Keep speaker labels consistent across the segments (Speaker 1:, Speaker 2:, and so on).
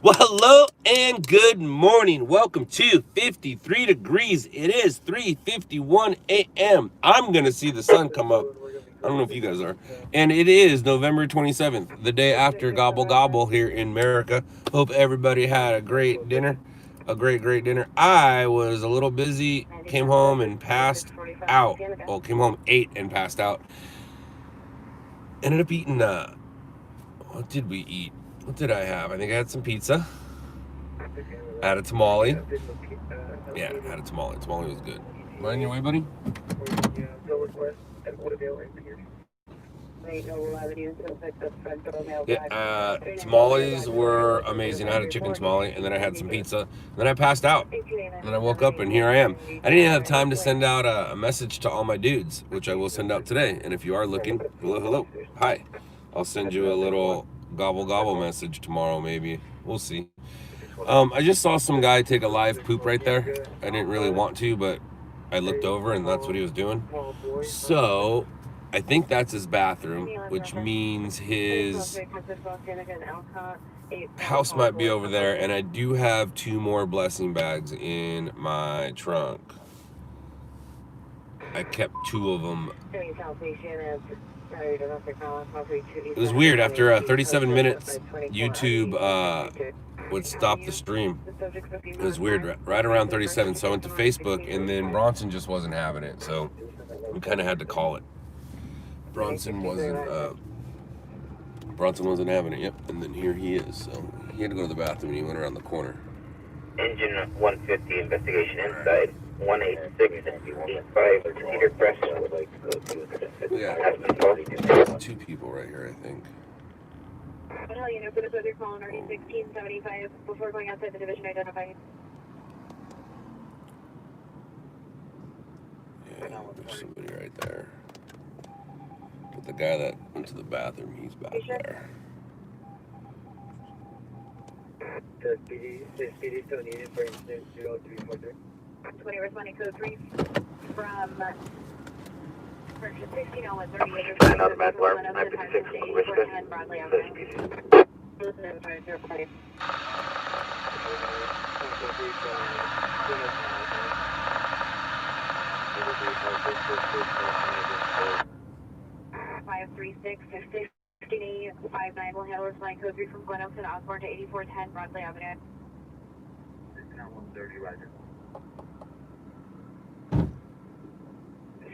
Speaker 1: Well, hello and good morning. Welcome to 53 Degrees. It is 3:51 a.m. I'm going to see the sun come up. I don't know if you guys are. And it is November 27th, the day after Gobble Gobble here in America. Hope everybody had a great dinner. A great dinner. I was a little busy, came home and passed out. Well, came home, ate and passed out. Ended up eating, what did we eat? What did I have? I think I had some pizza. I had a tamale. Yeah, I had a tamale. Tamale was good. Am I on your way, buddy? Yeah, tamales were amazing. I had a chicken tamale, and then I had some pizza. And then I passed out. And then I woke up, and here I am. I didn't even have time to send out a message to all my dudes, which I will send out today. And if you are looking, hello, hi. I'll send you a little gobble gobble message tomorrow, maybe. We'll see. I just saw some guy take a live poop right there. I didn't really want to, but I looked over and that's what he was doing. So I think that's his bathroom, which means his house might be over there. And I do have 2 more blessing bags in my trunk. I kept 2 of them. It was weird. After 37 minutes, YouTube would stop the stream. It was weird. Right around 37, so I went to Facebook, and then Bronson just wasn't having it, so we kind of had to call it. Bronson wasn't having it. Yep, and then here he is. So he had to go to the bathroom, and he went around the corner.
Speaker 2: Engine 150 investigation inside 18685 Cedar Crest.
Speaker 1: Yeah, there's 2 people right here, I think.
Speaker 3: Well, you know, put us with your call on RD 1675 before going outside the division identifying.
Speaker 1: Yeah, there's somebody right there. But the guy that went to the bathroom, he's back there.
Speaker 4: The PD still needed for instance 0343.
Speaker 3: 20 responding code 3 from purchase 160138.
Speaker 2: Sign out of Mad Alarm 956 Western.
Speaker 3: And Broadly out. Five 36 59 will handle responding code 3 from Glen Oaks and Osborne to 8410 Broadway Avenue.
Speaker 4: 130 Roger.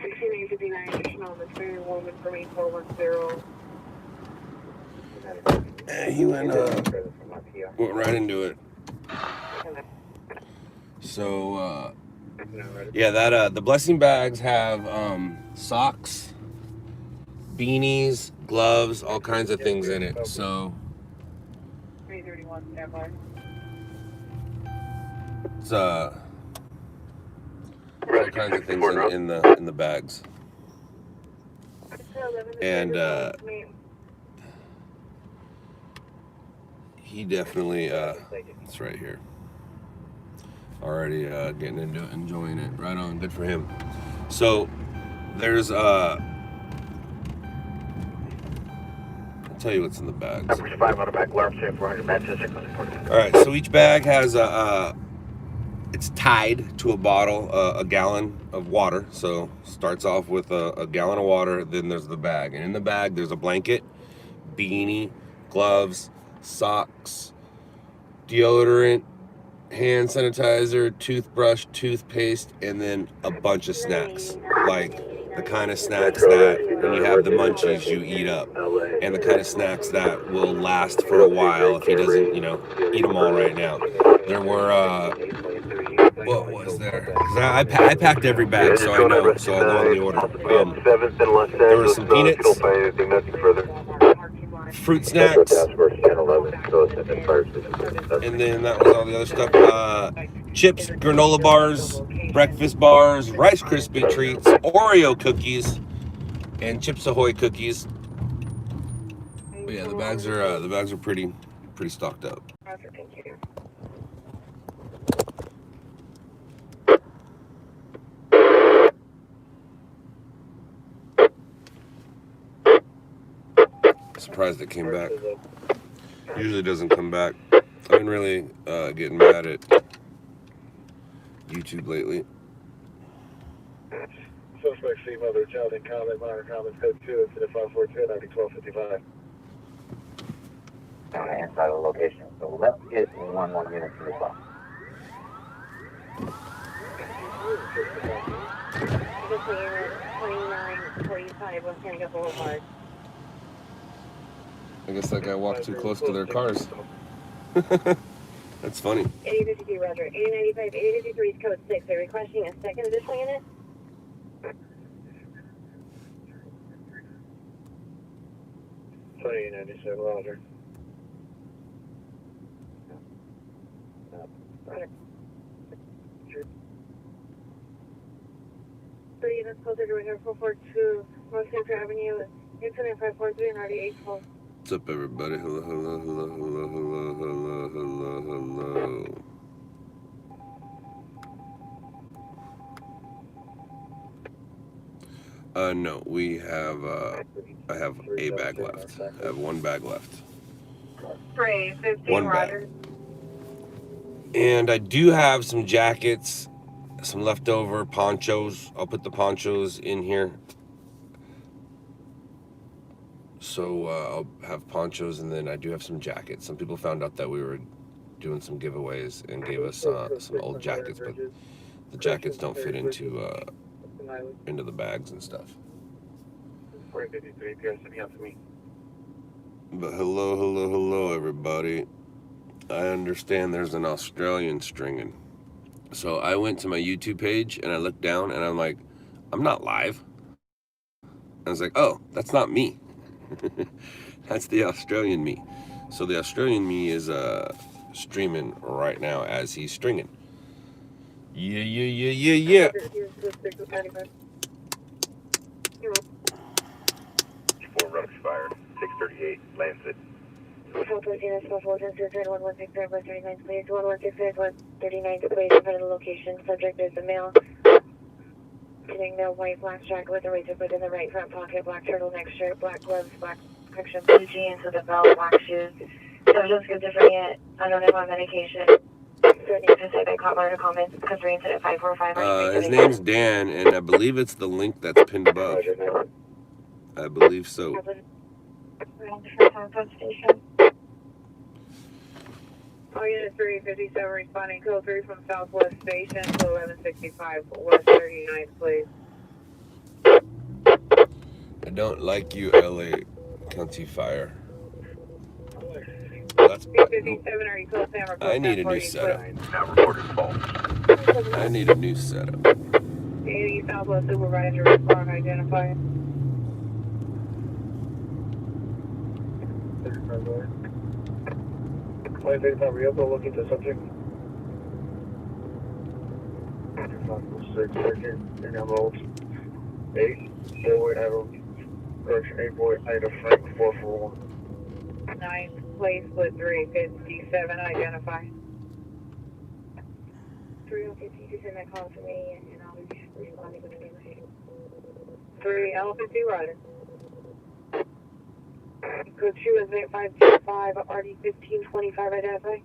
Speaker 3: 1659 additional on the spare woman from 8410.
Speaker 1: He went right into it. So yeah, that the blessing bags have socks, beanies, gloves, all kinds of things in it. So
Speaker 3: 331 standby.
Speaker 1: it's all kinds of things in the bags. And he definitely it's right here. Already getting into it, enjoying it. Right on, good for him. So there's I'll tell you what's in the bags.
Speaker 2: Number 5 automatic alarm, 400 matches.
Speaker 1: All right, so each bag has it's tied to a bottle, a gallon of water. So starts off with a gallon of water, then there's the bag. And in the bag, there's a blanket, beanie, gloves, socks, deodorant, hand sanitizer, toothbrush, toothpaste, and then a bunch of snacks. Like the kind of snacks that when you have the munchies, you eat up. And the kind of snacks that will last for a while if he doesn't, eat them all right now. There were, what was there? 'Cause I packed every bag, so I know, so I'll go in the order. There were some peanuts, fruit snacks, and then that was all the other stuff. Chips, granola bars, breakfast bars, Rice Krispie treats, Oreo cookies, and Chips Ahoy cookies. But yeah, the bags are pretty stocked up. Surprised it came back. Usually doesn't come back. I've been really getting mad at YouTube lately.
Speaker 4: Suspect see mother, child in comment, minor comments, code 2, incident 542, 1255.
Speaker 2: Inside the location. So left is 1 unit to the clock.
Speaker 3: The clear 2945 West Hannigan Boulevard.
Speaker 1: I guess that guy walked too close to their cars. That's funny.
Speaker 3: 8053 Roger. 8095, 8053 is code 6. They're requesting a second additional unit.
Speaker 4: Sorry, 97, Roger.
Speaker 3: Roger. 3 units closer to Ringer 442 North Central Avenue. Incident 543 and already 812.
Speaker 1: What's up, everybody? Hello, hello, hello, hello, hello, hello, hello, hello. No, we have, I have a bag left. I have one bag left.
Speaker 3: 315
Speaker 1: One
Speaker 3: Roger.
Speaker 1: bag. And I do have some jackets, some leftover ponchos. I'll put the ponchos in here. So I'll have ponchos, and then I do have some jackets. Some people found out that we were doing some giveaways and gave us some old jackets, but the jackets don't fit into the bags and stuff.
Speaker 2: 453 Pearson, you to me.
Speaker 1: But hello, hello, hello, everybody. I understand there's an Australian stringing. So I went to my YouTube page and I looked down and I'm like, I'm not live. I was like, oh, that's not me. That's the Australian me. So the Australian me is streaming right now as he's stringing. Yeah, yeah, yeah, yeah, yeah.
Speaker 2: 4 rocks fired. 638 lands it.
Speaker 3: 414 is 414 1169 please. 1169 139 please. In front of the location. Subject is a male. Sitting male, white, black jacket with a razor blade in the right front pocket, black turtleneck shirt, black gloves, black prescription blue jeans with a belt, black shoes. Subject's schizophrenia, I don't have on medication. Certain specific hotline comments, country incident 545.
Speaker 1: His name's Dan, and I believe it's the link that's pinned above. I believe so.
Speaker 3: All unit 357 responding code 3 from Southwest Station to 1165 West 39th, please.
Speaker 1: I don't like you, LA County Fire. That's
Speaker 3: 357, are you close to Amber?
Speaker 1: I need a new setup.
Speaker 2: Now reported false.
Speaker 1: I need a new setup.
Speaker 3: 80 Southwest Supervisor, respond, identify.
Speaker 4: 585, we also looking to subject. 6 second, and envelopes. 8 boy Adam, correction 8 boy Ida Frank 441.
Speaker 3: 9th place with 357, identify. 350, you send that call to me, and I'll be responding with an information. 3 Elephant 2, Roger. Code 2 is 8525, RD 1525, identify.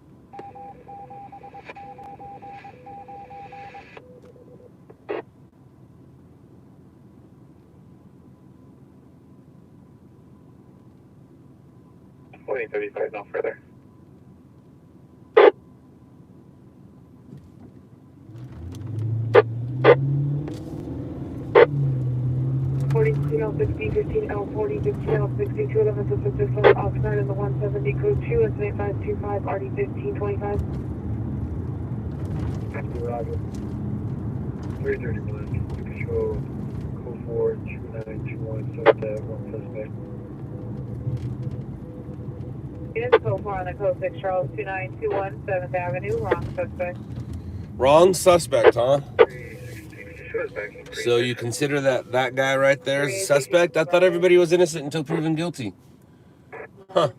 Speaker 2: Wait, 35, no further.
Speaker 3: L 60, 15 L 40, 15 L 62, 11 Pacific, Oxnard in the 170, code 2 is 8525, RD 1525.
Speaker 4: Roger. 331, control, code 4, 2921, subject, 1 suspect.
Speaker 3: It is so far on the code 6 Charles 2921 7th Avenue, wrong suspect.
Speaker 1: Wrong suspect, huh?
Speaker 4: 316, suspect.
Speaker 1: So you consider that guy right there as a suspect? I thought everybody was innocent until proven guilty. Huh.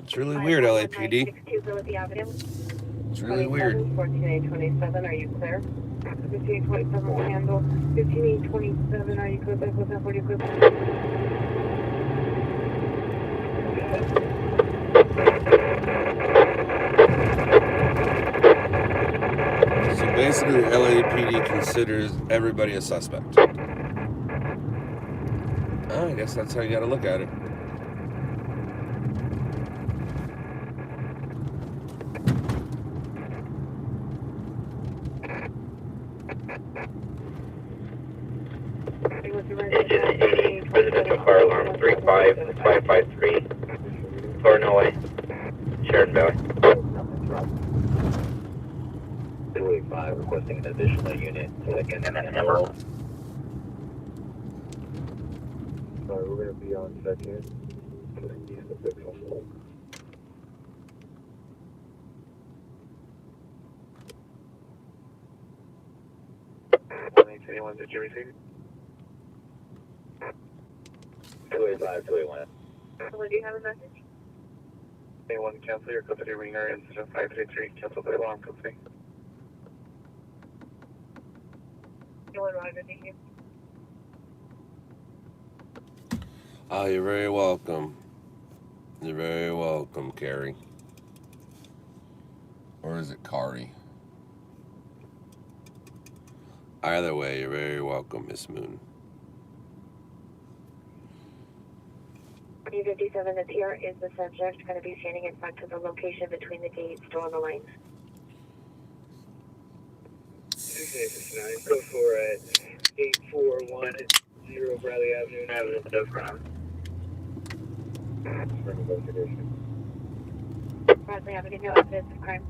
Speaker 1: It's really weird, LAPD. It's really weird.
Speaker 3: 14827, are you clear? 15827 will handle. 15827, are you clear? That's what's up for you, clear?
Speaker 1: LAPD considers everybody a suspect. Oh, I guess that's how you gotta look at it.
Speaker 2: Residential fire alarm 35553. Illinois, Sharon Valley. 285 requesting an additional unit. Second and number.
Speaker 4: Sorry, we're gonna be on second. Just use the pixel. 1821, did you receive?
Speaker 2: 285, 281.
Speaker 3: Someone, do you have a message?
Speaker 4: Anyone cancel your code 3 ringer incident 533, cancel the alarm code 3.
Speaker 3: Anyone, Roger, thank you.
Speaker 1: Oh, you're very welcome. You're very welcome, Carrie. Or is it Kari? Either way, you're very welcome, Miss Moon.
Speaker 3: 357, the TR is the subject, going to be standing in front of the location between the gates, door the lines.
Speaker 4: Go for it. 8410 Bradley Avenue, evidence of crime.
Speaker 3: Bradley Avenue, no evidence of crime.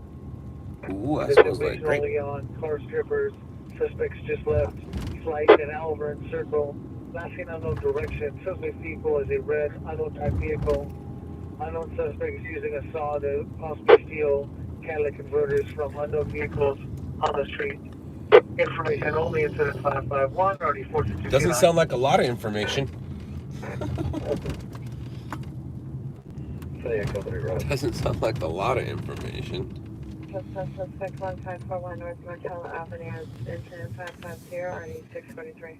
Speaker 1: Ooh, that smells like great.
Speaker 4: Only on car strippers. Suspects just left flight in Alvern Circle. Last seen unknown direction. Suspect vehicle is a red unknown type vehicle. Unknown suspect is using a saw to possibly steal catalytic converters from unknown vehicles on the street. Information only incident 551 already 462.
Speaker 1: Doesn't sound like a lot of information. Doesn't sound like a lot of information.
Speaker 3: Suspect 1541 North Martello Avenue, incident 550, already 643.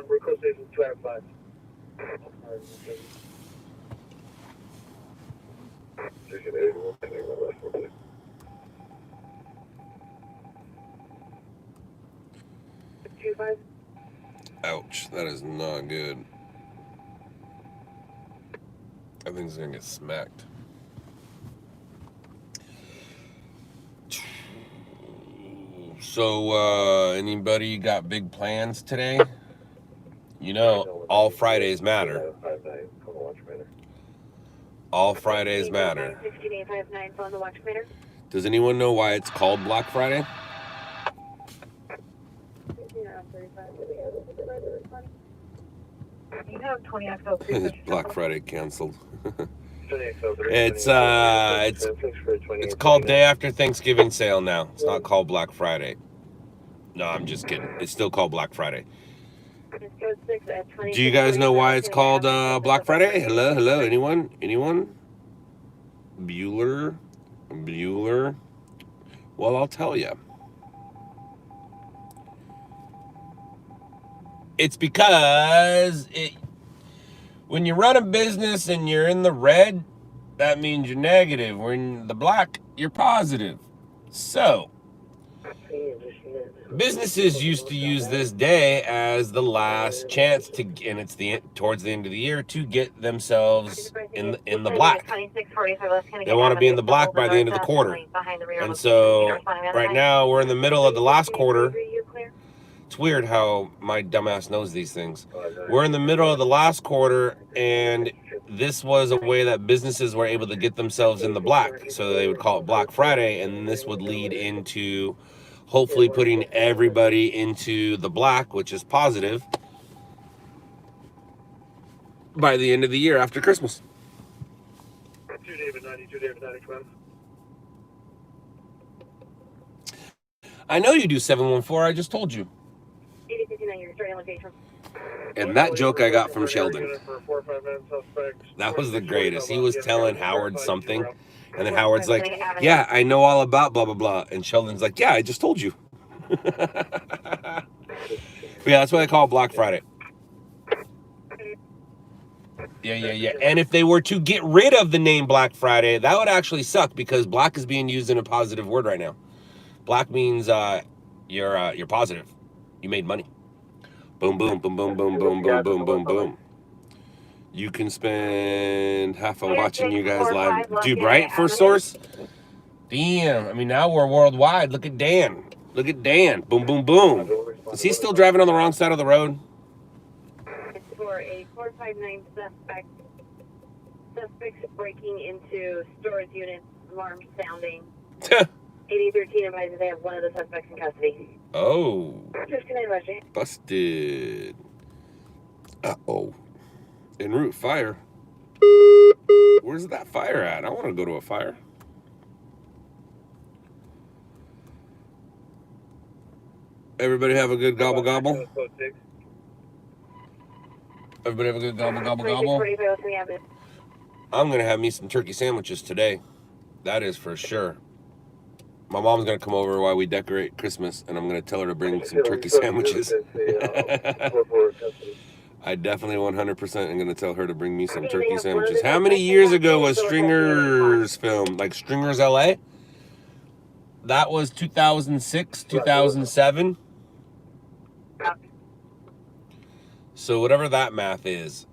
Speaker 4: We're close to 205.
Speaker 1: Ouch, that is not good. Everything's gonna get smacked. So, anybody got big plans today? You know, all Fridays matter. All Fridays matter. Does anyone know why it's called Black Friday? Black Friday canceled. It's called Day After Thanksgiving Sale now. It's not called Black Friday. No, I'm just kidding. It's still called Black Friday. Do you guys know why it's called Black Friday? Hello, hello, anyone? Anyone? Bueller? Well, I'll tell you. It's because when you run a business and you're in the red, that means you're negative. When in the black, you're positive. So, businesses used to use this day as the last chance to, and it's towards the end of the year, to get themselves in the black. They want to be in the black by the end of the quarter. And so, right now, we're in the middle of the last quarter. It's weird how my dumbass knows these things. We're in the middle of the last quarter, and this was a way that businesses were able to get themselves in the black. So they would call it Black Friday, and this would lead into hopefully putting everybody into the black, which is positive, by the end of the year after Christmas.
Speaker 4: 2 David 92, David 95.
Speaker 1: I know you do 714, I just told you. And that joke I got from Sheldon. That was the greatest. He was telling Howard something, and then Howard's like, yeah, I know all about blah, blah, blah. And Sheldon's like, yeah, I just told you. But yeah, that's what I call Black Friday. Yeah. And if they were to get rid of the name Black Friday, that would actually suck because black is being used in a positive word right now. Black means you're positive. You made money. Boom, boom, boom, boom, boom, boom, boom, boom, boom, boom. You can spend half of watching you guys live. Dude, right? First source? Damn. I mean, now we're worldwide. Look at Dan. Look at Dan. Boom, boom, boom. Is he still driving on the wrong side of the road?
Speaker 3: It's for a 459 suspect. Suspects breaking into storage units, alarm sounding. 8013 advises they have one of the suspects in custody.
Speaker 1: Oh.
Speaker 3: Just gonna investigate.
Speaker 1: Busted. Uh-oh. En route fire. Where's that fire at? I want to go to a fire. Everybody have a good gobble gobble. Everybody have a good gobble gobble gobble. I'm gonna have me some turkey sandwiches today. That is for sure. My mom's gonna come over while we decorate Christmas, and I'm gonna tell her to bring some turkey sandwiches. I definitely 100% am gonna tell her to bring me some turkey sandwiches. How many years ago was Stringers filmed? Like Stringers LA? That was 2006, 2007. So whatever that math is.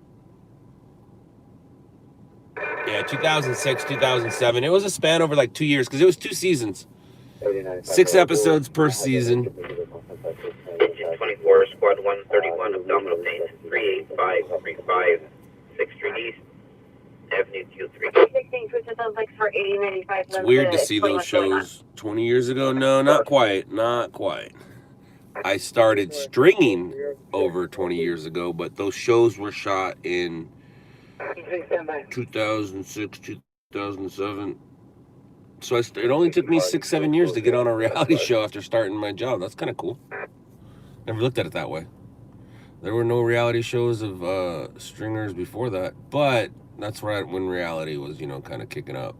Speaker 1: Yeah, 2006, 2007. It was a span over like 2 years because it was 2 seasons. 6 episodes per season.
Speaker 2: 24, Squad 131, abdominal pain, 38535, 6th Street East, Avenue Q3.
Speaker 1: It's weird to see those shows 20 years ago. No, not quite. Not quite. I started stringing over 20 years ago, but those shows were shot in 2006, 2007. So it only took me 6-7 years to get on a reality show after starting my job. That's kind of cool. Never looked at it that way. There were no reality shows of stringers before that, but that's right when reality was, you know, kind of kicking up.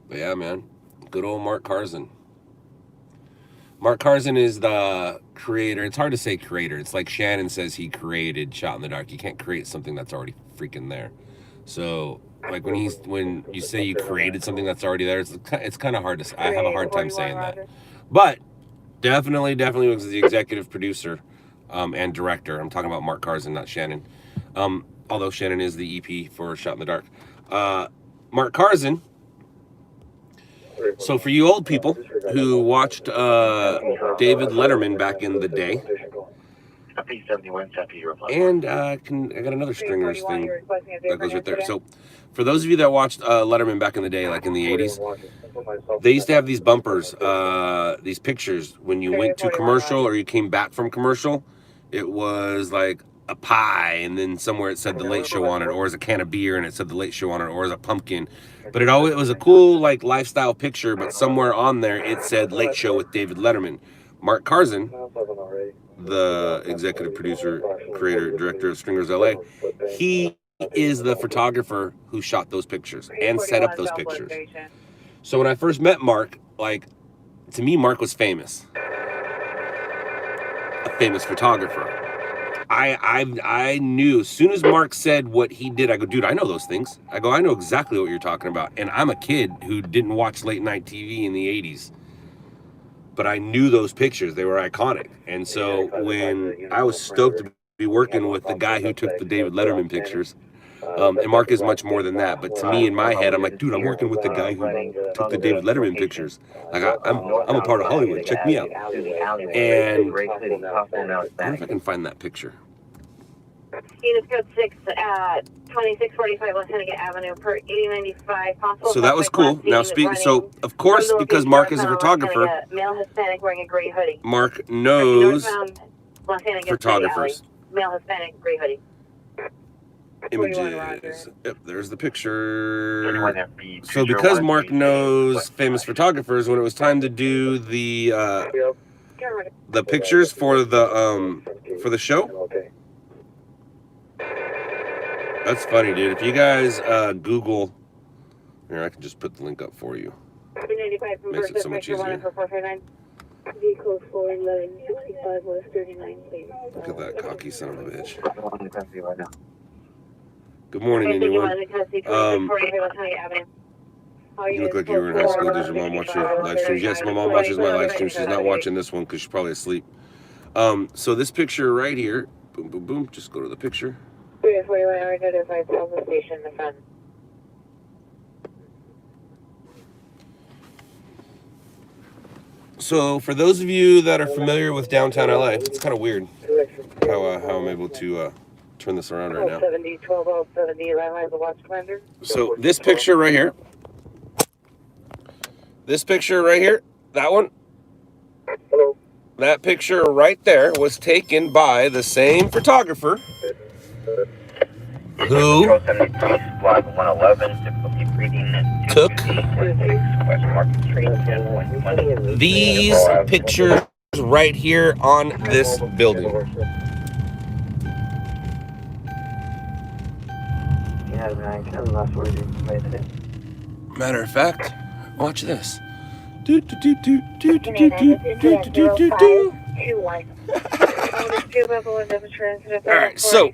Speaker 1: But yeah, man, good old Mark Carson. Mark Carson is the creator. It's hard to say creator. It's like Shannon says he created Shot in the Dark. You can't create something that's already freaking there. So, like when you say you created something that's already there, it's kind of hard to say. I have a hard time saying that. But definitely was the executive producer and director. I'm talking about Mark Carson, not Shannon. Although Shannon is the EP for Shot in the Dark. Mark Carson. So for you old people who watched David Letterman back in the day, and I got another Stringers thing that goes right there. So for those of you that watched Letterman back in the day, like in the 80s, they used to have these bumpers, these pictures when you went to commercial or you came back from commercial. It was like a pie, and then somewhere it said The Late Show on it, or as a can of beer and it said The Late Show on it, or as a pumpkin. But it was a cool like lifestyle picture, but somewhere on there it said Late Show with David Letterman. Mark Carson, the executive producer, creator, director of Stringers LA, he is the photographer who shot those pictures and set up those pictures. So when I first met Mark, like, to me, Mark was famous. A famous photographer. I knew as soon as Mark said what he did, I go, dude, I know those things. I go, I know exactly what you're talking about. And I'm a kid who didn't watch late night TV in the 80s. But I knew those pictures. They were iconic. And so when I was stoked to be working with the guy who took the David Letterman pictures, and Mark is much more than that. But to me, in my head, I'm like, dude, I'm working with the guy who took the David Letterman pictures. Like, I'm a part of Hollywood. Check me out. And I wonder if I can find that picture.
Speaker 3: Unit code 6 at 2645 West Hennigan Avenue per 8095. Possible.
Speaker 1: So that was cool. Now speaking, so of course, because Mark is a photographer,
Speaker 3: male Hispanic wearing a gray hoodie.
Speaker 1: Mark knows photographers.
Speaker 3: Male Hispanic gray hoodie.
Speaker 1: Images. Yep, there's the picture. So because Mark knows famous photographers, when it was time to do the pictures for the show. That's funny, dude. If you guys Google, here, I can just put the link up for you. Makes it so much easier.
Speaker 3: Vehicle 41165 West 39, please.
Speaker 1: Look at that cocky son of a bitch. Good morning,
Speaker 3: Okay, so you
Speaker 1: anyone.
Speaker 3: want to see 2640 West High Avenue.
Speaker 1: You look like you were in high school. Does your mom watch your live streams? Yes, my mom watches my live streams. She's not watching this one because she's probably asleep. So this picture right here, boom, boom, boom. Just go to the picture.
Speaker 3: 341 hour notified Salva Station in the front.
Speaker 1: So for those of you that are familiar with downtown LA, it's kind of weird how I'm able to turn this around right now.
Speaker 3: 70, 12, 70, landline, the watch commander.
Speaker 1: So this picture right here, that one, that picture right there was taken by the same photographer who took these pictures right here on this building. Matter of fact, watch this. Do, do, do, do, do, do, do, do, do, do, do. All right, so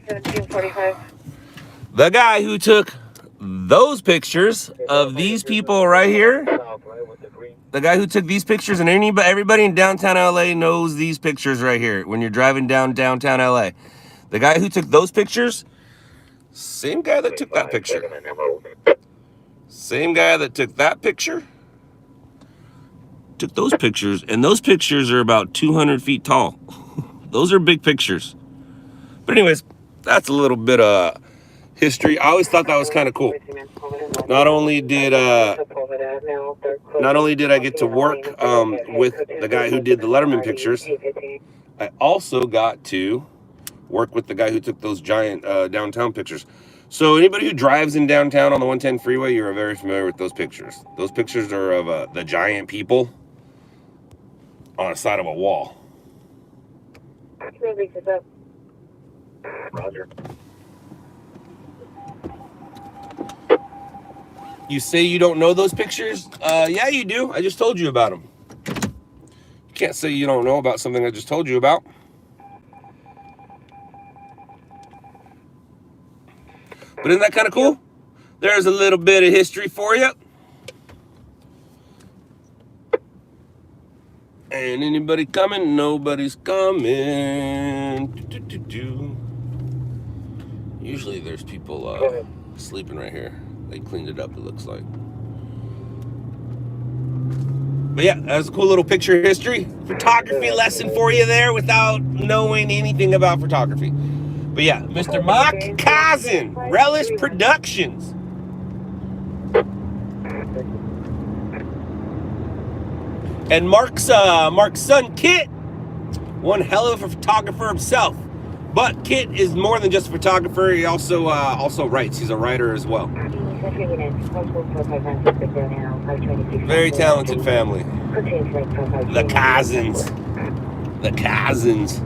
Speaker 1: the guy who took those pictures of these people right here, the guy who took these pictures, and everybody in downtown LA knows these pictures right here when you're driving down downtown LA. The guy who took those pictures, same guy that took that picture. Same guy that took that picture, took those pictures, and those pictures are about 200 feet tall. Those are big pictures. But anyways, that's a little bit of history. I always thought that was kind of cool. Not only did I get to work with the guy who did the Letterman pictures, I also got to work with the guy who took those giant downtown pictures. So anybody who drives in downtown on the 110 freeway, you're very familiar with those pictures. Those pictures are of the giant people on the side of a wall.
Speaker 2: Roger.
Speaker 1: You say you don't know those pictures? Yeah, you do. I just told you about them. You can't say you don't know about something I just told you about. But isn't that kind of cool? There's a little bit of history for you. And anybody coming? Nobody's coming. Usually there's people sleeping right here. They cleaned it up, it looks like. But yeah, that was a cool little picture history. Photography lesson for you there without knowing anything about photography. But yeah, Mr. Mark Kazin, Relish Productions. And Mark's son, Kit, one hell of a photographer himself. But Kit is more than just a photographer. He also writes. He's a writer as well. Very talented family. The Kazins. The Kazins.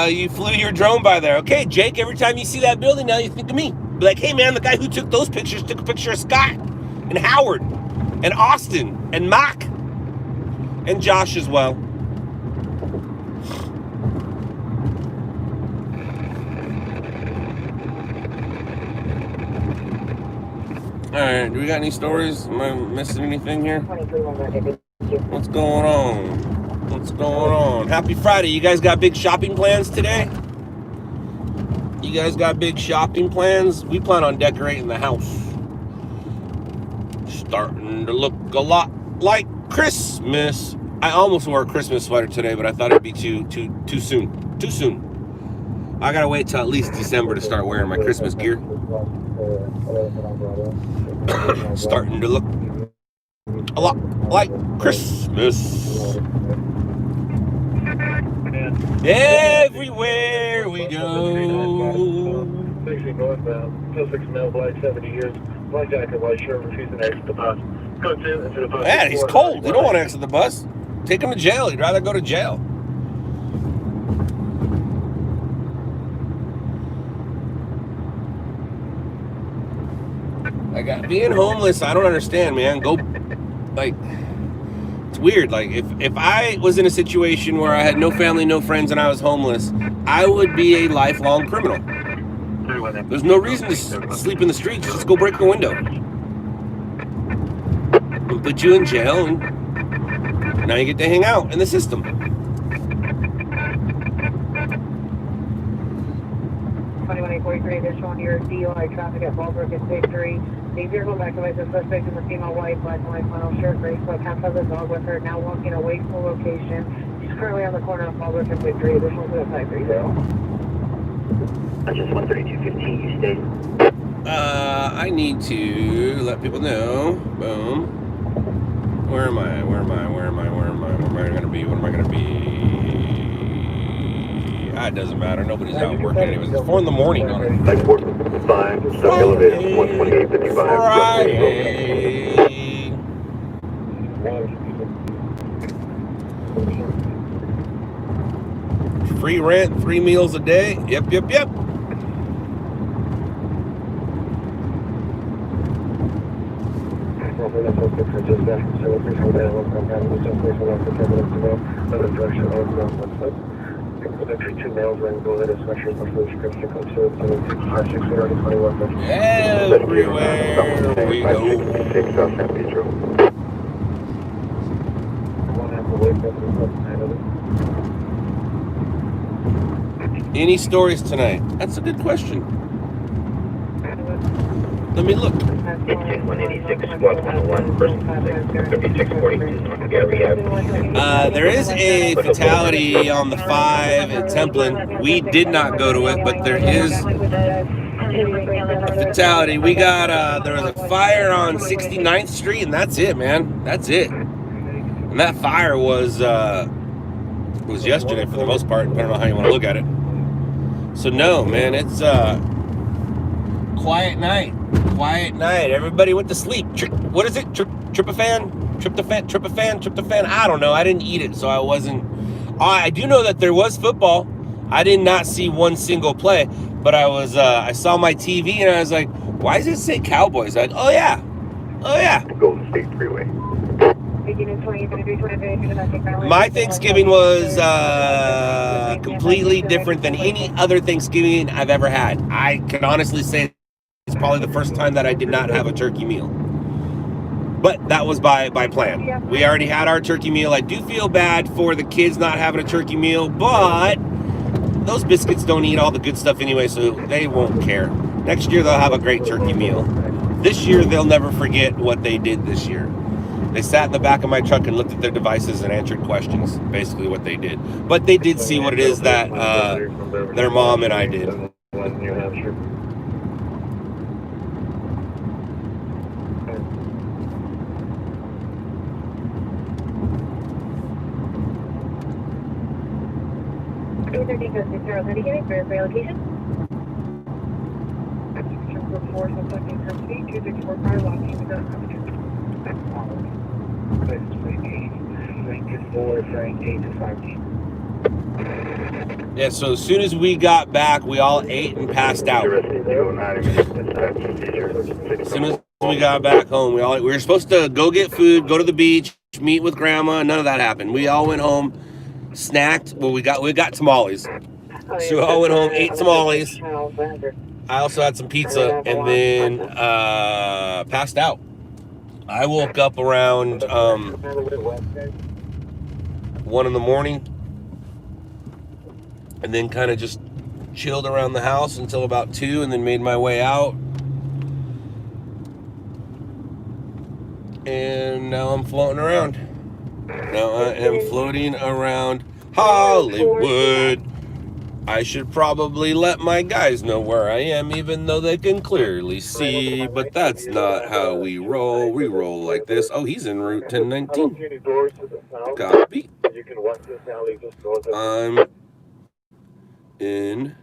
Speaker 1: You flew your drone by there. Okay, Jake, every time you see that building now, you think of me. Be like, hey, man, the guy who took those pictures took a picture of Scott and Howard and Austin and Mac and Josh as well. All right, do we got any stories? Am I missing anything here? What's going on? What's going on? Happy Friday. You guys got big shopping plans today? You guys got big shopping plans? We plan on decorating the house. Starting to look a lot like Christmas. I almost wore a Christmas sweater today, but I thought it'd be too soon. Too soon. I gotta wait till at least December to start wearing my Christmas gear. Starting to look a lot like Christmas. Everywhere we go.
Speaker 4: 60 northbound, 06 male, black, 70 years, black jacket, white shirt, refusing to exit the bus. Comes in into the bus.
Speaker 1: Man, he's cold. You don't want to exit the bus. Take him to jail. He'd rather go to jail. Being homeless, I don't understand, man. It's weird. Like, if I was in a situation where I had no family, no friends, and I was homeless, I would be a lifelong criminal. There's no reason to sleep in the streets. Just go break a window. We'll put you in jail, and now you get to hang out in the system.
Speaker 4: 21-843, additional on your DUI traffic at Ballbrook and Victory. The vehicle activates the suspect is a female white, black and white flannel shirt, gray sweat, half of the dog with her, now walking away from the location. She's currently on the corner of Ballbrook and Victory, additional to 530.
Speaker 2: That's just 132.15, you stay.
Speaker 1: I need to let people know. Boom. Where am I? Where am I? Where am I? Where am I? Where am I going to be? What am I going to be? It doesn't matter. Nobody's out working anyways. It's 4 in the morning on it.
Speaker 5: 945, stop elevated, 128.55.
Speaker 1: Friday. Free rent, 3 meals a day. Yep, yep, yep. Everywhere we go. Any stories tonight? That's a good question. Let me look.
Speaker 2: Engine 186, squad 101, person 5642, North Gary Ave.
Speaker 1: There is a fatality on the 5 at Templin. We did not go to it, but there is fatality. We got, there was a fire on 69th Street, and that's it, man. That's it. And that fire was yesterday for the most part, depending on how you want to look at it. So no, man, it's quiet night. Quiet night. Everybody went to sleep. What is it? Tryptophan? I don't know. I didn't eat it, so I wasn't. I do know that there was football. I did not see one single play, but I saw my TV and I was like, why does it say Cowboys? Like, oh yeah.
Speaker 5: Golden State Freeway.
Speaker 1: My Thanksgiving was completely different than any other Thanksgiving I've ever had. I can honestly say it's probably the first time that I did not have a turkey meal. But that was by plan. We already had our turkey meal. I do feel bad for the kids not having a turkey meal, but those biscuits don't eat all the good stuff anyway, so they won't care. Next year they'll have a great turkey meal. This year they'll never forget what they did this year. They sat in the back of my truck and looked at their devices and answered questions, basically what they did. But they did see what it is that their mom and I did.
Speaker 5: New Hampshire.
Speaker 3: Location? 4 suspecting custody, 2645 walking to the
Speaker 1: Yeah, so as soon as we got back, we all ate and passed out. As soon as we got back home, we were supposed to go get food, go to the beach, meet with grandma. None of that happened. We all went home, snacked. Well, we got tamales. So we all went home, ate tamales. I also had some pizza and then passed out. I woke up around 1 in the morning and then kind of just chilled around the house until about 2 and then made my way out. And now I'm floating around. Now I am floating around Hollywood. I should probably let my guys know where I am, even though they can clearly see, but that's not how we roll. We roll like this. Oh, he's en route 1019. Copy. I'm in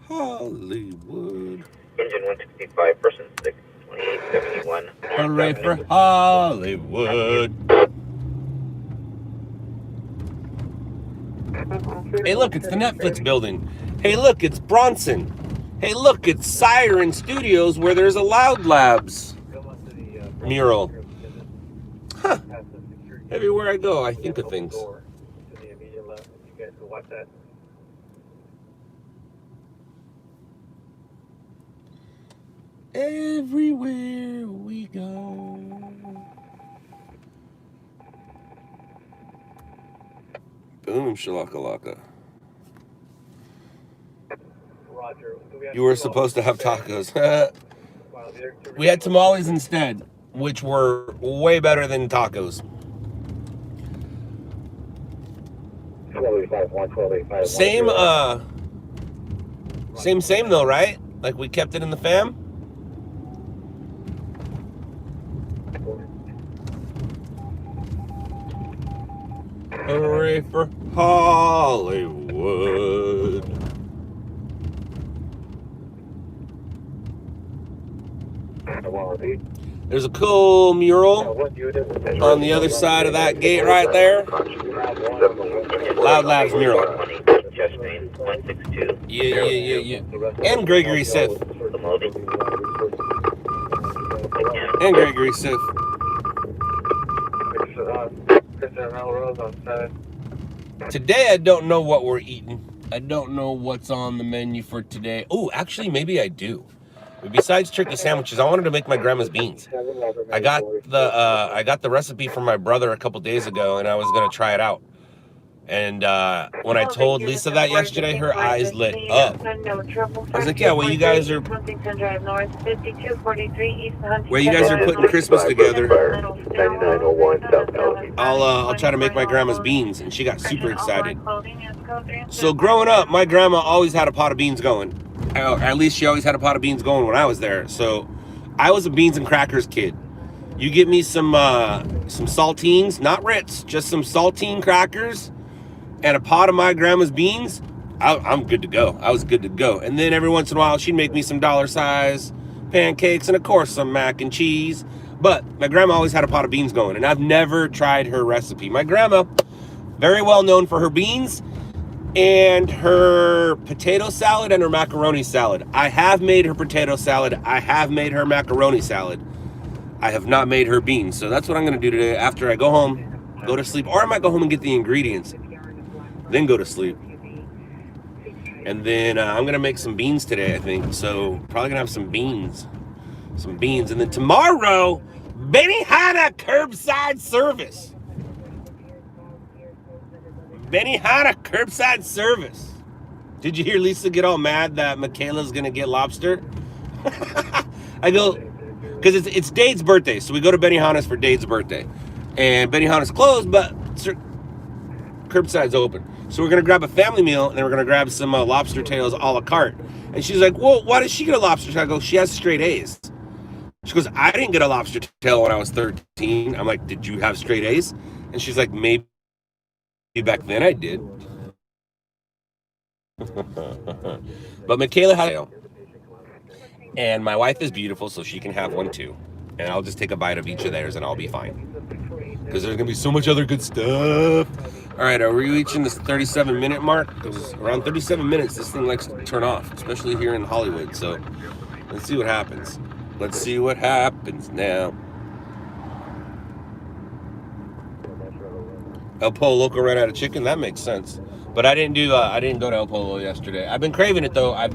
Speaker 1: Hollywood.
Speaker 2: Engine 165, person 6, 2871.
Speaker 1: Hooray for Hollywood. Hey, look, it's the Netflix building. Hey, look, it's Bronson. Hey, look, it's Siren Studios where there's a LOUDLABS mural. Huh. Everywhere I go, I think of things. everywhere we go. Boom, shalakalaka.
Speaker 4: Roger.
Speaker 1: You were supposed to have tacos. We had tamales instead, which were way better than tacos.
Speaker 5: 1285,
Speaker 1: Same though, right? Like we kept it in the fam? Hooray for Hollywood. There's a cool mural on the other side of that gate right there. LOUDLABS mural. Yeah. And Gregory Sith. And Gregory Sith. Today I don't know what we're eating. I don't know what's on the menu for today. Oh, actually, maybe I do. But besides turkey sandwiches, I wanted to make my grandma's beans. I got the recipe from my brother a couple days ago, and I was gonna try it out. And when I told Lisa that yesterday, her eyes lit up. I was like, yeah, well, you guys are putting Christmas together.
Speaker 5: 9901 South Allegheny.
Speaker 1: I'll try to make my grandma's beans, and she got super excited. So growing up, my grandma always had a pot of beans going. Or at least she always had a pot of beans going when I was there. So I was a beans and crackers kid. You get me some saltines, not Ritz, just some saltine crackers and a pot of my grandma's beans, I'm good to go. I was good to go. And then every once in a while, she'd make me some dollar size pancakes and, of course, some mac and cheese. But my grandma always had a pot of beans going, and I've never tried her recipe. My grandma, very well known for her beans and her potato salad and her macaroni salad. I have made her potato salad. I have made her macaroni salad. I have not made her beans. So that's what I'm going to do today after I go home, go to sleep. Or I might go home and get the ingredients, then go to sleep. And then I'm going to make some beans today, I think. So probably going to have some beans. And then tomorrow, Benihana curbside service. Benihana curbside service. Did you hear Lisa get all mad that Michaela's going to get lobster? I go, because it's Dade's birthday. So we go to Benihana's for Dade's birthday. And Benihana's closed, but curbside's open. So we're going to grab a family meal, and then we're going to grab some lobster tails a la carte. And she's like, well, why does she get a lobster tail? I go, she has straight A's. She goes, I didn't get a lobster tail when I was 13. I'm like, did you have straight A's? And she's like, maybe back then I did. But Michaela had a tail. And my wife is beautiful, so she can have one too. And I'll just take a bite of each of theirs, and I'll be fine. Because there's going to be so much other good stuff. All right, are we reaching this 37-minute mark? Because around 37 minutes, this thing likes to turn off, especially here in Hollywood. So let's see what happens. Let's see what happens now. El Pollo Loco ran out of chicken. That makes sense. But I didn't go to El Pollo yesterday. I've been craving it though. I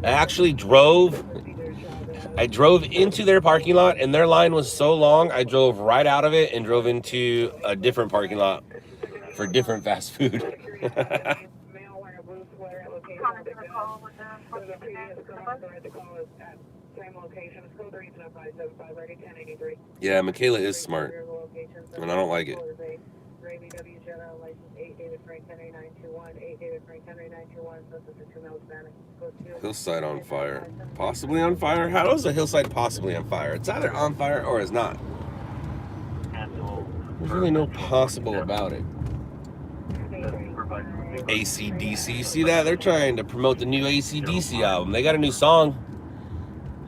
Speaker 1: actually drove into their parking lot, and their line was so long, I drove right out of it and drove into a different parking lot for different fast food. Yeah, Michaela is smart, and I don't like it. Hillside on fire. Possibly on fire? How is a hillside possibly on fire? It's either on fire or it's not. There's really no possible about it. AC/DC. See that? They're trying to promote the new AC/DC album. They got a new song.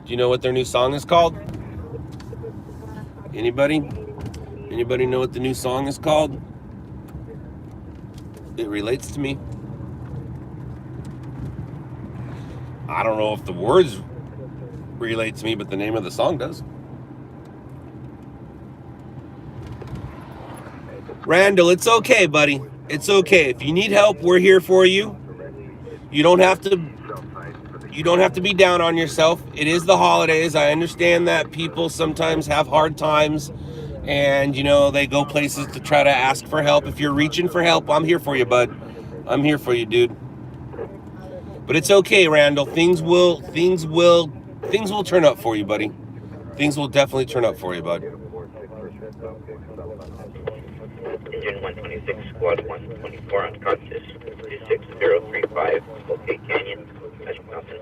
Speaker 1: Do you know what their new song is called? Anybody? Anybody know what the new song is called? It relates to me. I don't know if the words relate to me, but the name of the song does. Randall, it's okay, buddy. It's okay. If you need help, we're here for you. You don't have to You don't have to be down on yourself. It is the holidays. I understand that people sometimes have hard times and, you know, they go places to try to ask for help. If you're reaching for help, I'm here for you, bud. I'm here for you, dude. But it's okay, Randall. Things will turn up for you, buddy. Things will definitely turn up for you, bud.
Speaker 2: Engine 126, squad 124 unconscious, 26035, OK Canyon, Magic Mountain.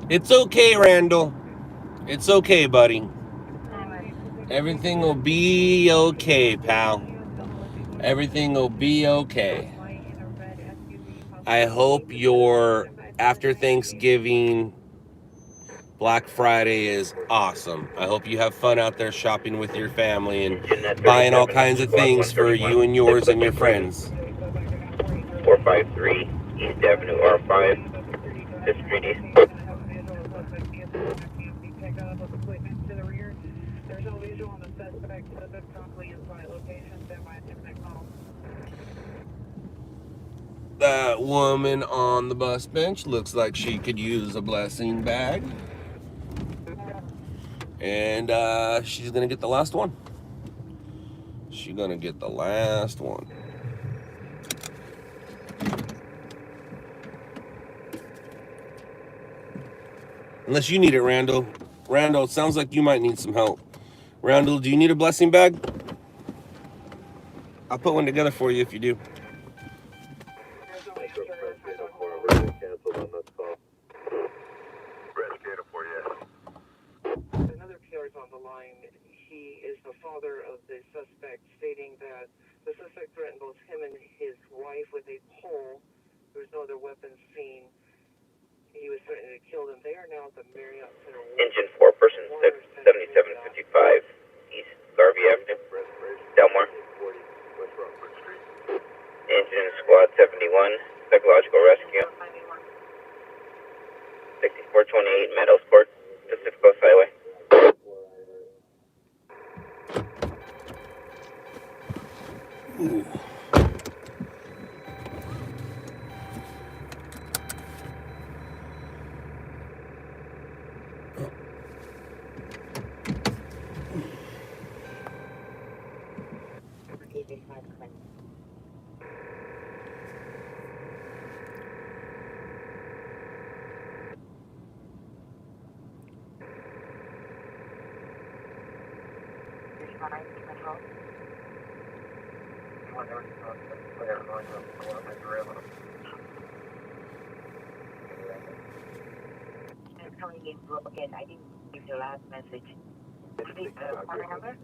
Speaker 1: It's okay, Randall. It's okay, buddy. Everything will be okay, pal. Everything will be okay. I hope your after Thanksgiving Black Friday is awesome. I hope you have fun out there shopping with your family and buying all kinds of things for you and yours and your friends.
Speaker 2: 453, East Avenue R5, 5th Street East.
Speaker 1: That woman on the bus bench looks like she could use a blessing bag. And she's gonna get the last one. She's gonna get the last one. Unless you need it, Randall. Randall, it sounds like you might need some help. Randall, do you need a blessing bag? I'll put one together for you if you do.
Speaker 4: Another PR is on the line. He is the father of the suspect, stating that the suspect threatened both him and his wife with a pole. There was no other weapons seen. He was threatening to kill them. They are now at the Marriott Center.
Speaker 2: Engine 4 person 7755, East Garvey Avenue, Delmar. Engine squad 71, psychological rescue. 6428 Meadows Court, Pacific Coast Highway.
Speaker 1: Ooh.
Speaker 6: I'm calling in again. I didn't give the last message. Please, phone number?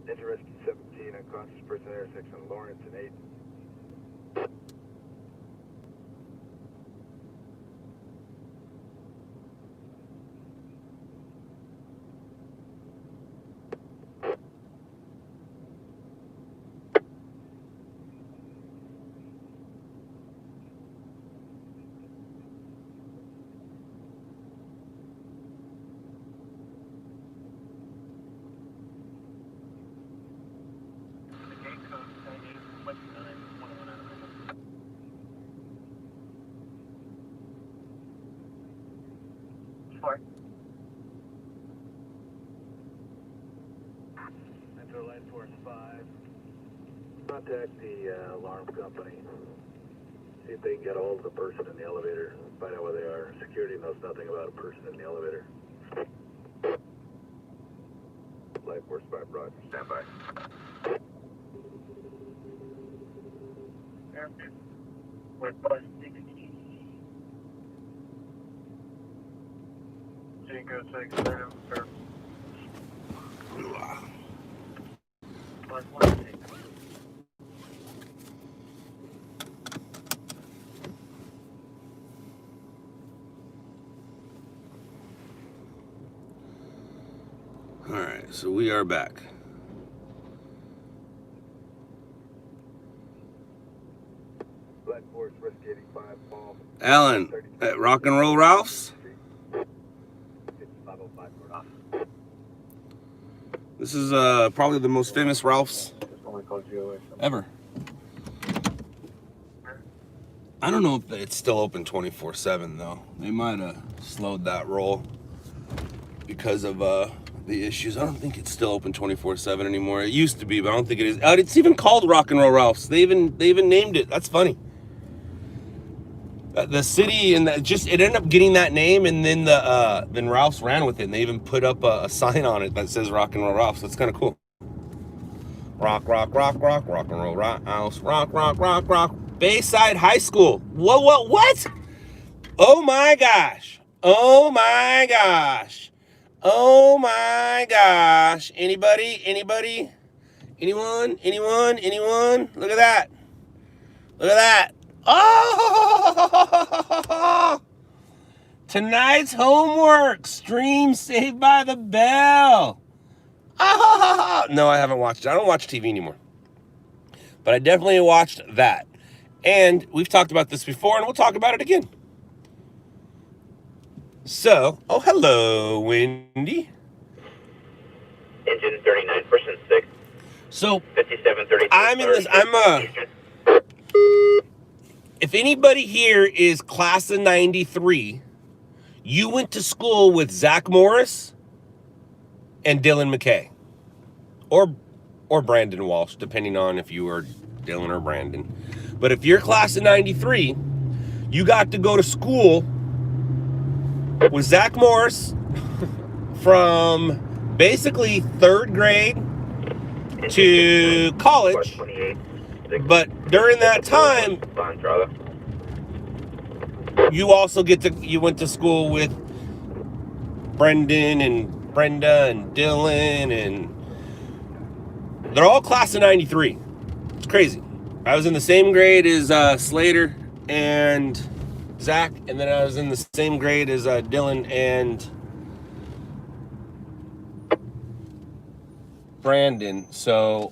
Speaker 5: Engine Rescue 17, unconscious person intersection Lawrence and 8.
Speaker 6: 4.
Speaker 5: Metro Line Force 5. Contact the alarm company. See if they can get a hold of the person in the elevator. Find out where they are. Security knows nothing about a person in the elevator. Line Force 5, Roger. Stand by.
Speaker 6: We're plus 60.
Speaker 4: Cinco 6, or
Speaker 6: Plus 16.
Speaker 1: All right, so we are back.
Speaker 5: Line Force, Risk 85, Paul.
Speaker 1: Alan, at Rock and Roll Ralph's.
Speaker 5: It's 505 for off.
Speaker 1: This is probably the most famous Ralph's ever. I don't know if it's still open 24/7 though. They might have slowed that roll because of the issues. I don't think it's still open 24/7 anymore. It used to be, but I don't think it is. It's even called Rock and Roll Ralph's. They even named it. That's funny. The city and it ended up getting that name, and then then Ralph's ran with it, and they even put up a sign on it that says Rock and Roll Ralph's. That's kind of cool. Rock, rock, rock, rock, rock and roll Ralph's. Rock, rock, rock, rock. Bayside High School. What? Oh my gosh. Oh my gosh. Oh my gosh. Anybody? Anyone? Look at that. Oh! Tonight's homework. Stream Saved by the Bell. Oh! No, I haven't watched it. I don't watch TV anymore. But I definitely watched that. And we've talked about this before, and we'll talk about it again. So, oh, hello, Wendy.
Speaker 2: Engine 39%, 6.
Speaker 1: So,
Speaker 2: 5732.
Speaker 1: If anybody here is class of 93, you went to school with Zach Morris and Dylan McKay. Or Brandon Walsh, depending on if you are Dylan or Brandon. But if you're class of 93, you got to go to school with Zach Morris from basically 3rd grade to college. But during that time, you also you went to school with Brendan and Brenda and Dylan, and they're all class of 93. It's crazy. I was in the same grade as Slater and Zach, and then I was in the same grade as Dylan and Brandon. So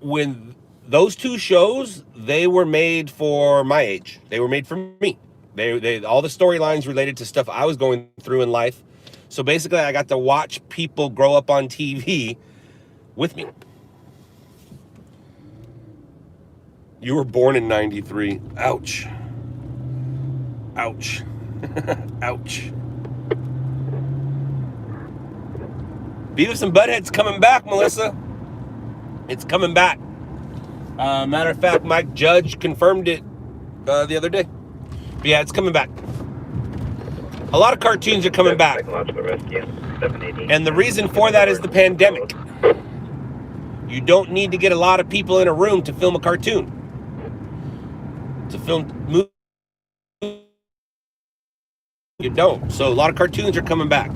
Speaker 1: when those two shows, they were made for my age. They were made for me. They all the storylines related to stuff I was going through in life. So basically, I got to watch people grow up on TV with me. You were born in 93. Ouch. Ouch. Ouch. Beavis and Butthead's coming back, Melissa. It's coming back. Matter of fact, Mike Judge confirmed it the other day. But yeah, it's coming back. A lot of cartoons are coming back. And the reason for that is the pandemic. You don't need to get a lot of people in a room to film a cartoon. To film movies, you don't. So a lot of cartoons are coming back.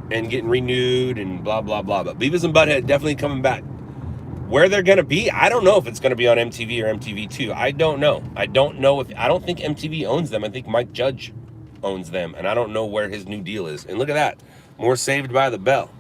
Speaker 1: And getting renewed and blah, blah, blah. But Beavis and Butthead definitely coming back. Where they're going to be, I don't know if it's going to be on MTV or MTV2. I don't know. I don't think MTV owns them. I think Mike Judge owns them. And I don't know where his new deal is. And look at that. More Saved by the Bell.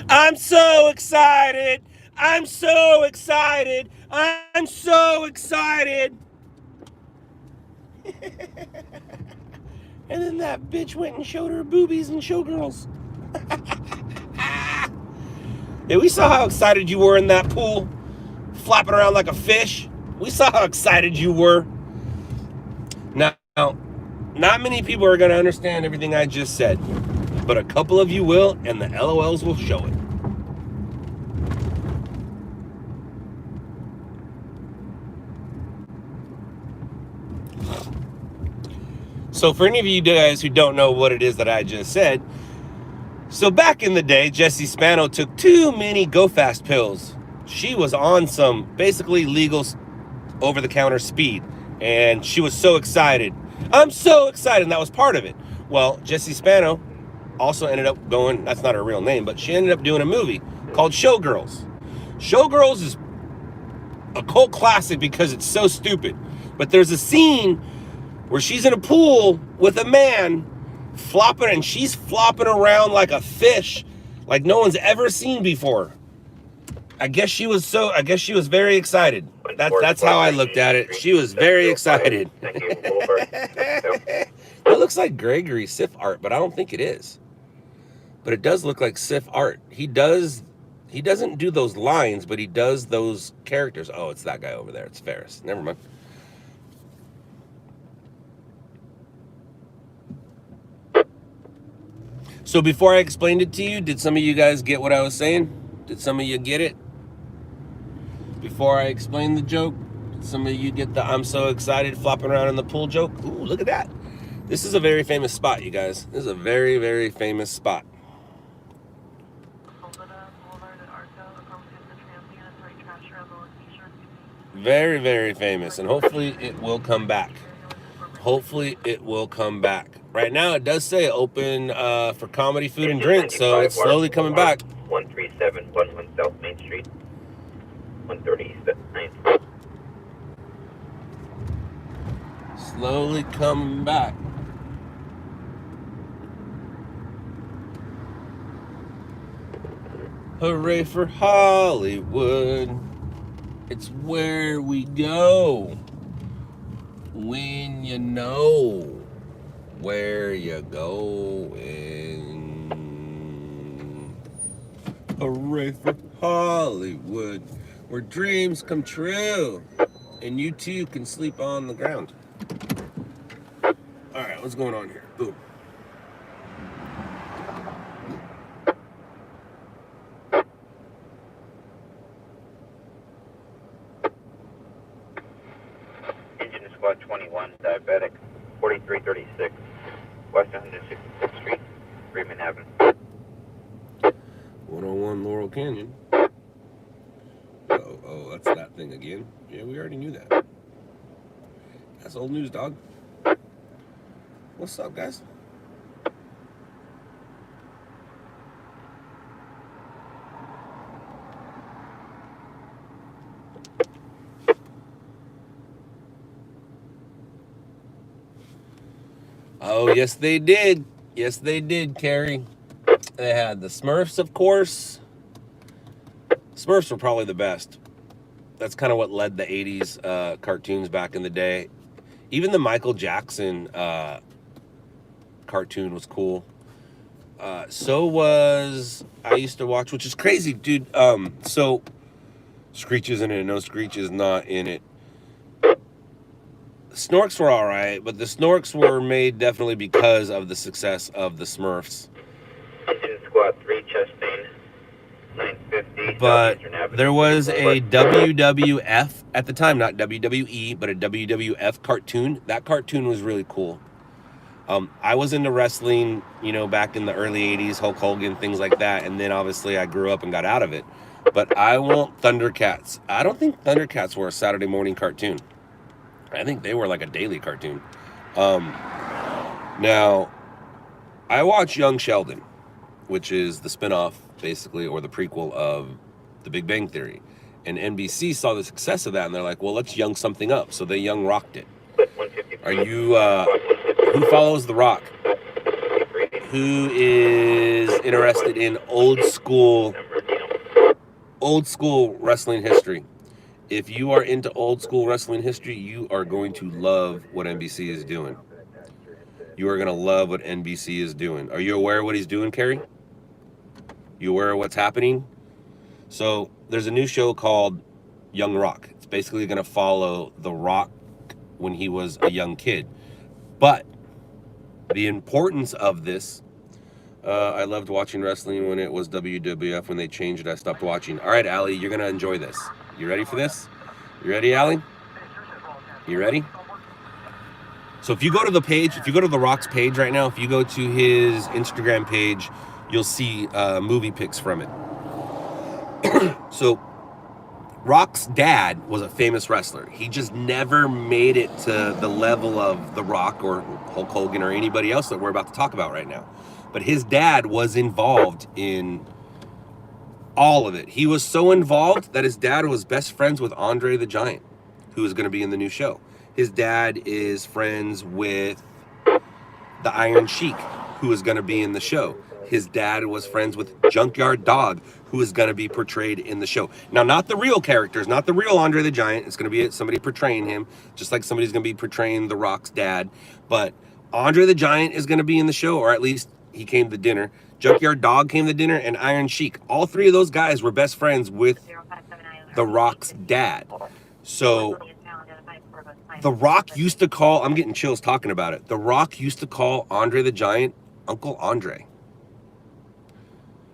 Speaker 1: I'm so excited. I'm so excited. I'm so excited. And then that bitch went and showed her boobies and showgirls. Yeah, we saw how excited you were in that pool, flapping around like a fish. We saw how excited you were. Now, not many people are going to understand everything I just said, but a couple of you will, and the LOLs will show it. So for any of you guys who don't know what it is that I just said, so back in the day, Jessie Spano took too many Go Fast pills. She was on some basically legal over-the-counter speed, and she was so excited. I'm so excited, and that was part of it. Well, Jessie Spano also ended up going, that's not her real name, but she ended up doing a movie called Showgirls. Showgirls is a cult classic because it's so stupid. But there's a scene where she's in a pool with a man flopping, and she's flopping around like a fish, like no one's ever seen before. I guess she was very excited. That's how I looked at it. She was very excited. It looks like Gregory Sif art, but I don't think it is. But it does look like Sif art. He doesn't do those lines, but he does those characters. Oh, it's that guy over there. It's Ferris. Never mind. So before I explained it to you, did some of you guys get what I was saying? Did some of you get it? Before I explained the joke, did some of you get the I'm so excited flopping around in the pool joke? Ooh, look at that. This is a very famous spot, you guys. This is a very, very famous spot. Very, very famous, and hopefully it will come back. Hopefully it will come back. Right now it does say open for comedy, food, and drink, so it's slowly coming back.
Speaker 2: 13711 South Main Street, 130 East 9th.
Speaker 1: Slowly coming back. Hooray for Hollywood. It's where we go when you know where you're going. Hooray for Hollywood, where dreams come true, and you too can sleep on the ground. All right, what's going on here? Boom.
Speaker 2: Engine Squad 21, diabetic, 4336, West 166th Street, Freeman Avenue.
Speaker 1: 101 Laurel Canyon. Oh, that's that thing again. Yeah, we already knew that. That's old news, dog. What's up, guys? Oh, yes, they did. Yes, they did, Carrie. They had the Smurfs, of course. Smurfs were probably the best. That's kind of what led the 80s cartoons back in the day. Even the Michael Jackson cartoon was cool. So was, I used to watch, which is crazy, dude. So Screech is in it, no Screech is not in it. Snorks were all right, but the Snorks were made definitely because of the success of the Smurfs.
Speaker 2: Engine Squad 3, Chastain, 950.
Speaker 1: But there was a WWF at the time, not WWE, but a WWF cartoon. That cartoon was really cool. I was into wrestling, you know, back in the early 80s, Hulk Hogan, things like that. And then obviously I grew up and got out of it. But I want Thundercats. I don't think Thundercats were a Saturday morning cartoon. I think they were like a daily cartoon. Now, I watch Young Sheldon, which is the spinoff, basically, or the prequel of The Big Bang Theory. And NBC saw the success of that, and they're like, well, let's young something up. So they young rocked it. Are you, who follows The Rock? Who is interested in old school wrestling history? If you are into old school wrestling history, you are going to love what NBC is doing. You are gonna love what NBC is doing. Are you aware of what he's doing, Carrie? You aware of what's happening? So there's a new show called Young Rock. It's basically gonna follow The Rock when he was a young kid. But the importance of this, I loved watching wrestling when it was WWF. When they changed it, I stopped watching. All right, Allie, you're gonna enjoy this. You ready for this? You ready, Allie? You ready? So if you go to the page, if you go to The Rock's page right now, if you go to his Instagram page, you'll see movie pics from it. So Rock's dad was a famous wrestler. He just never made it to the level of The Rock or Hulk Hogan or anybody else that we're about to talk about right now. But his dad was involved in all of it. He was so involved that his dad was best friends with Andre the Giant, who is going to be in the new show. His dad is friends with the Iron Sheik, who is going to be in the show. His dad was friends with Junkyard Dog, who is going to be portrayed in the show. Now, not the real characters, not the real Andre the Giant. It's going to be somebody portraying him, just like somebody's going to be portraying The Rock's dad. But Andre the Giant is going to be in the show, or at least he came to dinner. Junkyard Dog came to dinner, and Iron Sheik. All three of those guys were best friends with The Rock's dad. So The Rock used to call, I'm getting chills talking about it. The Rock used to call Andre the Giant Uncle Andre.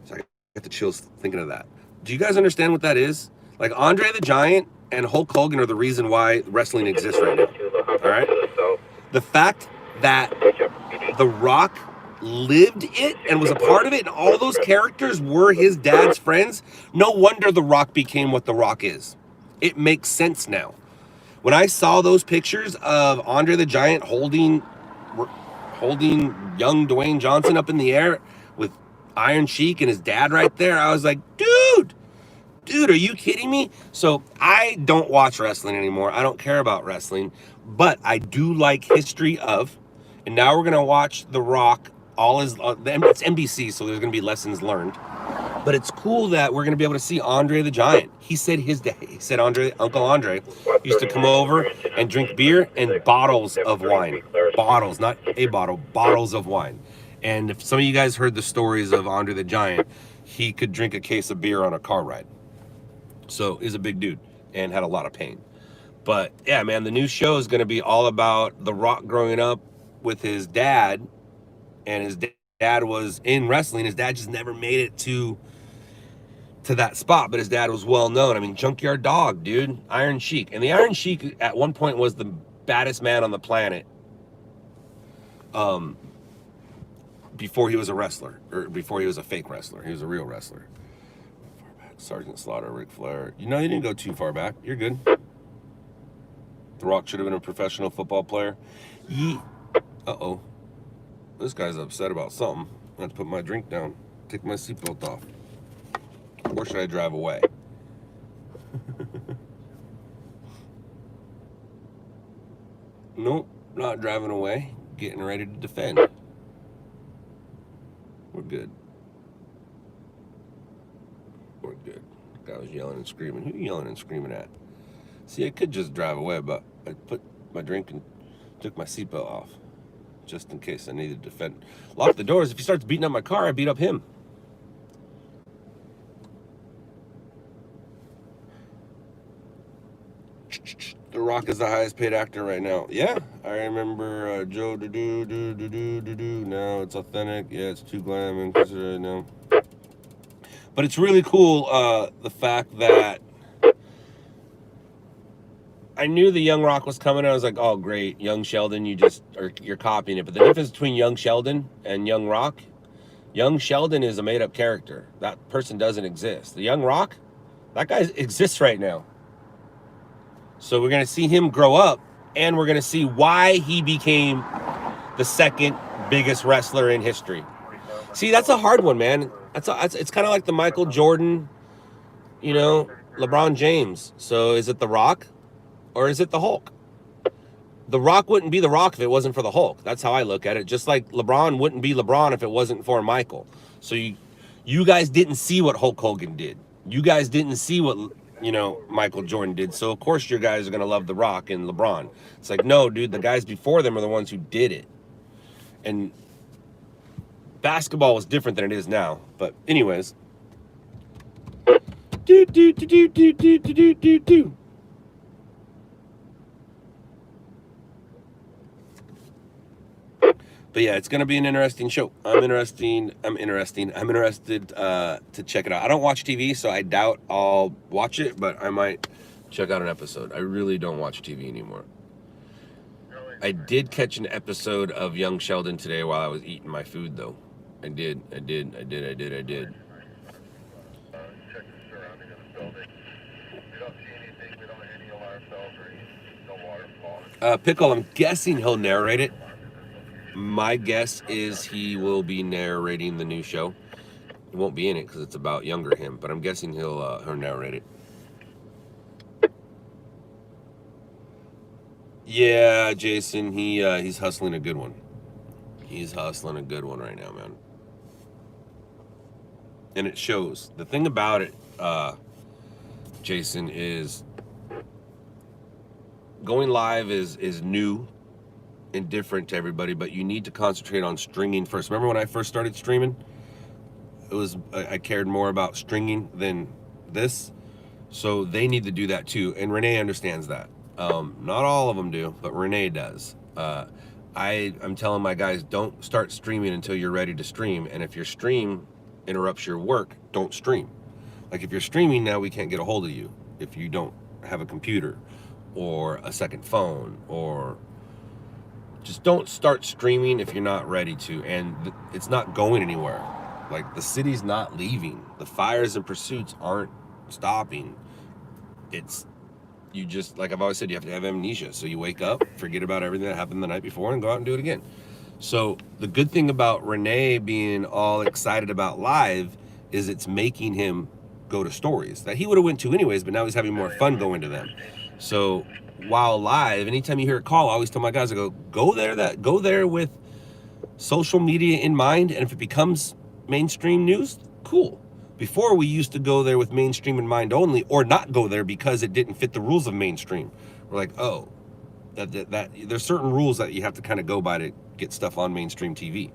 Speaker 1: So I get the chills thinking of that. Do you guys understand what that is? Like, Andre the Giant and Hulk Hogan are the reason why wrestling exists right now. All right? The fact that The Rock lived it and was a part of it, and all those characters were his dad's friends, no wonder The Rock became what The Rock is. It makes sense now. When I saw those pictures of Andre the Giant holding young Dwayne Johnson up in the air with Iron Sheik and his dad right there, I was like, dude, are you kidding me? So I don't watch wrestling anymore. I don't care about wrestling, but I do like history of, and now we're going to watch The Rock. It's NBC, so there's going to be lessons learned. But it's cool that we're going to be able to see Andre the Giant. He said Uncle Andre used to come over and drink beer and bottles of wine. Bottles, not a bottle, bottles of wine. And if some of you guys heard the stories of Andre the Giant, he could drink a case of beer on a car ride. So he's a big dude and had a lot of pain. But yeah, man, the new show is going to be all about The Rock growing up with his dad. And his dad was in wrestling. His dad just never made it to that spot, but his dad was well known. I mean, Junkyard Dog, dude, Iron Sheik. And the Iron Sheik at one point was the baddest man on the planet. Before he was a wrestler, or before he was a fake wrestler. He was a real wrestler. Far back, Sergeant Slaughter, Ric Flair. You know, you didn't go too far back. You're good. The Rock should have been a professional football player. Uh-oh. This guy's upset about something. I have to put my drink down, take my seatbelt off. Or should I drive away? Nope, not driving away. Getting ready to defend. We're good. We're good. The guy was yelling and screaming. Who are you yelling and screaming at? See, I could just drive away, but I put my drink and took my seatbelt off. Just in case I needed to defend. Lock the doors. If he starts beating up my car, I beat up him. The Rock is the highest paid actor right now. Yeah, I remember Joe do. Now it's authentic. Yeah, it's too glam and considered now. But it's really cool, the fact that I knew the Young Rock was coming. I was like, oh, great. Young Sheldon, you're copying it. But the difference between Young Sheldon and Young Rock, Young Sheldon is a made-up character. That person doesn't exist. The Young Rock, that guy exists right now. So we're going to see him grow up, and we're going to see why he became the second biggest wrestler in history. See, that's a hard one, man. It's kind of like the Michael Jordan, LeBron James. So is it The Rock? Or is it the Hulk? The Rock wouldn't be The Rock if it wasn't for the Hulk. That's how I look at it. Just like LeBron wouldn't be LeBron if it wasn't for Michael. So you guys didn't see what Hulk Hogan did. You guys didn't see what, Michael Jordan did. So, of course, you guys are going to love The Rock and LeBron. It's like, no, dude, the guys before them are the ones who did it. And basketball was different than it is now. But anyways. Do, do, do, do, do, do, do, do, do. But yeah, it's gonna be an interesting show. I'm interested to check it out. I don't watch TV, so I doubt I'll watch it, but I might check out an episode. I really don't watch TV anymore. I did catch an episode of Young Sheldon today while I was eating my food, though. I did.
Speaker 5: Check the surrounding of the building. We don't see anything. We don't hear any alarm bells or any no waterfall.
Speaker 1: Pickle, I'm guessing he'll narrate it. My guess is he will be narrating the new show. He won't be in it because it's about younger him, but I'm guessing he'll narrate it. Yeah, Jason, he's hustling a good one. He's hustling a good one right now, man. And it shows. The thing about it, Jason, is going live is new and different to everybody, but you need to concentrate on stringing first. Remember when I first started streaming? I cared more about stringing than this. So they need to do that too, and Renee understands that. Not all of them do, but Renee does. I'm telling my guys, don't start streaming until you're ready to stream, and if your stream interrupts your work, don't stream. Like if you're streaming now, we can't get a hold of you if you don't have a computer or a second phone, or just don't start streaming if you're not ready to, and it's not going anywhere. Like the city's not leaving. The fires and pursuits aren't stopping. You just, like I've always said, you have to have amnesia. So you wake up, forget about everything that happened the night before, and go out and do it again. So the good thing about Renee being all excited about live is it's making him go to stories that he would have went to anyways, but now he's having more fun going to them. So while live, anytime you hear a call, I always tell my guys, I go there with social media in mind, and if it becomes mainstream news, cool. Before, we used to go there with mainstream in mind only, or not go there because it didn't fit the rules of mainstream. We're like, oh, that there's certain rules that you have to kind of go by to get stuff on mainstream TV.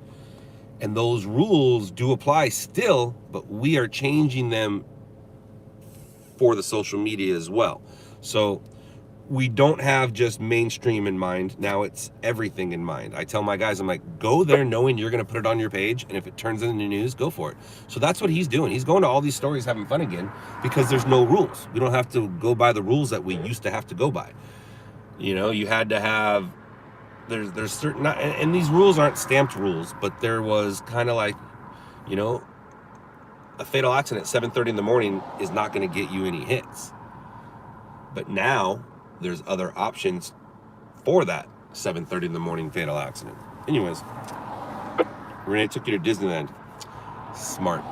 Speaker 1: And those rules do apply still, but we are changing them for the social media as well. So we don't have just mainstream in mind. Now it's everything in mind. I tell my guys, I'm like, go there knowing you're going to put it on your page, and if it turns into news, go for it. So that's what he's doing. He's going to all these stories having fun again because there's no rules. We don't have to go by the rules that we used to have to go by. You know, you had to have, there's certain, and these rules aren't stamped rules, but there was kind of like, you know, a fatal accident at 7:30 in the morning is not going to get you any hits. But now there's other options for that 7:30 in the morning fatal accident. Anyways, Renee took you to Disneyland. Smart.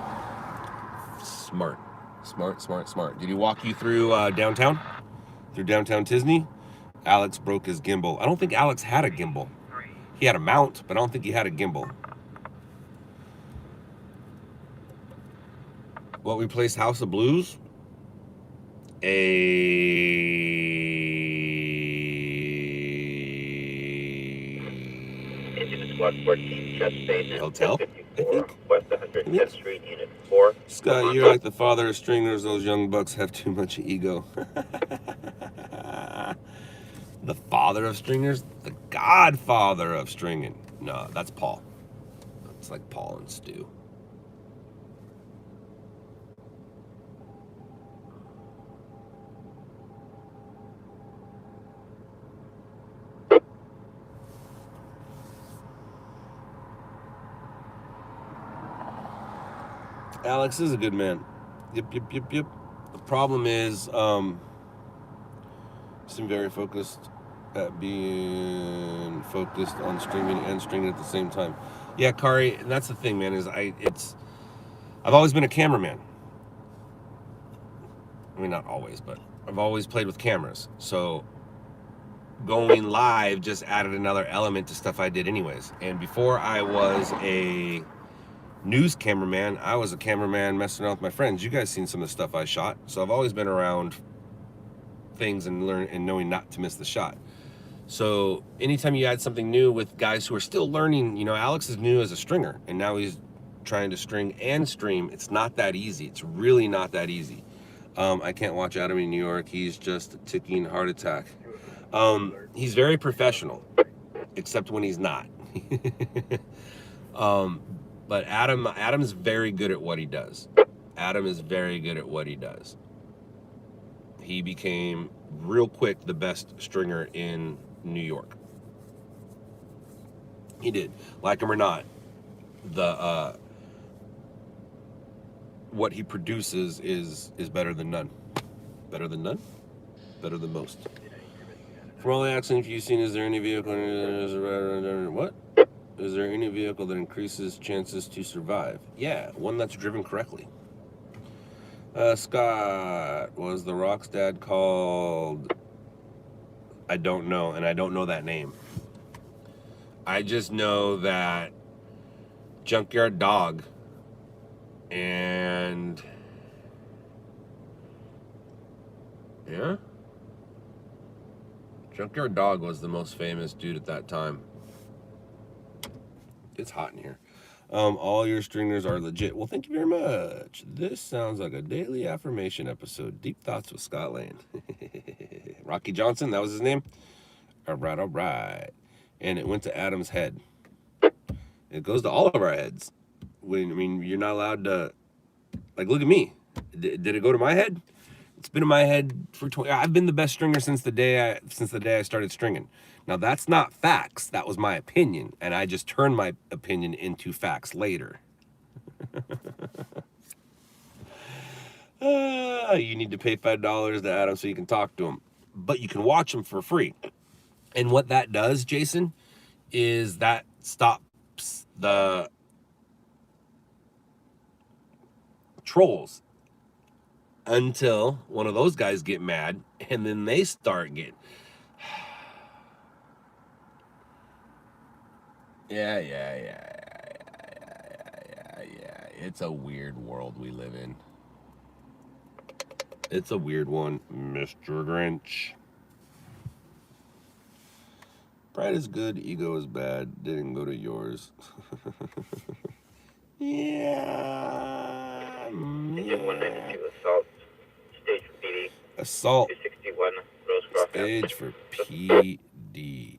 Speaker 1: Did he walk you through downtown? Through downtown Disney? Alex broke his gimbal. I don't think Alex had a gimbal. He had a mount, but I don't think he had a gimbal. What replaced House of Blues? Hotel? I think.
Speaker 2: West 110th Street, Unit 4.
Speaker 1: Scott, you're like the father of stringers. Those young bucks have too much ego. The father of stringers? The godfather of stringing. No, that's Paul. It's like Paul and Stu. Alex is a good man. Yep. The problem is, seem very focused at being focused on streaming and stringing at the same time. Yeah, Kari, and that's the thing, man, is I've always been a cameraman. I mean, not always, but I've always played with cameras. So going live just added another element to stuff I did anyways. And before I was a news cameraman, I was a cameraman messing around with my friends. You guys seen some of the stuff I shot. So I've always been around things and knowing not to miss the shot. So anytime you add something new with guys who are still learning, you know, Alex is new as a stringer, and now he's trying to string and stream. It's not that easy. It's really not that easy. I can't watch Adam in New York. He's just a ticking heart attack. He's very professional, except when he's not. But Adam's very good at what he does. Adam is very good at what he does. He became real quick the best stringer in New York. He did. Like him or not, the what he produces is better than none. Better than none? Better than most. From all the accidents you've seen, is there any vehicle what? Is there any vehicle that increases chances to survive? Yeah, one that's driven correctly. Scott, was the Rock's dad called? I don't know, and I don't know that name. I just know that Junkyard Dog and yeah, Junkyard Dog was the most famous dude at that time. It's hot in here. All your stringers are legit. Well, thank you very much. This sounds like a daily affirmation episode. Deep Thoughts with Scott Lane. Rocky Johnson, that was his name? All right, all right. And it went to Adam's head. It goes to all of our heads. I mean, you're not allowed to, like, look at me. Did it go to my head? It's been in my head for 20. I've been the best stringer since the day I started stringing. Now that's not facts. That was my opinion, and I just turned my opinion into facts later. You need to pay $5 to Adam so you can talk to him, but you can watch him for free. And what that does, Jason, is that stops the trolls until one of those guys get mad, and then they start getting yeah. It's a weird world we live in. It's a weird one, Mr. Grinch. Pride is good, ego is bad. Didn't go to yours. Yeah.
Speaker 2: Engine 192 assault. Stage for PD.
Speaker 1: Assault.
Speaker 2: 261 Rosecroft.
Speaker 1: Stage for PD. The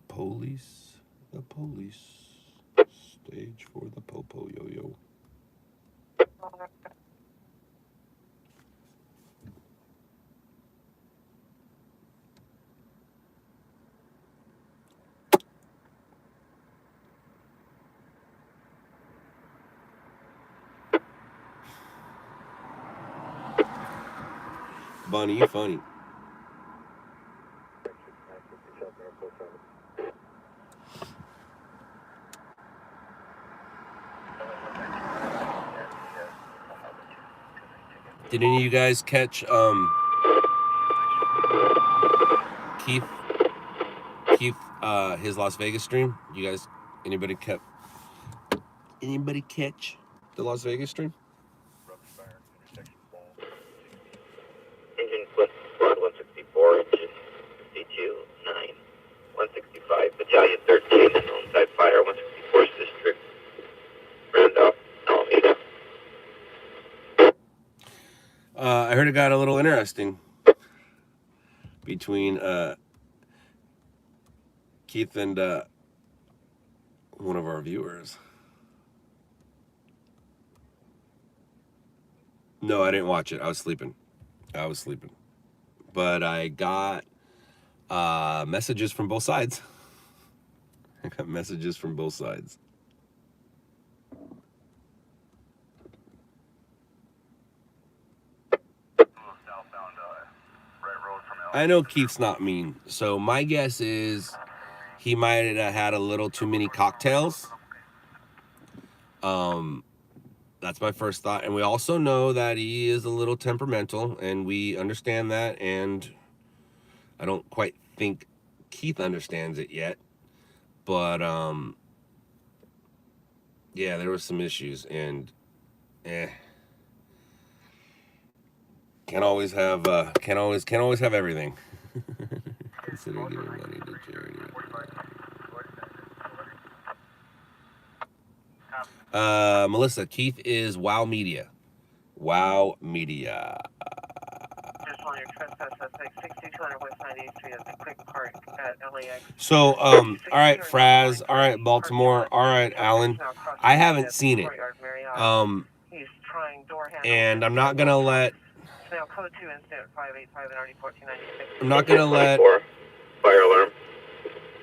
Speaker 1: police. The police. Stage for the popo yo-yo. Bunny, you funny. Did any of you guys catch Keith his Las Vegas stream? You guys, anybody catch the Las Vegas stream?
Speaker 2: Engine squad 164, engine 52, 9, 165, Battalion 13, unknown type fire, 164th District, Randolph, Alameda.
Speaker 1: I heard it got a little interesting between Keith and one of our viewers. No, I didn't watch it. I was sleeping. But I got messages from both sides. I got messages from both sides. I know Keith's not mean, so my guess is he might have had a little too many cocktails. That's my first thought. And we also know that he is a little temperamental, and we understand that, and I don't quite think Keith understands it yet. But yeah, there were some issues, and can't always have everything. consider giving money to charity. Melissa, Keith is Wow Media. Wow Media.
Speaker 7: Just on your trespass, that's like 6200 West 98th Street at the Quick Park at LAX.
Speaker 1: So, all right, Fraz. All right, Baltimore. All right, Alan. I haven't seen it. And I'm not gonna let.
Speaker 7: Now code 2 incident 585 and RD 1496.
Speaker 1: I'm not gonna let.
Speaker 2: Fire alarm.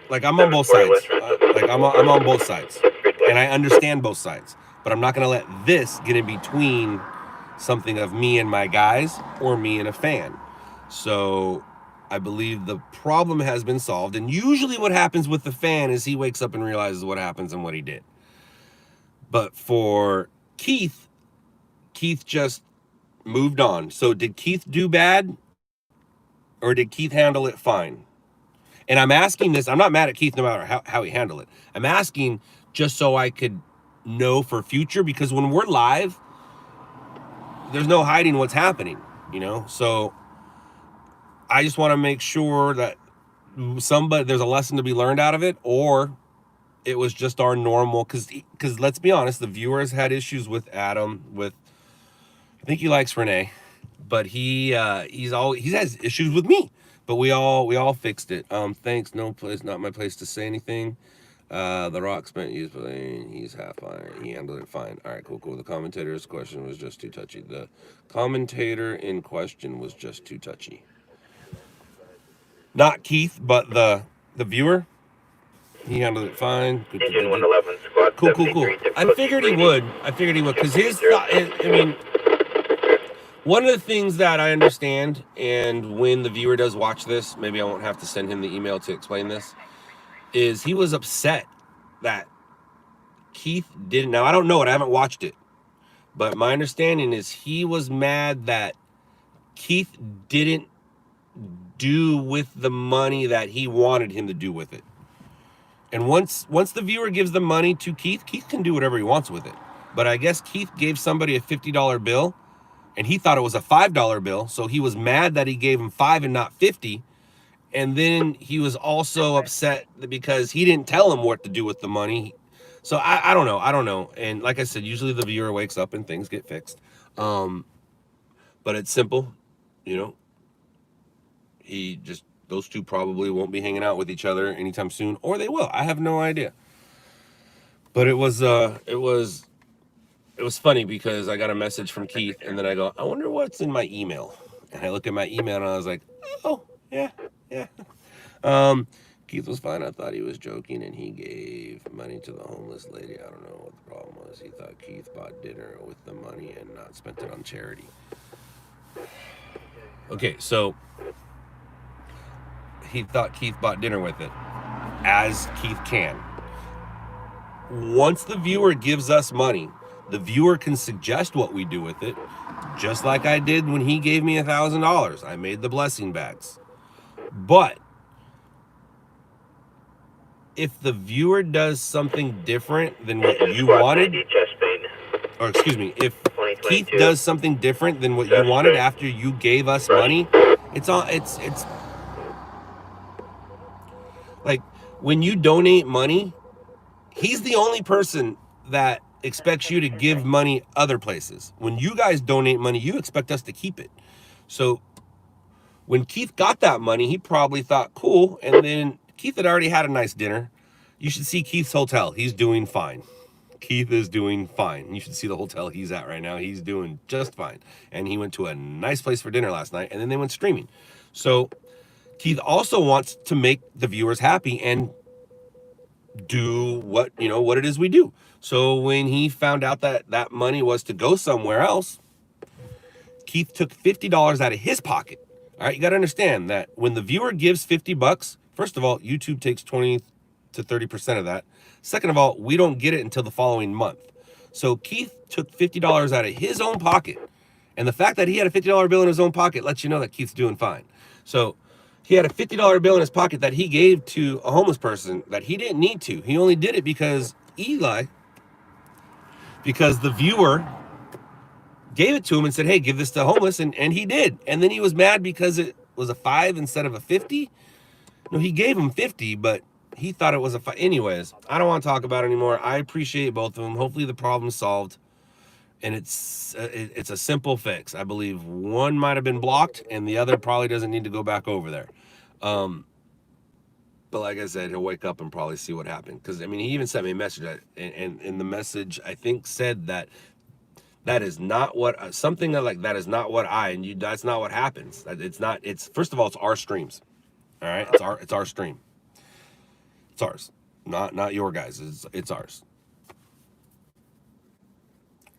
Speaker 1: Like I'm on both sides. Like I'm on both sides, and I understand both sides. But I'm not gonna let this get in between something of me and my guys or me and a fan. So I believe the problem has been solved. And usually what happens with the fan is he wakes up and realizes what happens and what he did. But for Keith just moved on. So did Keith do bad? Or did Keith handle it fine? And I'm asking this, I'm not mad at Keith no matter how he handled it. I'm asking just so I could know for future, because when we're live, there's no hiding what's happening, you know? So I just want to make sure that there's a lesson to be learned out of it, or it was just our normal, because let's be honest, the viewers had issues with Adam, I think he likes Renee, but he has issues with me, but we all fixed it. Thanks, no place, not my place to say anything. The Rock spent used playing. He's half fine. He handled it fine. All right, cool. The commentator's question was just too touchy. The commentator in question was just too touchy. Not Keith, but the viewer. He handled it fine.
Speaker 2: Engine 111 squad.
Speaker 1: Cool. I figured he would. Because his thought, I mean, one of the things that I understand, and when the viewer does watch this, maybe I won't have to send him the email to explain this, is he was upset that Keith didn't. Now, I don't know it. I haven't watched it. But my understanding is he was mad that Keith didn't do with the money that he wanted him to do with it. And once the viewer gives the money to Keith, Keith can do whatever he wants with it. But I guess Keith gave somebody a $50 bill, and he thought it was a $5 bill. So he was mad that he gave him $5 and not $50. And then he was also upset because he didn't tell him what to do with the money. So I don't know. And like I said, usually the viewer wakes up and things get fixed. But it's simple, you know. Those two probably won't be hanging out with each other anytime soon, or they will. I have no idea. But it was funny because I got a message from Keith, and then I go, I wonder what's in my email. And I look at my email and I was like, oh, yeah. Keith was fine. I thought he was joking, and he gave money to the homeless lady. I don't know what the problem was. He thought Keith bought dinner with the money and not spent it on charity. Okay, so he thought Keith bought dinner with it, as Keith can. Once the viewer gives us money, the viewer can suggest what we do with it, just like I did when he gave me $1,000. I made the blessing bags. But if the viewer does something different than what you wanted, or excuse me, if Keith does something different than what you wanted after you gave us money, it's like when you donate money, he's the only person that expects you to give money other places. When you guys donate money, you expect us to keep it. So when Keith got that money, he probably thought, cool. And then Keith had already had a nice dinner. You should see Keith's hotel. He's doing fine. Keith is doing fine. You should see the hotel he's at right now. He's doing just fine. And he went to a nice place for dinner last night, and then they went streaming. So Keith also wants to make the viewers happy and do what it is we do. So when he found out that that money was to go somewhere else, Keith took $50 out of his pocket. All right, you got to understand that when the viewer gives $50, first of all, YouTube takes 20 to 30% of that. Second of all, we don't get it until the following month. So Keith took $50 out of his own pocket. And the fact that he had a $50 bill in his own pocket lets you know that Keith's doing fine. So he had a $50 bill in his pocket that he gave to a homeless person that he didn't need to. He only did it because the viewer gave it to him and said, hey, give this to homeless. And he did. And then he was mad because it was a 5 instead of a 50. No, he gave him 50, but he thought it was a fight. Anyways, I don't want to talk about it anymore. I appreciate both of them. Hopefully the problem's solved. And it's a simple fix. I believe one might have been blocked and the other probably doesn't need to go back over there. But like I said, he'll wake up and probably see what happened. Because, I mean, he even sent me a message. And the message, I think, said that is not what, something like that is not what that's not what happens. It's not, it's, first of all, it's our streams. All right? It's our stream. It's ours. Not your guys. It's ours.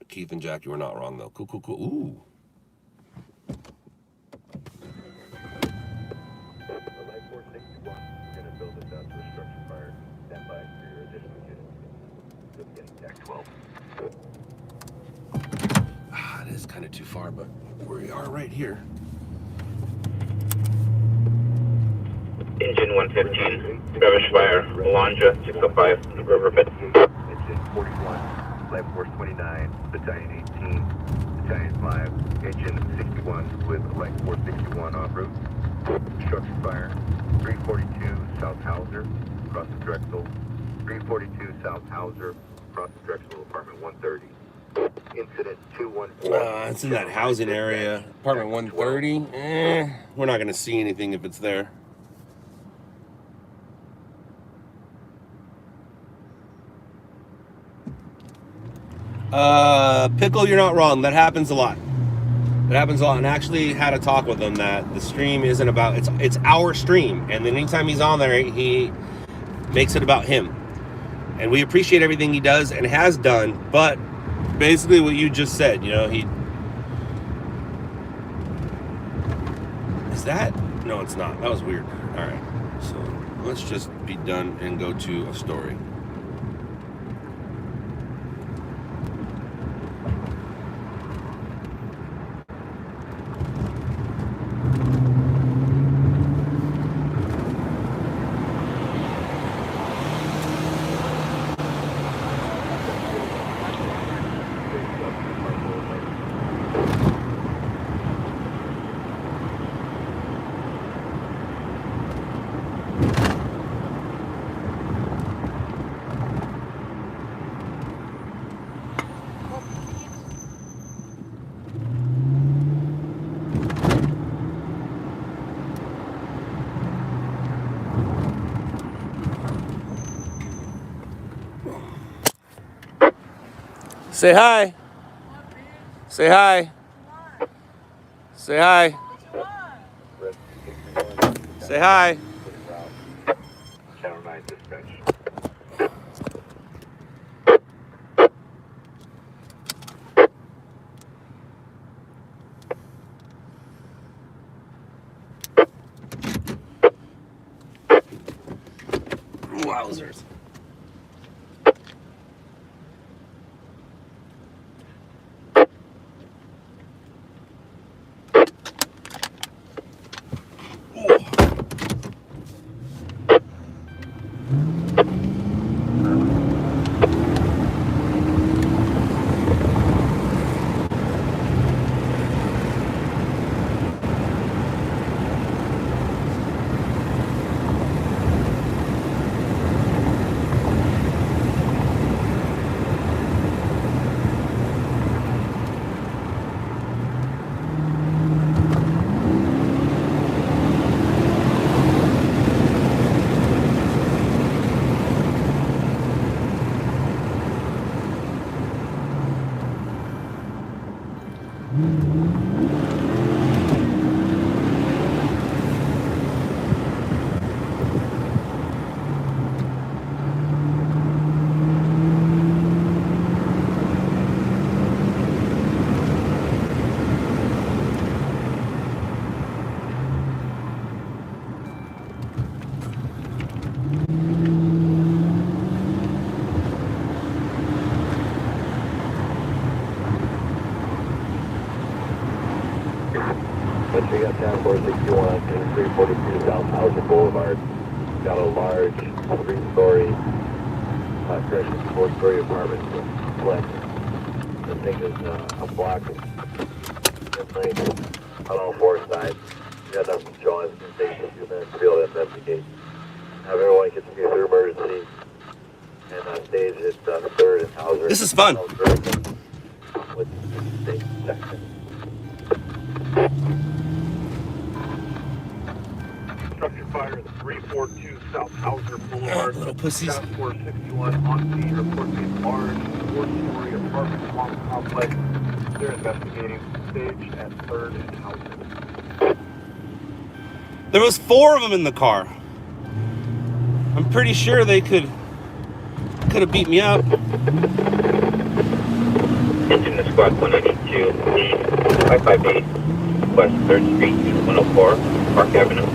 Speaker 1: Keith and Jack, you were not wrong, though. Cool, cool, cool. Ooh. It is kind of too far, but we are right here.
Speaker 2: Engine 115, Bearish Fire, Alondra, 605, Riverbed.
Speaker 5: Engine 41, Life Force 29, Battalion 18, Battalion 5, Engine 61 with Life Force 61 en route. Structure fire, 342 South Hauser, across the Drexel. 342 South Hauser, across the Drexel, apartment 130. Incident 214.
Speaker 1: It's in that housing area. Apartment 130. We're not going to see anything if it's there. Pickle, you're not wrong. That happens a lot. And I actually had a talk with him that the stream isn't about, it's our stream. And then anytime he's on there, he makes it about him. And we appreciate everything he does and has done, but basically what you just said, you know, is that? No, it's not. That was weird. All right. So let's just be done and go to a story. Say hi. Say hi. Say hi. Say hi.
Speaker 5: Channel 9 dispatch.
Speaker 1: Wowzers.
Speaker 5: We got down 461 and 342 South Hauser Boulevard. Got a large 3-story, correction, 4-story apartment complex. The thing is a block in length on all 4 sides. got enough from John. It's going to take a few minutes to be able to investigate. Have everyone get to through emergency. And stage at 3rd and Hauser.
Speaker 1: This is fun.
Speaker 5: With the state section.
Speaker 8: Structure fire at 342 South Hauser Boulevard.
Speaker 1: Little pussies.
Speaker 8: Task Force 61 on scene reports a large 4-story apartment complex. They're investigating stage at 3rd and Hauser.
Speaker 1: There was 4 of them in the car. I'm pretty sure they could have beat me up.
Speaker 2: Engine to squad 192, lead 558, West 3rd Street, Unit 104, Park Avenue.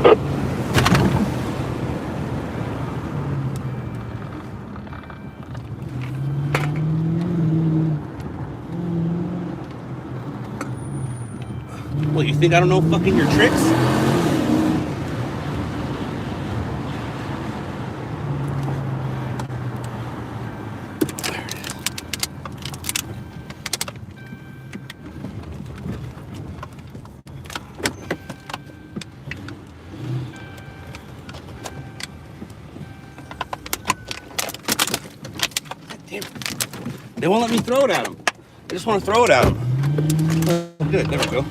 Speaker 1: What, you think I don't know fucking your tricks? Damn it. They won't let me throw it at them. I just want to throw it at them. Good, there we go.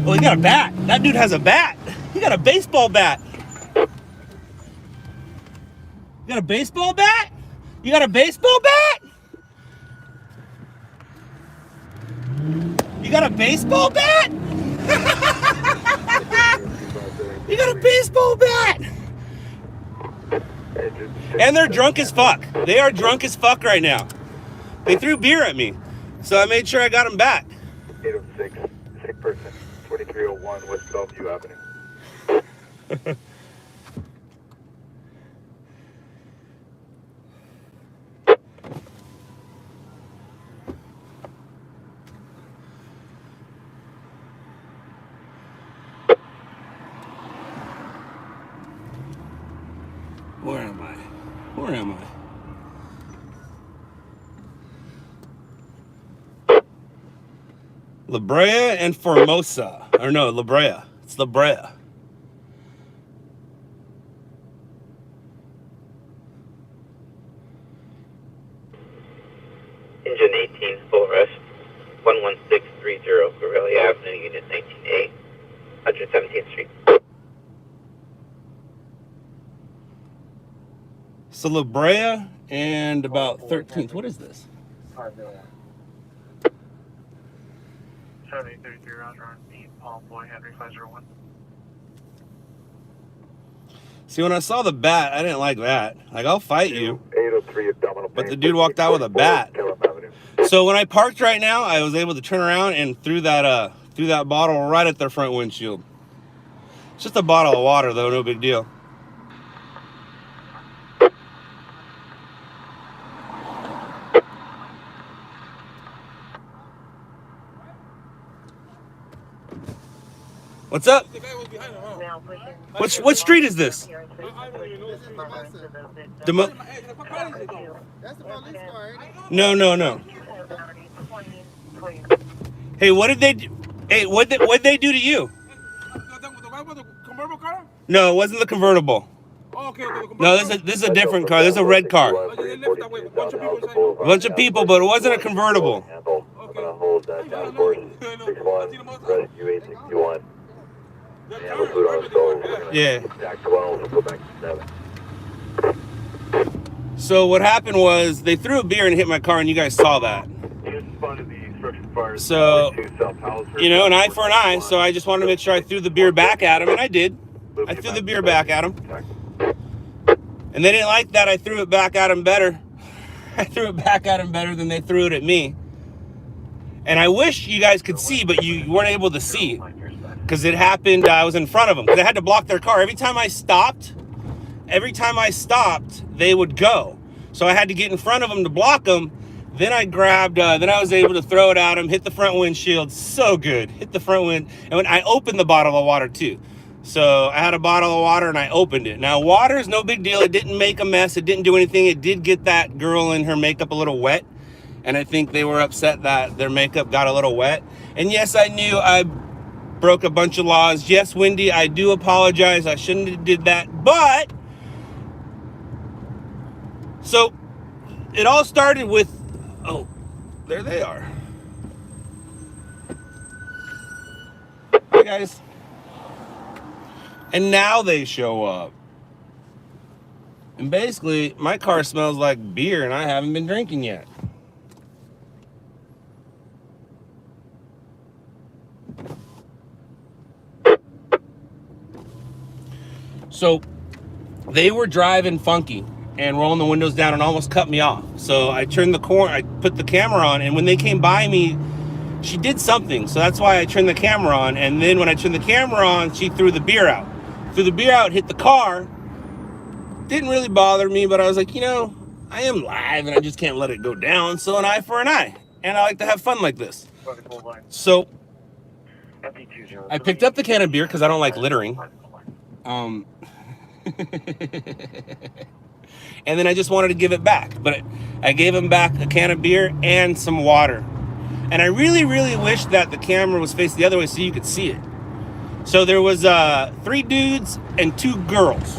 Speaker 1: Oh, he got a bat. That dude has a bat. He got a baseball bat. You got a baseball bat? You got a baseball bat? You got a baseball bat? You got a baseball bat? And they're drunk as fuck. They are drunk as fuck right now. They threw beer at me. So I made sure I got them back.
Speaker 5: 806, sick person, 2301 West Bellevue Avenue.
Speaker 1: Where am I? Where am I? La Brea and Formosa. Or no, La Brea. It's La Brea.
Speaker 2: Engine 18, full arrest. 11630, Borelli Avenue, Unit 19A, 117th Street.
Speaker 1: So La Brea and about 13th. What is this?
Speaker 7: 7033 Roger on beat, Paul Boy, Henry 501.
Speaker 1: See, when I saw the bat, I didn't like that. Like, I'll fight you.
Speaker 5: 803 abdominal
Speaker 1: But
Speaker 5: pain,
Speaker 1: the dude walked out with a bat.
Speaker 5: Killam Avenue.
Speaker 1: So when I parked right now, I was able to turn around and threw that bottle right at their front windshield. It's just a bottle of water, though, no big deal. What's up? What street is this? Demo-
Speaker 9: That's the police car, ain't it?
Speaker 1: No. Hey, what did they do? Hey, what'd they do to you?
Speaker 8: The convertible car?
Speaker 1: No, it wasn't the convertible.
Speaker 8: Oh, okay.
Speaker 1: No, this is a different car. This is a red car. A bunch of people, but it wasn't a convertible.
Speaker 5: Handle. I'm going to hold task force 61, rescue 861. And we'll put on the stove. We're gonna
Speaker 1: Yeah.
Speaker 5: Back 12 and go back to 7.
Speaker 1: So what happened was they threw a beer and hit my car, and you guys saw that.
Speaker 8: You responded to the structure fire.
Speaker 1: So,
Speaker 8: 42 South Hauser.
Speaker 1: you know, an eye for an eye. So I just wanted to make sure I threw the beer back at him, and I did. I threw the beer back at him. And they didn't like that. I threw it back at him better. I threw it back at him better than they threw it at me. And I wish you guys could see, but you weren't able to see. because it happened. I was in front of them because I had to block their car. Every time I stopped, they would go. So I had to get in front of them to block them. Then I grabbed, then I was able to throw it at them, hit the front windshield. So good. Hit the front wind. And when I opened the bottle of water too. So I had a bottle of water and I opened it. Now water is no big deal. It didn't make a mess. It didn't do anything. It did get that girl and her makeup a little wet. And I think they were upset that their makeup got a little wet. And yes, I knew I broke a bunch of laws. Yes, Wendy, I do apologize. I shouldn't have did that. But, so it all started with, oh, there they are. Hi, guys. And now they show up. And basically, my car smells like beer and I haven't been drinking yet. So they were driving funky and rolling the windows down and almost cut me off. So I turned the corner, I put the camera on, and when they came by me, she did something. So that's why I turned the camera on. And then when I turned the camera on, she threw the beer out. Threw the beer out, hit the car. Didn't really bother me, but I was like, you know, I am live and I just can't let it go down. So an eye for an eye. And I like to have fun like this. So I picked up the can of beer because I don't like littering. And then I just wanted to give it back. But I gave him back a can of beer and some water. And I really, really wish that the camera was facing the other way so you could see it. So there was 3 dudes and 2 girls.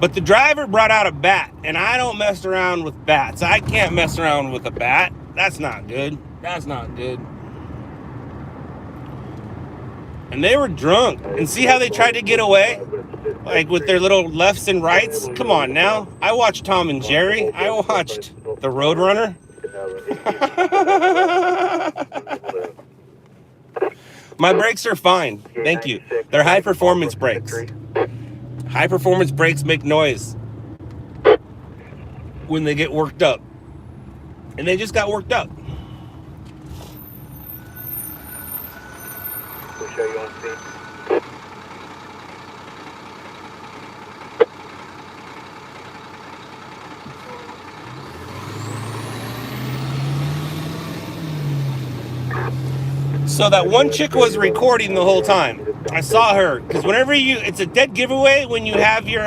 Speaker 1: But the driver brought out a bat, and I don't mess around with bats. I can't mess around with a bat. That's not good. That's not good. And they were drunk. And see how they tried to get away? Like with their little lefts and rights? Come on now. I watched Tom and Jerry. I watched The Roadrunner. My brakes are fine. Thank you. They're high performance brakes. High performance brakes make noise when they get worked up. And they just got worked up.
Speaker 5: We'll show you on scene.
Speaker 1: So that one chick was recording the whole time. I saw her because whenever it's a dead giveaway when you have your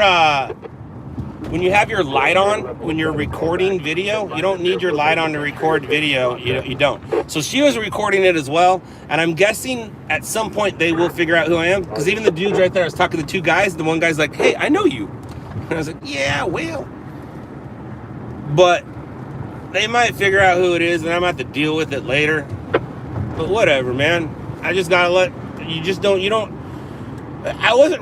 Speaker 1: light on when you're recording video. You don't need your light on to record video. You don't. So she was recording it as well, and I'm guessing at some point they will figure out who I am because even the dudes right there, I was talking to 2 guys. The one guy's like, "Hey, I know you," and I was like, "Yeah, well," but they might figure out who it is, and I'm gonna have to deal with it later. But whatever, man. I just gotta let you just don't. You don't. I wasn't.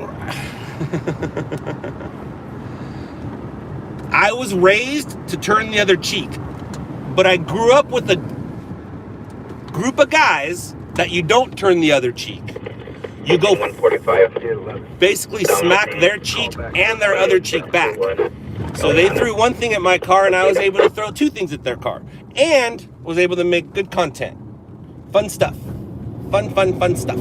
Speaker 1: I was raised to turn the other cheek, but I grew up with a group of guys that you don't turn the other cheek. You go
Speaker 2: 145.
Speaker 1: basically smack their cheek and their other cheek back. So they threw one thing at my car, and I was able to throw 2 things at their car, and was able to make good content. Fun stuff. Fun stuff.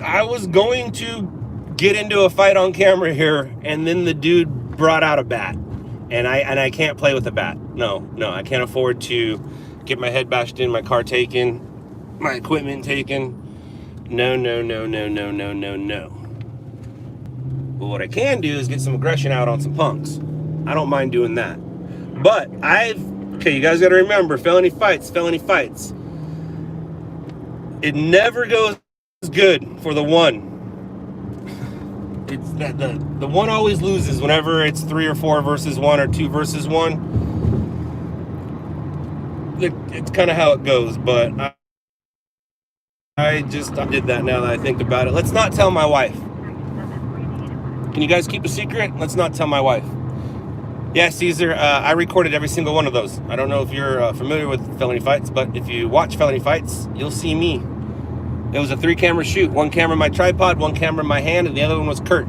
Speaker 1: I was going to get into a fight on camera here, and then the dude brought out a bat, and I can't play with a bat. No, I can't afford to get my head bashed in, my car taken, my equipment taken. No. But what I can do is get some aggression out on some punks. I don't mind doing that. But okay, you guys got to remember, felony fights. It never goes good for the one. It's that the one always loses whenever it's 3 or 4 versus 1 or 2 versus 1. It's kind of how it goes, but I did that now that I think about it. Let's not tell my wife. Can you guys keep a secret? Let's not tell my wife. Yeah, Caesar, I recorded every single one of those. I don't know if you're familiar with felony fights, but if you watch felony fights, you'll see me. It was a 3-camera shoot. 1 camera in my tripod, 1 camera in my hand, and the other one was Kurt.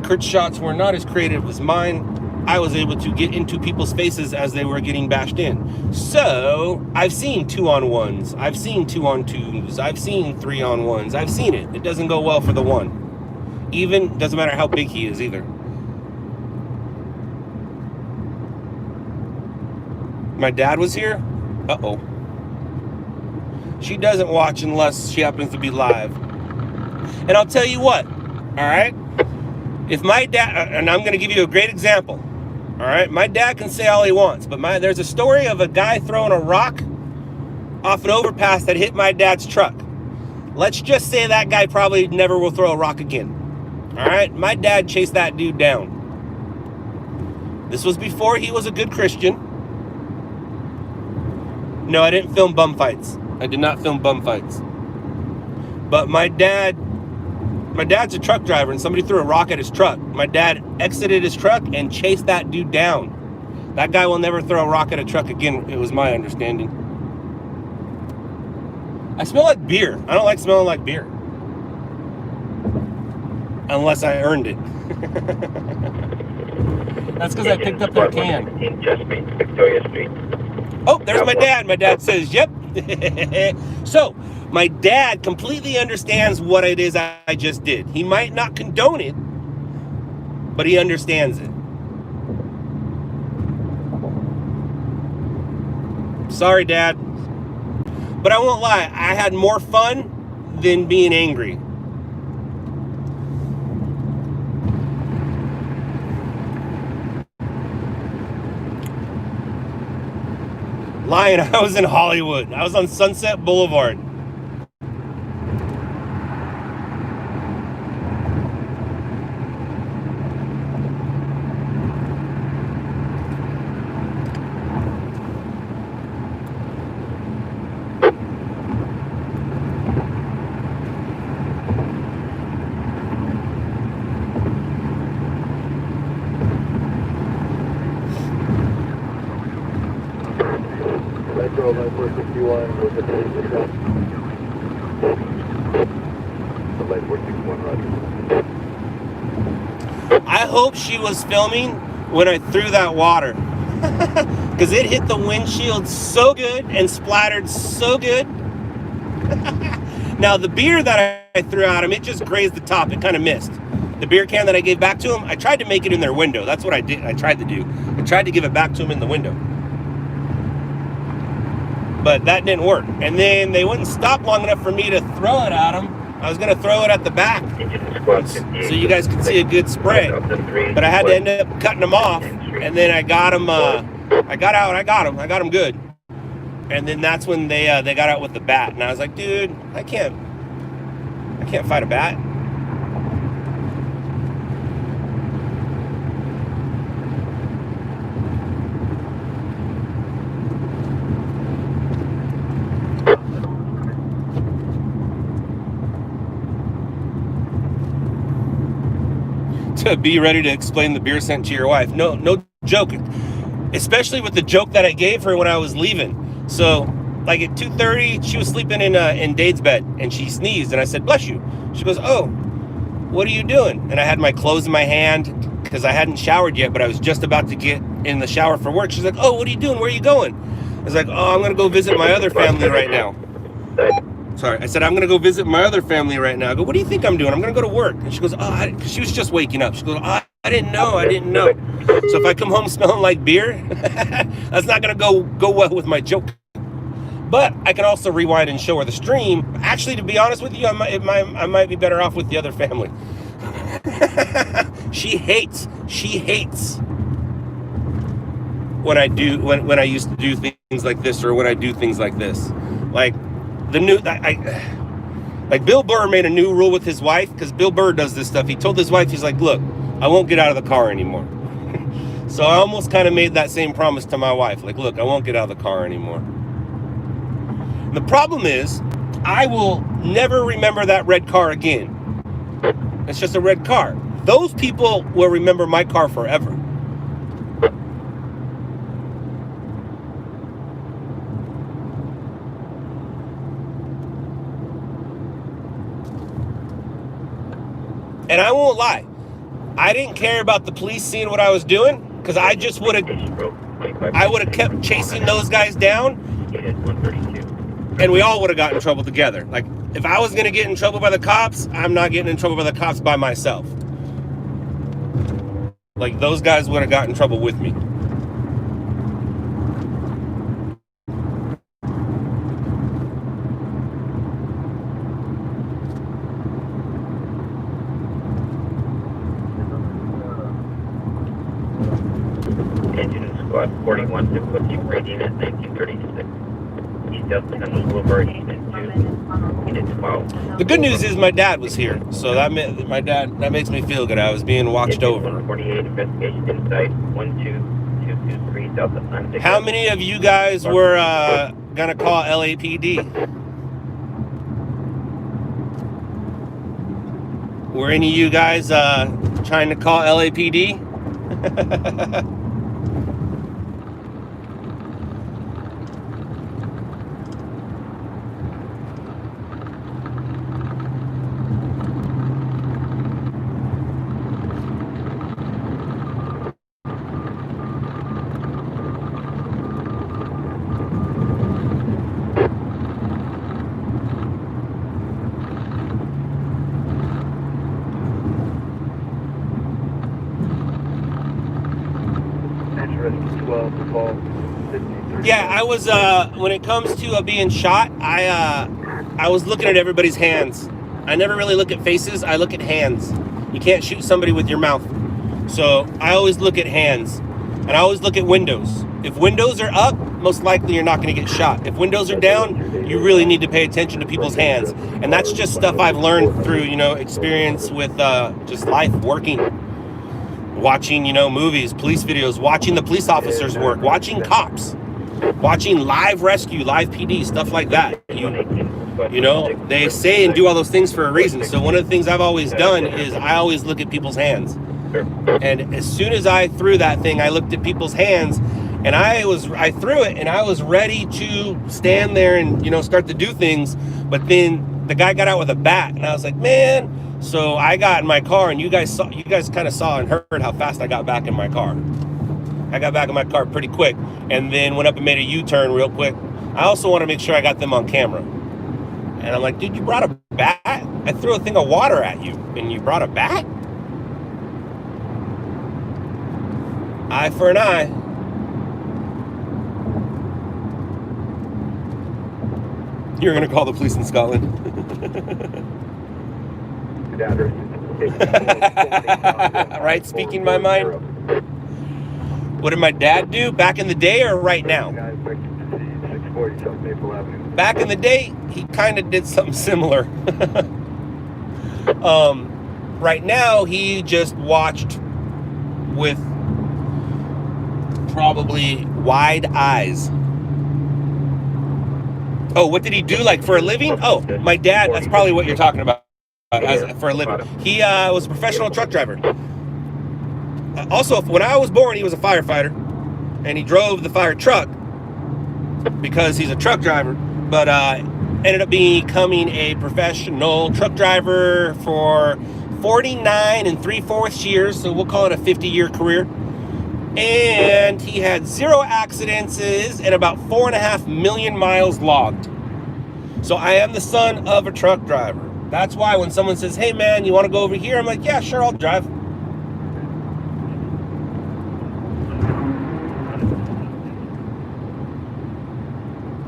Speaker 1: Kurt's shots were not as creative as mine. I was able to get into people's faces as they were getting bashed in. So I've seen 2-on-1s. I've seen 2-on-2s. I've seen 3-on-1s. I've seen it. It doesn't go well for the one. Even, doesn't matter how big he is either. My dad was here. Uh-oh. She doesn't watch unless she happens to be live. And I'll tell you what, all right? If my dad, and I'm going to give you a great example, all right? My dad can say all he wants, but there's a story of a guy throwing a rock off an overpass that hit my dad's truck. Let's just say that guy probably never will throw a rock again, all right? My dad chased that dude down. This was before he was a good Christian. No, I didn't film bum fights. I did not film bum fights. But my dad's a truck driver, and somebody threw a rock at his truck. My dad exited his truck and chased that dude down. That guy will never throw a rock at a truck again, it was my understanding. I smell like beer. I don't like smelling like beer. Unless I earned it. That's because I picked up their can.
Speaker 2: Victoria Street.
Speaker 1: Oh, there's my dad. My dad says, yep. So, my dad completely understands what it is I just did. He might not condone it, but he understands it. Sorry, Dad. But I won't lie, I had more fun than being angry. Lying, I was in Hollywood. I was on Sunset Boulevard.
Speaker 5: Metro 9461 with the police truck. The light 461 Roger.
Speaker 1: I hope she was filming when I threw that water. Because it hit the windshield so good and splattered so good. Now, the beer that I threw at him, it just grazed the top. It kind of missed. The beer can that I gave back to him, I tried to make it in their window. That's what I did. I tried to do. I tried to give it back to him in the window. But that didn't work. And then they wouldn't stop long enough for me to throw it at him. I was going to throw it at the back so you guys could see a good spray. But I had to end up cutting them off. And then I got him, I got him good. And then that's when they got out with the bat. And I was like, dude, I can't fight a bat. To be ready to explain the beer scent to your wife. No joke. Especially with the joke that I gave her when I was leaving. So, like at 2:30, she was sleeping in Dade's bed, and she sneezed, and I said, bless you. She goes, oh, what are you doing? And I had my clothes in my hand, because I hadn't showered yet, but I was just about to get in the shower for work. She's like, oh, what are you doing? Where are you going? I was like, oh, I'm going to go visit my other family right now. Sorry, I said, I'm going to go visit my other family right now. I go, what do you think I'm doing? I'm going to go to work. And she goes, oh, because she was just waking up. She goes, oh, I didn't know. So if I come home smelling like beer, that's not going to go well with my joke. But I can also rewind and show her the stream. Actually, to be honest with you, I might be better off with the other family. She hates when I used to do things like this, or when I do things like this. Like like Bill Burr made a new rule with his wife, because Bill Burr does this stuff. He told his wife, he's like, look, I won't get out of the car anymore. So I almost kind of made that same promise to my wife. Like, look, I won't get out of the car anymore. The problem is, I will never remember that red car again. It's just a red car. Those people will remember my car forever. And I won't lie, I didn't care about the police seeing what I was doing, Because I just would have, I would have kept chasing those guys down, and we all would have gotten in trouble together. Like, if I was going to get in trouble by the cops, I'm not getting in trouble by the cops by myself. Like, those guys would have gotten in trouble with me.
Speaker 2: Engine Squad 41 to put you rating at 1936. East Delta Central Boulevard, Unit 2, Unit 12.
Speaker 1: The good news is my dad was here, so that makes me feel good. I was being watched over.
Speaker 2: 148 investigation inside 12223 Delta Sunday.
Speaker 1: How many of you guys were gonna call LAPD? Were any of you guys trying to call LAPD? Yeah, I was, when it comes to being shot, I was looking at everybody's hands. I never really look at faces, I look at hands. You can't shoot somebody with your mouth. So I always look at hands. And I always look at windows. If windows are up, most likely you're not going to get shot. If windows are down, you really need to pay attention to people's hands. And that's just stuff I've learned through, experience with just life, working. Watching, movies, police videos, watching the police officers work, watching cops, watching live rescue, live PD, stuff like that. They say and do all those things for a reason. So one of the things I've always done is I always look at people's hands. And as soon as I threw that thing, I looked at people's hands, and I threw it, and I was ready to stand there and, start to do things. But then the guy got out with a bat, and I was like, man. So I got in my car, and you guys kind of saw and heard how fast I got back in my car. I got back in my car pretty quick, and then went up and made a U-turn real quick. I also want to make sure I got them on camera. And I'm like, dude, you brought a bat? I threw a thing of water at you, and you brought a bat? Eye for an eye. You're going to call the police in Scotland. Right, speaking my mind. What did my dad do back in the day or right now? Back in the day, he kind of did something similar. Right now, he just watched with probably wide eyes. Oh, what did he do for a living? Oh, my dad, that's probably what you're talking about. For a living. He was a professional truck driver. Also, when I was born, he was a firefighter, and he drove the fire truck because he's a truck driver, but ended up becoming a professional truck driver for 49 3/4 years, so we'll call it a 50-year career. And he had 0 accidents and about 4.5 million miles logged. So I am the son of a truck driver. That's why when someone says, hey man, you want to go over here? I'm like, yeah, sure, I'll drive.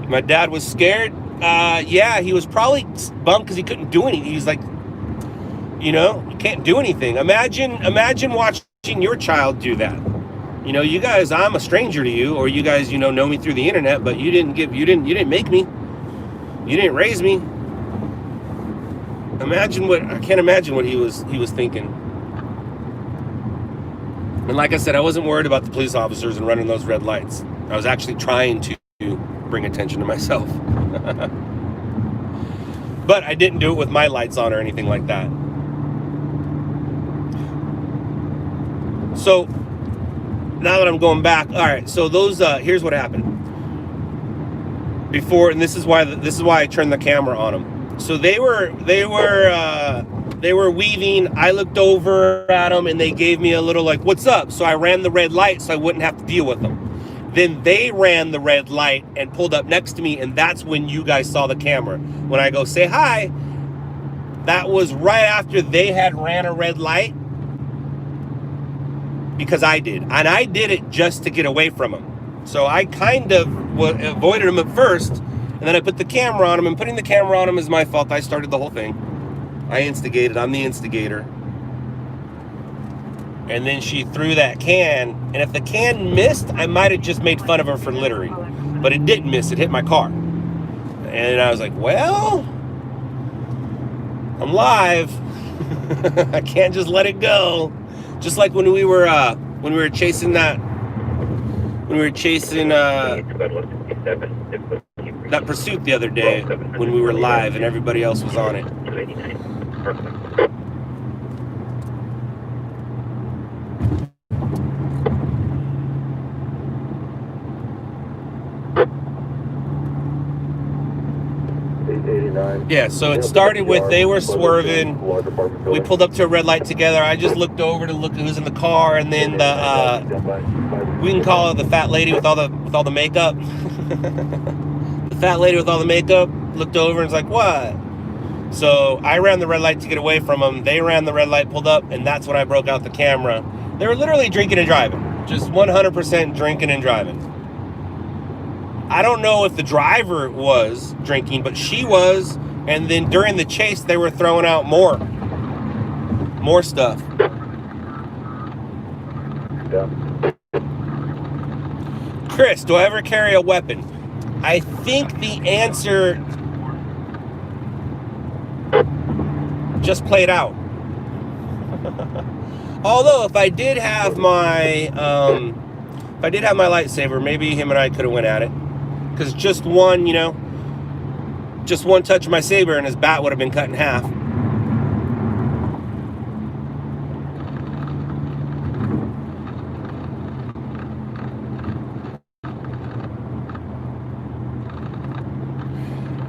Speaker 1: My dad was scared. Yeah, he was probably bummed because he couldn't do anything. He's like, you can't do anything. Imagine watching your child do that. You guys, I'm a stranger to you, or you guys, know me through the internet, but you didn't make me. You didn't raise me. I can't imagine what he was thinking. And like I said, I wasn't worried about the police officers and running those red lights. I was actually trying to bring attention to myself. But I didn't do it with my lights on or anything like that. So now that I'm going back, all right, so those here's what happened before, and this is why I turned the camera on them. So they were weaving. I looked over at them and they gave me a little like, "What's up?" So I ran the red light so I wouldn't have to deal with them. Then they ran the red light and pulled up next to me, and that's when you guys saw the camera. When I go say hi, that was right after they had ran a red light, because I did. And I did it just to get away from them. So I kind of avoided them at first, and then I put the camera on them, and putting the camera on them is my fault. I started the whole thing. I instigated. I'm the instigator. And then she threw that can, and if the can missed, I might have just made fun of her for littering. But it didn't miss. It hit my car. And I was like, well, I'm live. I can't just let it go. Just like when we were chasing that that pursuit the other day when we were live and everybody else was on it. Yeah, so it started with they were swerving. We pulled up to a red light together. I just looked over to look at who's in the car, and then we can call it the fat lady with all the makeup. The fat lady with all the makeup looked over and was like, "What?" So I ran the red light to get away from them. They ran the red light, pulled up, and that's when I broke out the camera. They were literally drinking and driving, just 100% drinking and driving. I don't know if the driver was drinking, but she was. And then during the chase, they were throwing out more stuff.
Speaker 5: Yeah.
Speaker 1: Chris, do I ever carry a weapon? I think the answer just played out. Although if I did have my lightsaber, maybe him and I could have went at it. Because just one touch of my saber and his bat would have been cut in half.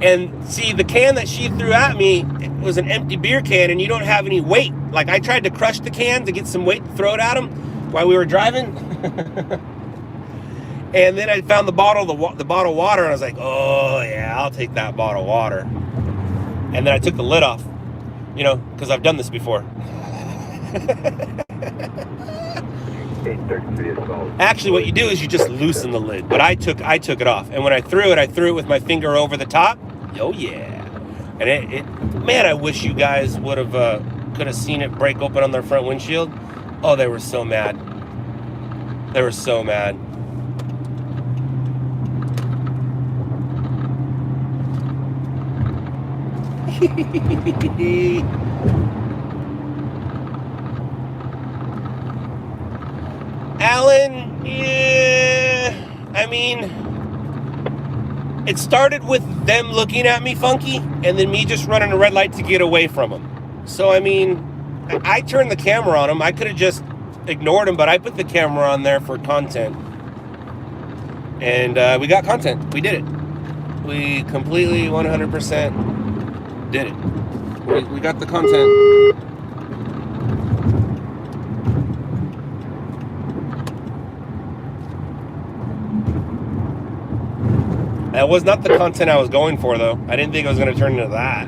Speaker 1: And see, the can that she threw at me was an empty beer can, and you don't have any weight. Like, I tried to crush the can to get some weight to throw it at him while we were driving. And then I found the bottle of water, and I was like, oh, yeah, I'll take that bottle of water. And then I took the lid off, because I've done this before. Actually, what you do is you just loosen the lid. But I took it off. And when I threw it with my finger over the top. Oh, yeah. And man, I wish you guys could have seen it break open on their front windshield. Oh, they were so mad. They were so mad. Alan, yeah, I mean, it started with them looking at me funky and then me just running a red light to get away from them. So, I mean, I turned the camera on them. I could have just ignored them, but I put the camera on there for content. And we got content. We did it. We completely 100% did it. We got the content. That was not the content I was going for, though. I didn't think it was going to turn into that.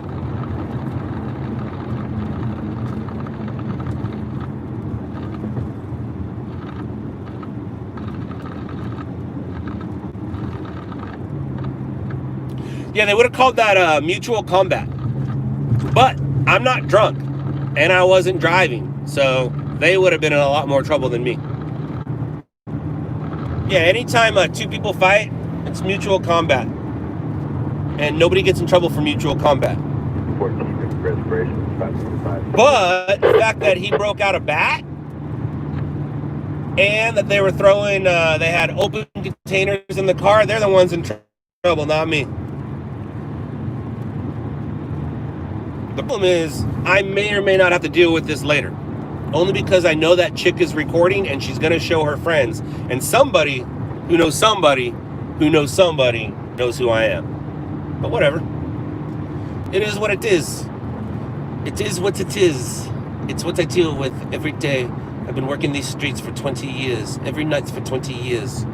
Speaker 1: Yeah, they would have called that mutual combat. But I'm not drunk, and I wasn't driving, so they would have been in a lot more trouble than me. Yeah, anytime two people fight, it's mutual combat. And nobody gets in trouble for mutual combat. But the fact that he broke out a bat, and that they were throwing, they had open containers in the car, they're the ones in trouble, not me. The problem is, I may or may not have to deal with this later. Only because I know that chick is recording and she's going to show her friends. And somebody who knows somebody who knows somebody knows who I am. But whatever. It is what it is. It is what it is. It's what I deal with every day. I've been working these streets for 20 years. Every night for 20 years.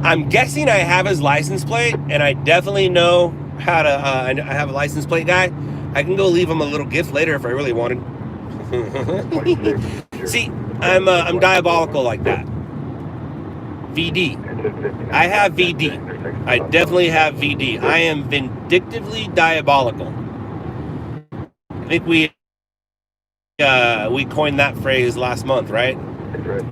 Speaker 1: I'm guessing I have his license plate, and I definitely know how to, I have a license plate guy. I can go leave him a little gift later if I really wanted. See, I'm diabolical like that. VD. I have VD. I definitely have VD. I am vindictively diabolical. I think we coined that phrase last month, right?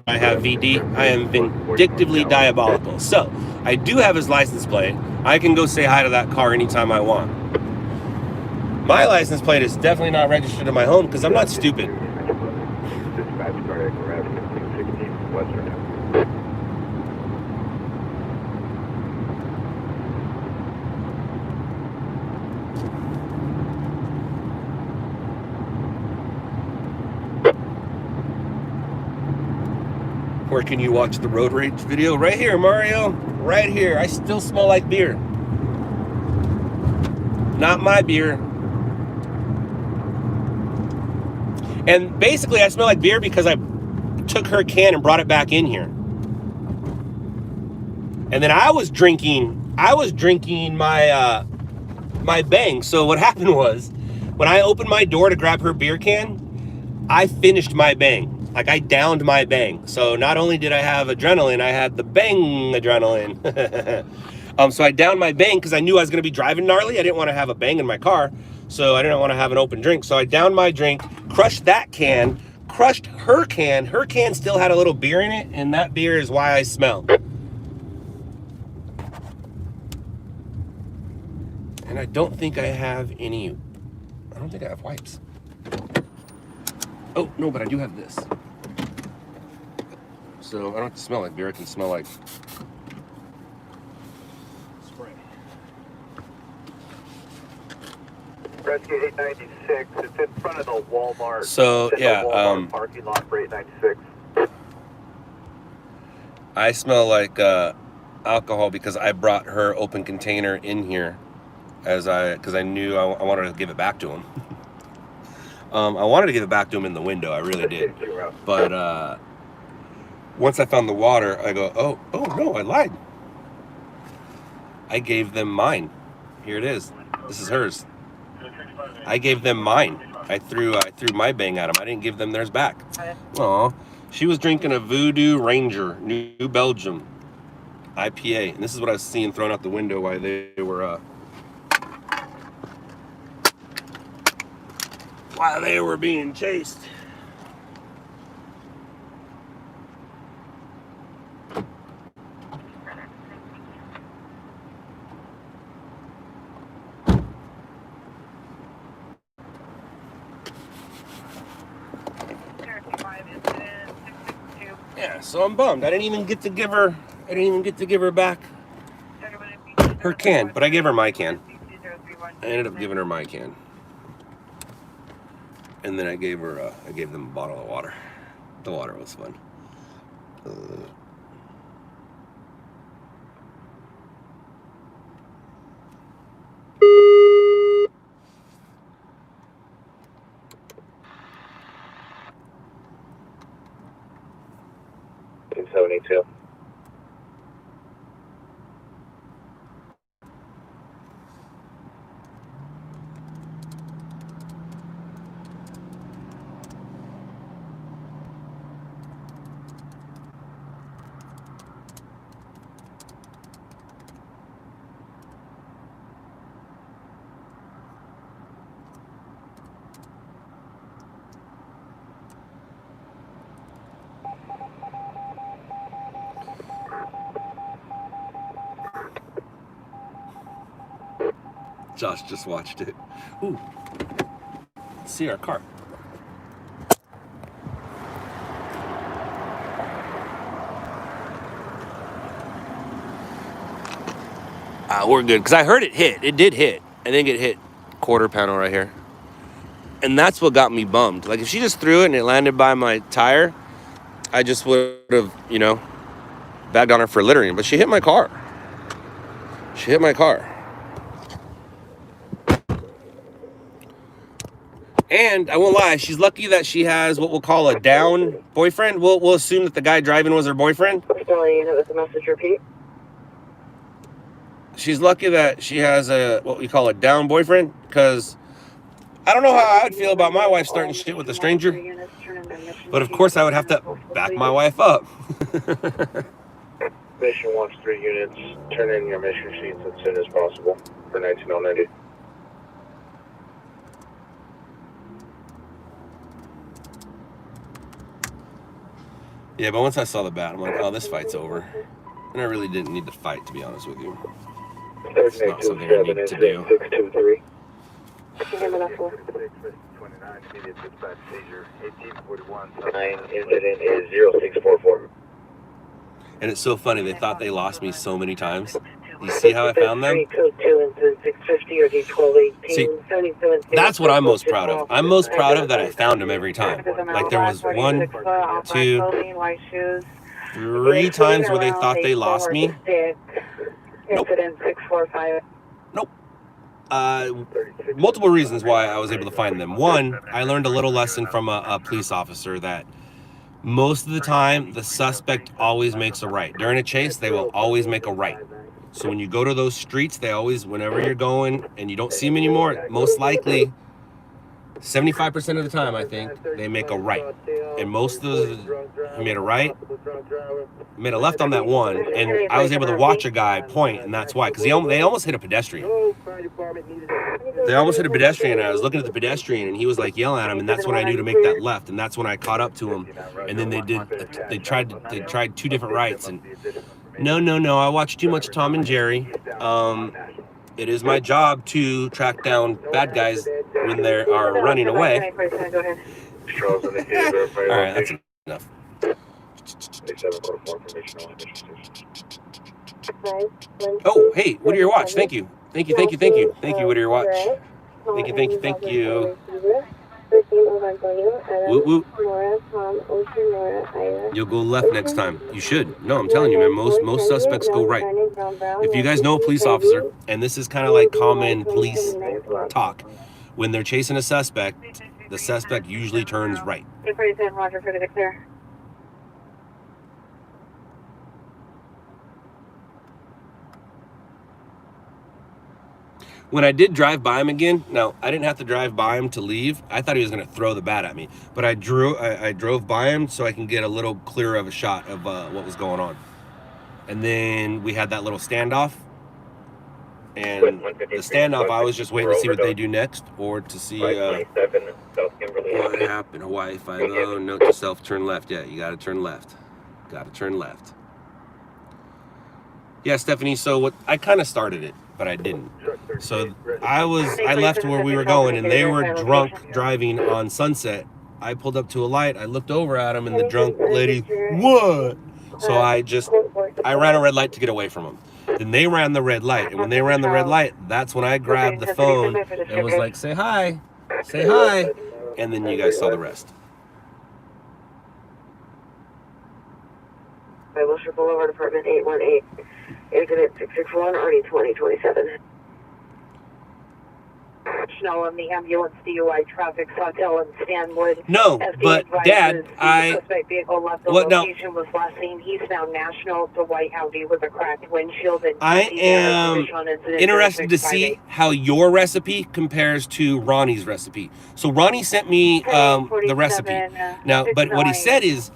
Speaker 1: I have VD. I am vindictively diabolical. So, I do have his license plate. I can go say hi to that car anytime I want. My license plate is definitely not registered in my home because I'm not stupid. Where can you watch the road rage video? Right here, Mario. Right here. I still smell like beer. Not my beer. And basically, I smell like beer because I took her can and brought it back in here. And then I was drinking my my Bang. So what happened was, when I opened my door to grab her beer can, I finished my Bang. Like, I downed my Bang. So not only did I have adrenaline, I had the Bang adrenaline. So I downed my Bang because I knew I was going to be driving gnarly. I didn't want to have a Bang in my car. So I didn't want to have an open drink. So I downed my drink, crushed that can, crushed her can. Her can still had a little beer in it, and that beer is why I smell. And I don't think I have any, I don't think I have wipes. Oh, no, but I do have this. So I don't have to smell like beer, I can smell like spray.
Speaker 8: Rescue 896, it's in front of the Walmart.
Speaker 1: So, yeah,
Speaker 8: Walmart parking lot for 896.
Speaker 1: I smell like alcohol because I brought her open container in here because I knew I wanted to give it back to him. I wanted to give it back to him in the window, I really did. But once I found the water, I go, oh no, I lied. I gave them mine. Here it is. This is hers. I gave them mine. I threw my Bang at them. I didn't give them theirs back. Aw, she was drinking a Voodoo Ranger, New Belgium IPA, and this is what I was seeing thrown out the window while they were being chased. Yeah, so I'm bummed. I didn't even get to give her back her can, but I gave her my can. I ended up giving her my can. And then I gave them a bottle of water. The water was fun.
Speaker 2: 272.
Speaker 1: Josh just watched it. Ooh. Let's see our car. We're good, because I heard it hit. It did hit. I think it hit quarter panel right here. And that's what got me bummed. Like, if she just threw it and it landed by my tire, I just would have, you know, bagged on her for littering. But she hit my car. She hit my car. And I won't lie, she's lucky that she has what we'll call a down boyfriend. We'll assume that the guy driving was her boyfriend.
Speaker 3: With the message repeat.
Speaker 1: She's lucky that she has a what we call a down boyfriend, because I don't know how I'd feel about my wife starting shit with a stranger. But of course I would have to back my wife up.
Speaker 8: Mission wants 3 units. Turn in your mission sheets as soon as possible for 190.
Speaker 1: Yeah, but once I saw the bat, I'm like, oh, this fight's over. And I really didn't need to fight, to be honest with you. It's not something I need to do.
Speaker 8: 623. 9 incident is 0644.
Speaker 1: And it's so funny, they thought they lost me so many times. You see how I found them? See, that's what I'm most proud of. I'm most proud of that I found them every time. Like, there was 1, 2, 3 times where they thought they lost me. Nope. Nope. Multiple reasons why I was able to find them. One, I learned a little lesson from a police officer that most of the time, the suspect always makes a right. During a chase, they will always make a right. So when you go to those streets, they always, whenever you're going and you don't see them anymore, most likely 75% of the time, I think, they make a right. And most of the, he made a right, made a left on that one, and I was able to watch a guy point, and that's why, because they almost hit a pedestrian. They almost hit a pedestrian, and I was looking at the pedestrian, and he was like yelling at him, and that's when I knew to make that left, and that's when I caught up to him. And then they tried 2 different rights, and no, I watch too much Tom and Jerry. It is my job to track down bad guys when they are running away. All right, that's enough. Oh, hey, what do your watch? Thank you. Thank you, what do your watch? Thank you. Woot woot. You'll go left next time. You should. No, I'm telling you, man, most suspects go right. If you guys know a police officer, and this is kind of like common police talk, when they're chasing a suspect, the suspect usually turns right.
Speaker 3: Roger for the clear.
Speaker 1: When I did drive by him again, now I didn't have to drive by him to leave. I thought he was going to throw the bat at me, but I drove by him so I can get a little clearer of a shot of what was going on. And then we had that little standoff. And the standoff, I was just waiting to see what they do next, or to see what happened. Hawaii 50, note to self, turn left. Yeah, you got to turn left. Yeah, Stephanie, so what I kind of started it, but I didn't. So I left where we were going, and they were drunk driving on Sunset. I pulled up to a light, I looked over at them, and the drunk lady, what? So I ran a red light to get away from them. Then they ran the red light, and when they ran the red light, that's when I grabbed the phone and was like, say hi, and then you guys saw the rest.
Speaker 3: Wilshire Boulevard, apartment 818, incident 661, already 2027. Snow on the ambulance DUI traffic hotel in Stanwood.
Speaker 1: No, but Dad,
Speaker 3: suspect vehicle left the location was last seen eastbound National. It's a white Audi with a cracked windshield. And
Speaker 1: I am interested to see how your recipe compares to Ronnie's recipe. So Ronnie sent me the recipe. Now, but what he said is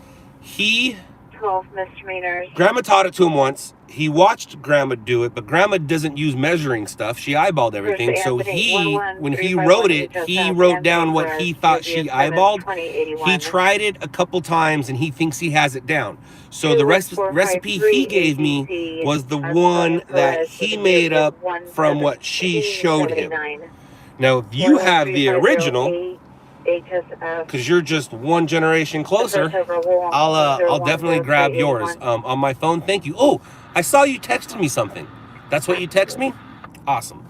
Speaker 3: 12 misdemeanors.
Speaker 1: Grandma taught it to him once. He watched Grandma do it, but Grandma doesn't use measuring stuff. She eyeballed everything. So when he wrote it, he wrote down what he thought she eyeballed. He tried it a couple times, and he thinks he has it down. So the recipe he gave me was the one that he made up from what she showed him. Now, if you have the original, because you're just one generation closer, I'll definitely grab yours on my phone. Thank you. Oh, I saw you texted me something. That's what you text me? Awesome.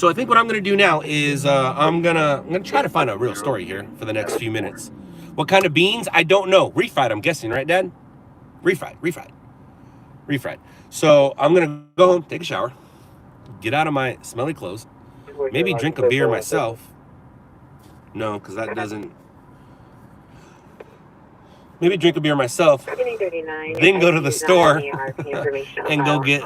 Speaker 1: So I think what I'm gonna do now is I'm gonna try to find a real story here for the next few minutes. What kind of beans? I don't know. Refried, I'm guessing, right, Dad? Refried. So I'm gonna go home, take a shower, get out of my smelly clothes, maybe drink a beer myself. No, because that doesn't. Maybe drink a beer myself, then go to the store and go get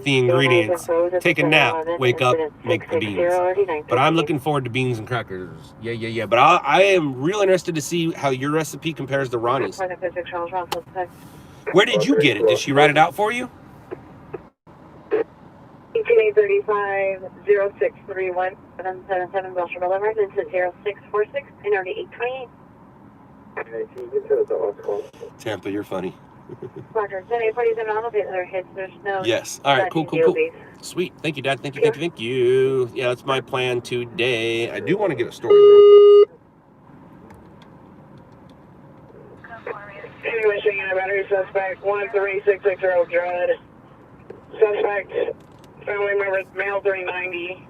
Speaker 1: the ingredients, take a nap, wake up, make the beans. But I'm looking forward to beans and crackers. Yeah. But I am real interested to see how your recipe compares to Ronnie's. Where did you get it? Did she write it out for you?
Speaker 3: 1835-0631 777 Belcher Boulevard. This is 0646 and already 828.
Speaker 1: Tampa, you're funny.
Speaker 3: Roger. 847 elevator hits. There's no.
Speaker 1: Yes. All right. Cool. Sweet. Thank you, Dad. Thank you. Yeah, that's my plan today. I do want to get a story.
Speaker 4: Anyway, seeing a battery suspect 13660 Dread. Suspect, family member, male 390.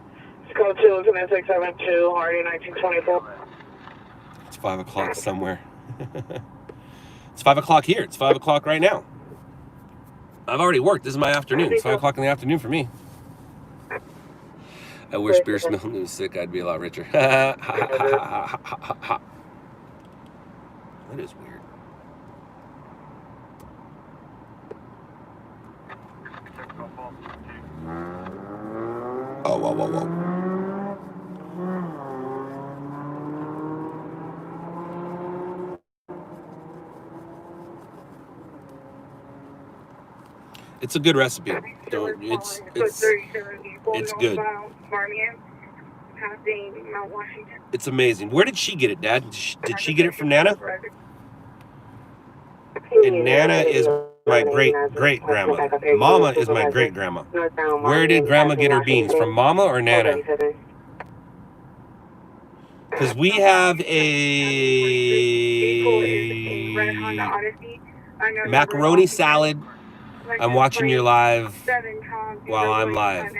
Speaker 4: Code 2 is an S672, RD 1924.
Speaker 1: It's 5 o'clock somewhere. It's 5 o'clock here. It's 5 o'clock right now. I've already worked. This is my afternoon. It's 5 o'clock in the afternoon for me. I wish beer smelled was sick. I'd be a lot richer. That is weird. Oh, whoa. It's a good recipe. It's good. It's amazing. Where did she get it, Dad? Did she get it from Nana? And Nana is my great grandma. Mama is my great grandma. Where did Grandma get her beans? From Mama or Nana? Because we have a macaroni salad. I'm watching your live while I'm live.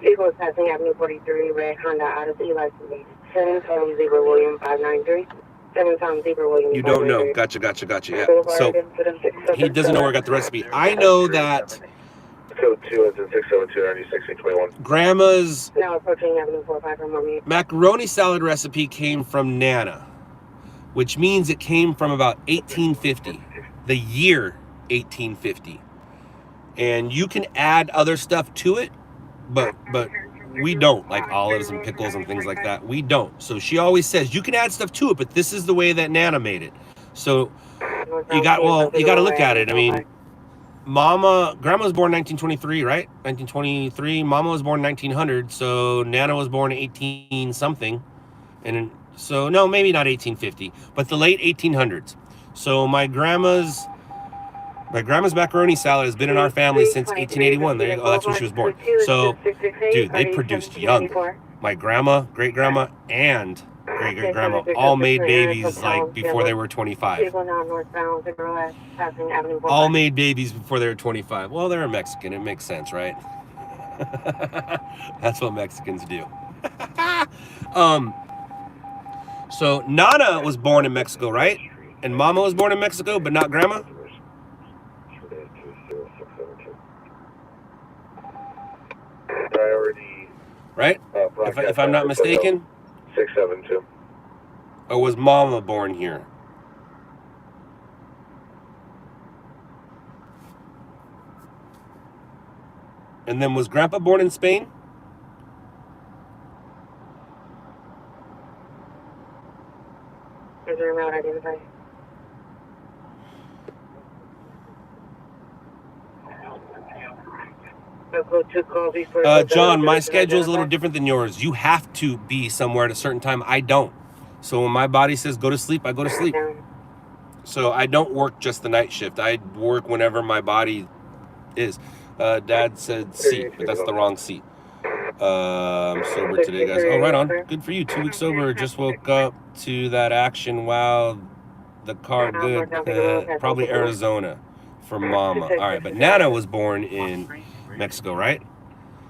Speaker 3: Vehicle is passing Avenue 43, red Honda Odyssey, license 7 Zebra William 593. 7 Zebra William.
Speaker 1: You don't know. Gotcha. Yeah. So he doesn't know where I got the recipe. I know that
Speaker 5: Code 2 is in 672 9621.
Speaker 1: Grandma's
Speaker 3: now approaching Avenue 45 from Mommy.
Speaker 1: macaroni salad recipe came from Nana, which means it came from about 1850, the year 1850. And you can add other stuff to it, but we don't, like olives and pickles and things like that. We don't. So she always says you can add stuff to it, but this is the way that Nana made it. So you got to look at it. I mean, Grandma was born 1923, right? 1923. Mama was born 1900, so Nana was born 18 something, and so no, maybe not 1850, but the late 1800s. So my grandma's macaroni salad has been in our family since 1881. There you go. That's when she was born. So, dude, they produced young. My grandma, great grandma, and great grandma all made babies like before they were 25. All made babies before they were 25. Well, they're a Mexican. It makes sense, right? That's what Mexicans do. So Nana was born in Mexico, right? And Mama was born in Mexico, but not Grandma?
Speaker 5: Priority.
Speaker 1: Right? If I'm not mistaken?
Speaker 5: 672.
Speaker 1: Or was Mama born here? And then was Grandpa born in Spain?
Speaker 3: Is there a route identified?
Speaker 1: John, my schedule is a little different than yours. You have to be somewhere at a certain time. I don't. So when my body says go to sleep, I go to sleep. So I don't work just the night shift. I work whenever my body is. Dad said seat, but that's the wrong seat. I'm sober today, guys. Oh, right on. Good for you. 2 weeks sober. Just woke up to that action. Wow, the car good. Probably Arizona. for Mama. All right, but Nana was born in Mexico, right?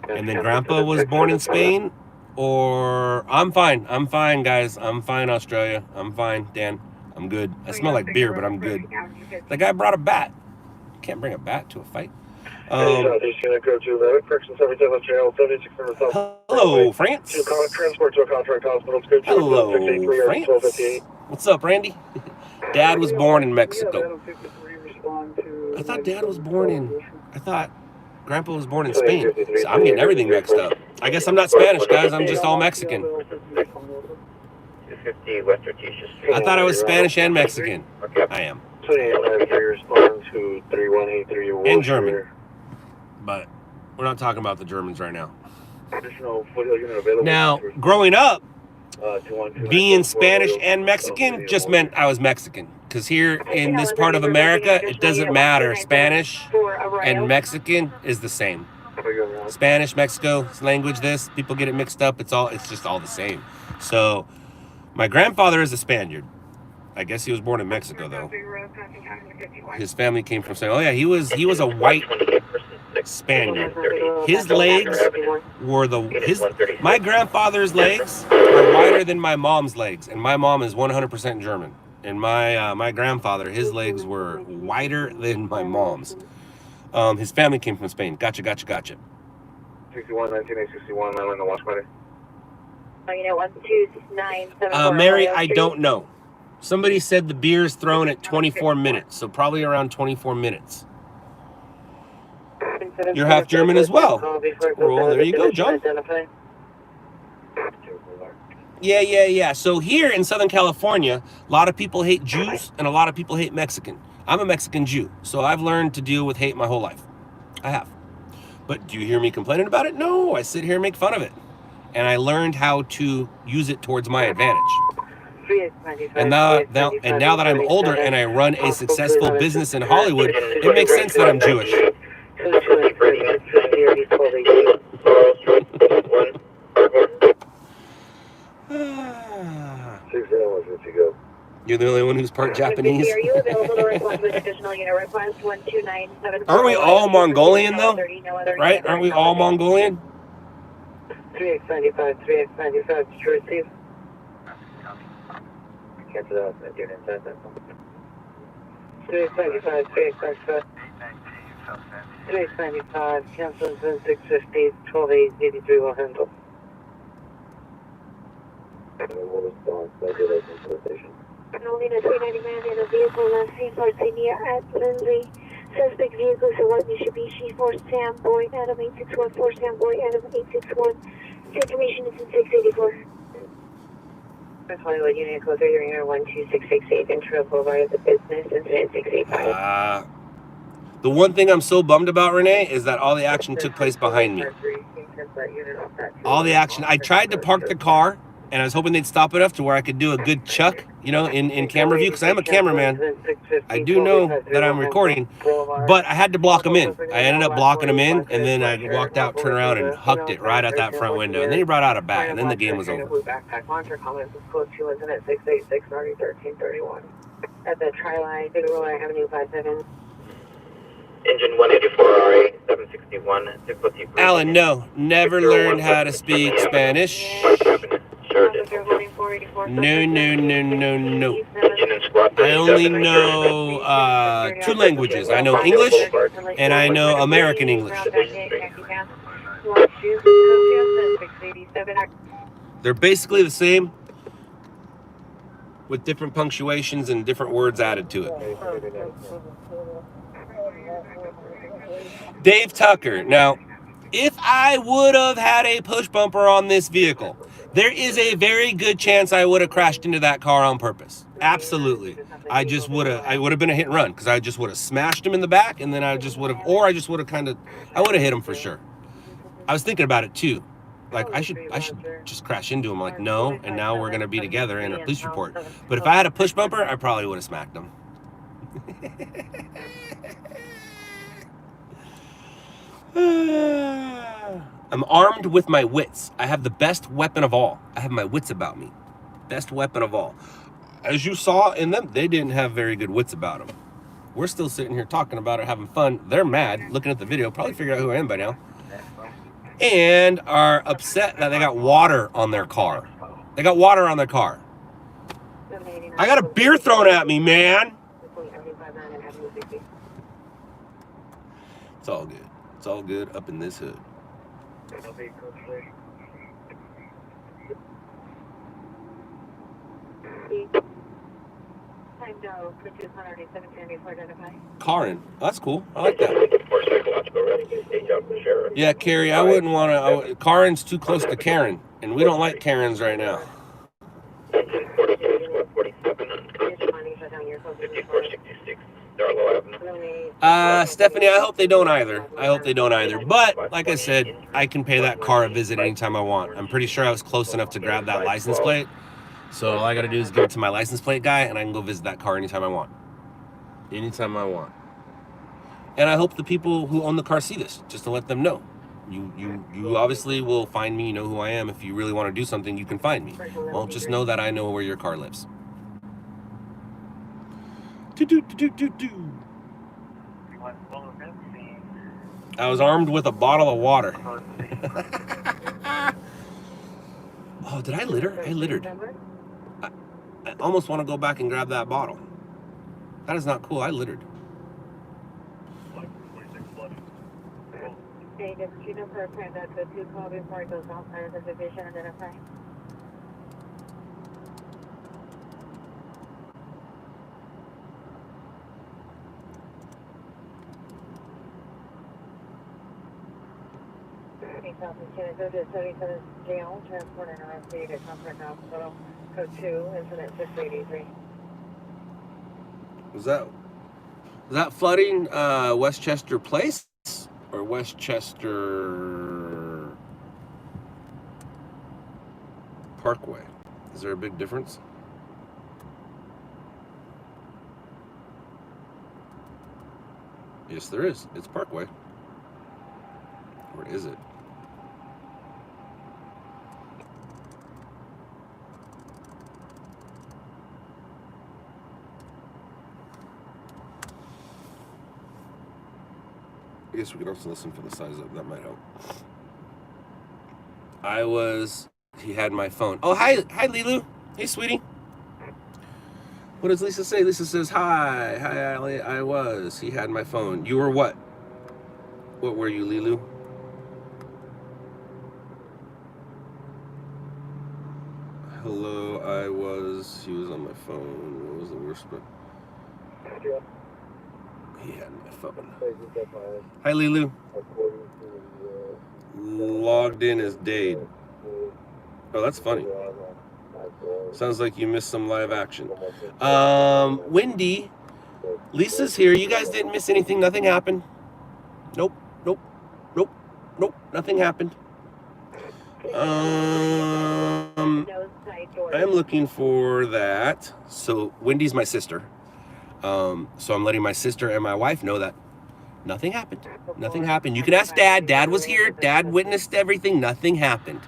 Speaker 1: And then Grandpa was born in Spain? Or I'm fine, guys. I'm fine, Australia. I'm fine, Dan. I'm good. I smell like beer, but I'm good. The guy brought a bat. Can't bring a bat to a fight. Hello, France.
Speaker 4: Transport to a contract hospital.
Speaker 1: Hello, France. What's up, Randy? Dad was born in Mexico. I thought Dad was born in... I thought Grandpa was born in Spain. So I'm getting everything mixed up. I guess I'm not Spanish, guys. I'm just all Mexican. I thought I was Spanish and Mexican. I am. And German. But we're not talking about the Germans right now. Now, growing up, being Spanish and Mexican just meant I was Mexican. Because here in this part of America, it doesn't matter. Spanish and Mexican is the same. Spanish, Mexico, language, this, people get it mixed up. It's just all the same. So my grandfather is a Spaniard. I guess he was born in Mexico, though. His family came from Spain. Oh yeah, he was a white Spaniard. His legs were my grandfather's legs are wider than my mom's legs, and my mom is 100% German. And my grandfather, his legs were wider than my mom's. His family came from Spain. Gotcha.
Speaker 4: 61, 1961, I'm in the watch party.
Speaker 3: Unit 129.
Speaker 1: Mary, I don't know. Somebody said the beer's thrown at 24 minutes, so probably around 24 minutes. You're half German as well. Well, there you go, John. Yeah. So here in Southern California, a lot of people hate Jews and a lot of people hate Mexican. I'm a Mexican Jew, so I've learned to deal with hate my whole life. I have. But do you hear me complaining about it? No, I sit here and make fun of it. And I learned how to use it towards my advantage. And now that I'm older and I run a successful business in Hollywood, it makes sense that I'm Jewish. You're the only one who's part Japanese.
Speaker 3: Are you available to respond to additional unit request 12974?
Speaker 1: Aren't we all Mongolian though? Right? Aren't we all Mongolian?
Speaker 6: 3895, 3895, did you receive? Cancel that, I didn't inside that one. 3895, 3895. 3895, cancel 7650, 12883 will handle.
Speaker 3: Nolina 390 man in a vehicle last seen Parsinia at Lindley. Suspect vehicle is a white Mitsubishi for Sam Boy, Adam 861, for Sam Boy, Adam 861. Information is in 684.
Speaker 6: That's Hollywood Unit Code 339 12668, Ventura Boulevard of the Business, Incident 685.
Speaker 1: The one thing I'm so bummed about, Renee, is that all the action took place behind me. All the action. I tried to park the car, and I was hoping they'd stop enough to where I could do a good chuck, you know, in camera view, because I am a cameraman. I do know that I'm recording, but I had to block them in. I ended up blocking them in, and then I walked out, turned around, and hucked it right at that front window. And then he brought out a bat, and then the game was over.
Speaker 6: Backpack launcher comments was close to incident 686, 1331. At the Tri-Line, Figueroa Avenue 57.
Speaker 2: Engine 184RA, 761, 602.
Speaker 1: Alan, no, never learned how to speak Spanish. No. I only know 2 languages. I know English and I know American English. They're basically the same with different punctuations and different words added to it. Dave Tucker. Now, if I would have had a push bumper on this vehicle, there is a very good chance I would have crashed into that car on purpose. Absolutely. I would have been a hit and run, because I just would have smashed him in the back, and then I would have hit him for sure. I was thinking about it too. Like, I should just crash into him. I'm like, no, and now we're going to be together in a police report. But if I had a push bumper, I probably would have smacked him. I'm armed with my wits. I have the best weapon of all. I have my wits about me. Best weapon of all. As you saw in them, they didn't have very good wits about them. We're still sitting here talking about it, having fun. They're mad, looking at the video, probably figured out who I am by now, and are upset that they got water on their car. They got water on their car. I got a beer thrown at me, man. It's all good. It's all good up in this hood. Karin, that's cool. I like that. Yeah, Carrie, I wouldn't want to. Karin's too close to Karen, and we don't like Karens right now. Stephanie, I hope they don't either. I hope they don't either. But like I said, I can pay that car a visit anytime I want. I'm pretty sure I was close enough to grab that license plate. So all I gotta do is give it to my license plate guy, and I can go visit that car anytime I want. Anytime I want. And I hope the people who own the car see this, just to let them know. You obviously will find me, you know who I am. If you really want to do something, you can find me. Well, just know that I know where your car lives. I was armed with a bottle of water. Oh, did I litter? I littered. I almost want to go back and grab that bottle. That is not cool. I littered.
Speaker 6: Hey, does you know for a friend that the two call before it goes outside of the division identify? Go to 77 jail, transport and RFC to Comfort Hospital, code 2, incident 683.
Speaker 1: Was that flooding Westchester Place or Westchester Parkway? Is there a big difference? Yes, there is. It's Parkway. Or is it? I guess we could also listen for the size up. That might help. He had my phone. Oh, hi, Lilu. Hey, sweetie. What does Lisa say? Lisa says, hi, Ali. He had my phone. You were what? What were you, Lilu? Hello, he was on my phone. What was the worst part? He had my phone. Hi, Lilu. Logged in as Dade. Oh, that's funny. Sounds like you missed some live action. Wendy, Lisa's here. You guys didn't miss anything. Nothing happened. Nope. Nothing happened. I'm looking for that. So Wendy's my sister. So I'm letting my sister and my wife know that nothing happened. Nothing happened. You can ask Dad. Dad was here. Dad witnessed everything. Nothing happened.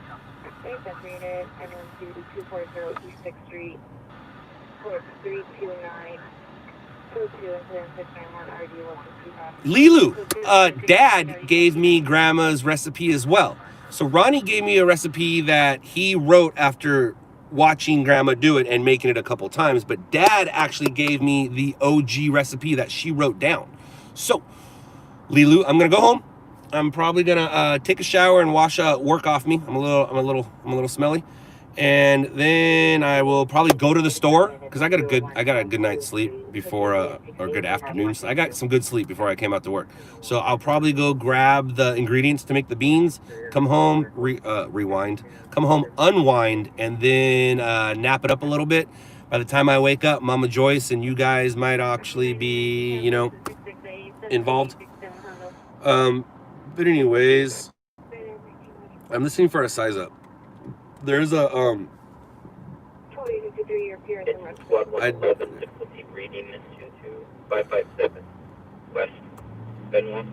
Speaker 1: Lilu, Dad gave me Grandma's recipe as well. So Ronnie gave me a recipe that he wrote after watching Grandma do it and making it a couple times, but Dad actually gave me the OG recipe that she wrote down. So, Lilu, I'm gonna go home. I'm probably gonna take a shower and wash work off me. I'm a little smelly, and then I will probably go to the store because I got a good night's sleep before or good afternoon. So I got some good sleep before I came out to work. So I'll probably go grab the ingredients to make the beans. Come home, rewind. Come home, unwind, and then nap it up a little bit. By the time I wake up, Mama Joyce and you guys might actually be, involved. But anyways, I'm listening for a size up. There's a
Speaker 2: reading 22557 West Benoit.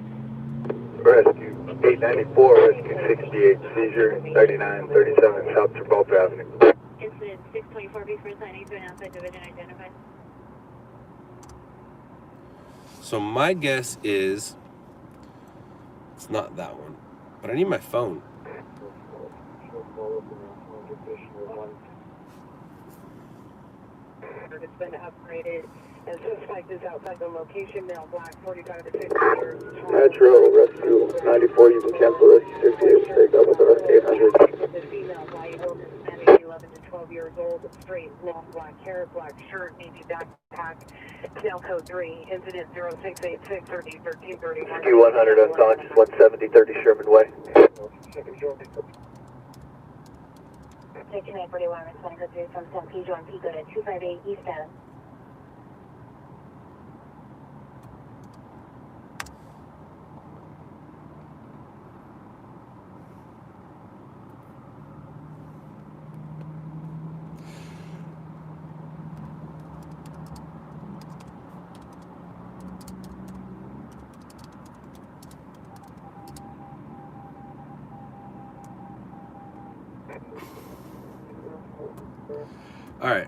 Speaker 5: Rescue 894, Rescue 68, seizure 3937 South Gibraltar Avenue.
Speaker 6: Incident 624 before signing to an outside division identified.
Speaker 1: So my guess is it's not that one, but I need my phone.
Speaker 6: It's been upgraded, and suspect is outside the location now. Black 45 to 50 years.
Speaker 2: Metro Rescue 94, you can cancel Rescue 68, take up with our 800.
Speaker 6: The female, white, over Hispanic, 11 to 12 years old, straight, long black hair, black shirt, navy backpack, tail code 3, incident 0686 or D1331.
Speaker 2: Rescue 100 unconscious, 170, 30 Sherman Way.
Speaker 3: Take 941, responding code 3 from San Pedro and Pico to 258 eastbound.
Speaker 1: All right.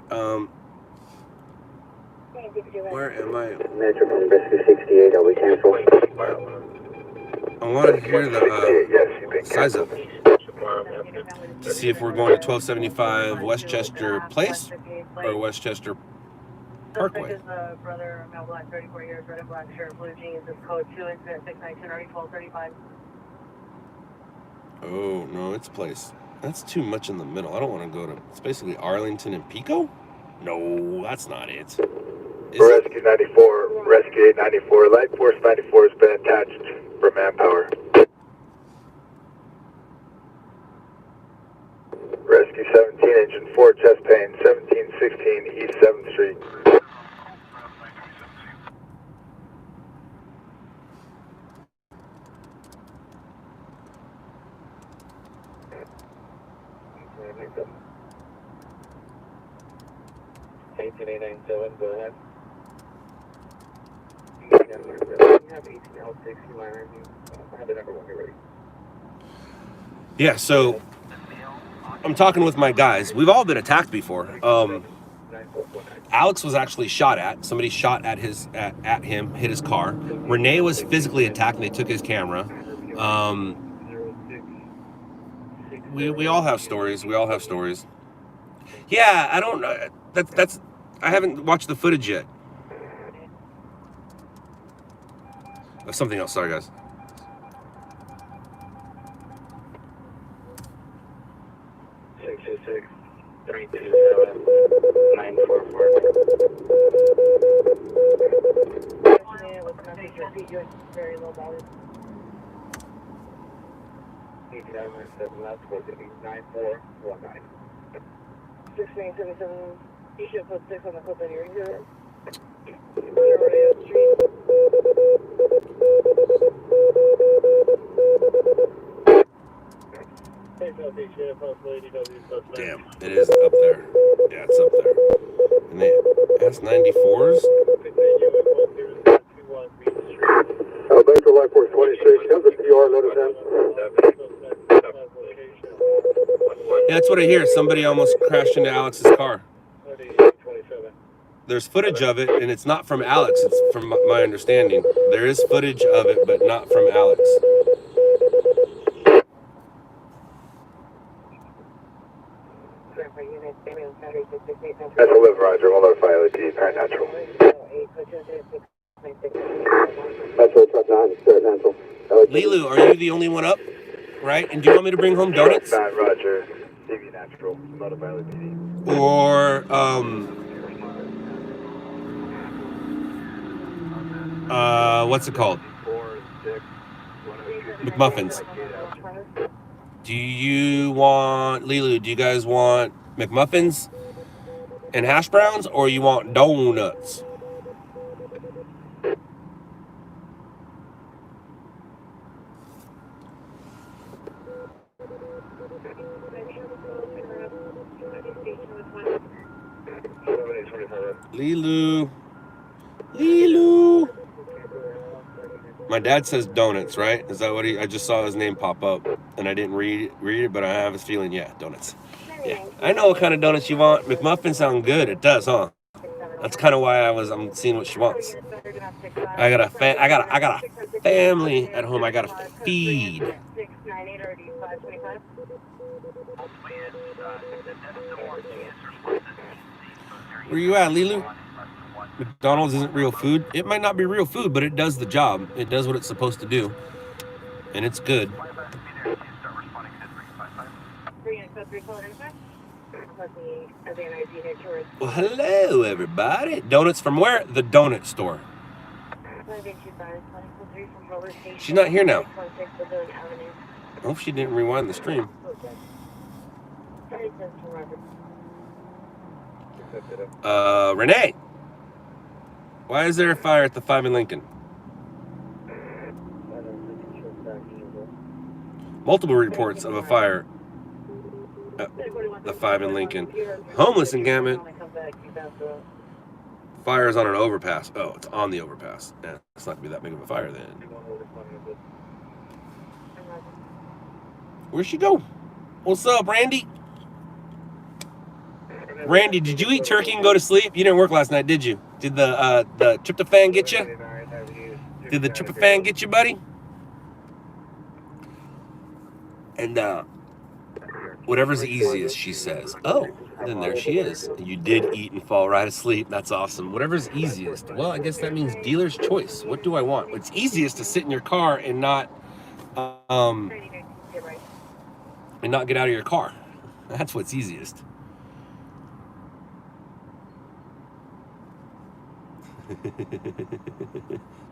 Speaker 1: Where am I?
Speaker 2: Metro from Rescue 68, are we canceled?
Speaker 1: I want to hear the
Speaker 2: Yes, you've been
Speaker 1: size up to see if we're going to 1275 Westchester Place or Westchester Parkway.
Speaker 6: Suspect is a brother, male black, 34 years, red and black shirt, blue jeans, is code 2, incident 619 or 1235.
Speaker 1: Oh, no, it's Place. That's too much in the middle. I don't want to go to... It's basically Arlington and Pico? No, that's not it. Is it?
Speaker 2: Rescue 94, Rescue 894, Light Force 94 has been attached for manpower. Rescue 17, engine 4, chest pain, 1716 East 7th Street. Go ahead. You have 18L6, you might review. I have the number when you're ready.
Speaker 1: Yeah, so I'm talking with my guys. We've all been attacked before. Alex was actually shot at. Somebody shot at him, hit his car. Renee was physically attacked and they took his camera. We all have stories. We all have stories. Yeah, I don't know. That's I haven't watched the footage yet. Oh, something else. Sorry, guys.
Speaker 2: Six 327 944.
Speaker 6: Very low volume.
Speaker 2: 8997, that's supposed to be 9419.
Speaker 6: 6977, you should put 6 on the clip of your exhibit. Radio Street.
Speaker 1: Damn, it is up there. Yeah, it's up there. And they S94s.
Speaker 2: Metro Light Force 26, comes to PR, notice him.
Speaker 1: Yeah, that's what I hear. Somebody almost crashed into Alex's car. There's footage of it, and it's not from Alex. It's from my understanding. There is footage of it, but not from Alex.
Speaker 2: That's a live, Roger. We'll notify LAPD, Paranatural. Metro Truck 9, Spirit Natural.
Speaker 1: Lilu, are you the only one up? Right? And do you want me to bring home donuts?
Speaker 2: 9, Roger. TV Natural. Notify LAPD.
Speaker 1: Or, what's it called? McMuffins. Do you want, Lilu, do you guys want McMuffins and hash browns, or you want donuts? Lilu. Lilu. My dad says donuts, right? Is that what I just saw his name pop up, and I didn't read it, but I have a feeling, yeah, donuts. Yeah, I know what kind of donuts you want. McMuffins sound good. It does, huh? That's kind of why I'm seeing what she wants. I got a family at home I gotta feed.
Speaker 6: 698 or 525.
Speaker 1: Where you at, Lilu? McDonald's isn't real food. It might not be real food, but it does the job. It does what it's supposed to do. And it's good. Well, hello, everybody. Donuts from where? The donut store. She's not here now. I hope she didn't rewind the stream. Renee. Why is there a fire at the 5 in Lincoln? Multiple reports of a fire at the 5 in Lincoln. Homeless encampment. Fire is on an overpass. Oh, it's on the overpass. Yeah, it's not gonna be that big of a fire then. Where'd she go? What's up, Randy? Randy, did you eat turkey and go to sleep? You didn't work last night, did you? Did the tryptophan get you? Did the tryptophan get you, buddy? And whatever's easiest, she says. Oh, then there she is. You did eat and fall right asleep. That's awesome. Whatever's easiest. Well, I guess that means dealer's choice. What do I want? It's easiest to sit in your car and not get out of your car. That's what's easiest.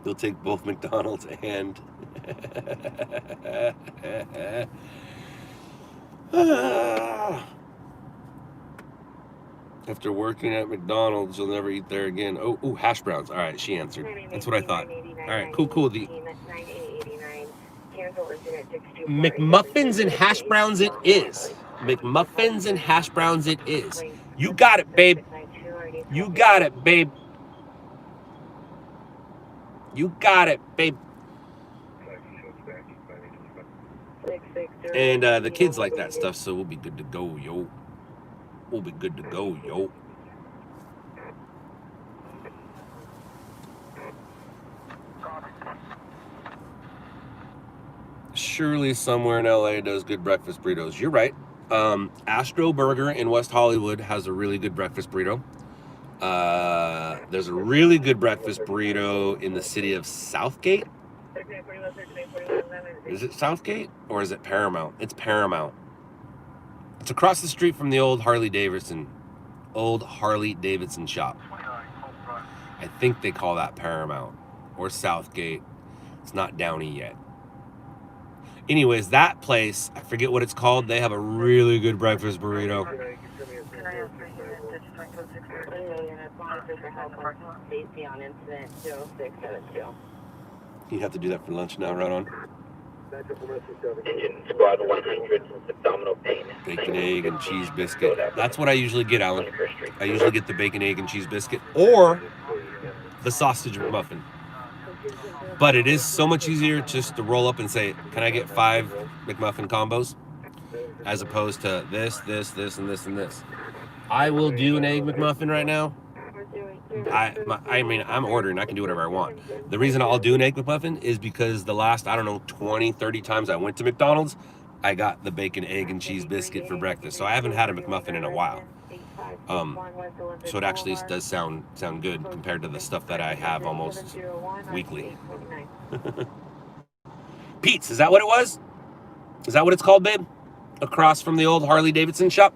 Speaker 1: They'll take both McDonald's and after working at McDonald's, you'll never eat there again. Oh, hash browns. All right, she answered. That's what I thought. All right, cool. The McMuffins and hash browns it is. McMuffins and hash browns it is. You got it, babe. You got it, babe. You got it, babe. And the kids like that stuff, so we'll be good to go, yo. We'll be good to go, yo. Surely somewhere in LA does good breakfast burritos. You're right. Astro Burger in West Hollywood has a really good breakfast burrito. There's a really good breakfast burrito in the city of Southgate. Is it Southgate or is it Paramount? It's Paramount. It's across the street from the old Harley Davidson shop. I think they call that Paramount or Southgate. It's not Downey yet. Anyways, that place, I forget what it's called. They have a really good breakfast burrito. You have to do that for lunch now, right on.
Speaker 2: Engine squad 100, abdominal pain.
Speaker 1: Bacon, egg, and cheese biscuit. That's what I usually get, Alan. I usually get the bacon, egg, and cheese biscuit or the sausage muffin. But it is so much easier just to roll up and say, can I get 5 McMuffin combos? As opposed to this, and this, and this. I will do an egg McMuffin right now. I mean, I'm ordering. I can do whatever I want. The reason I'll do an egg McMuffin is because the last, 20, 30 times I went to McDonald's, I got the bacon, egg, and cheese biscuit for breakfast. So I haven't had a McMuffin in a while. So it actually does sound good compared to the stuff that I have almost weekly. Pete's, is that what it was? Is that what it's called, babe? Across from the old Harley Davidson shop?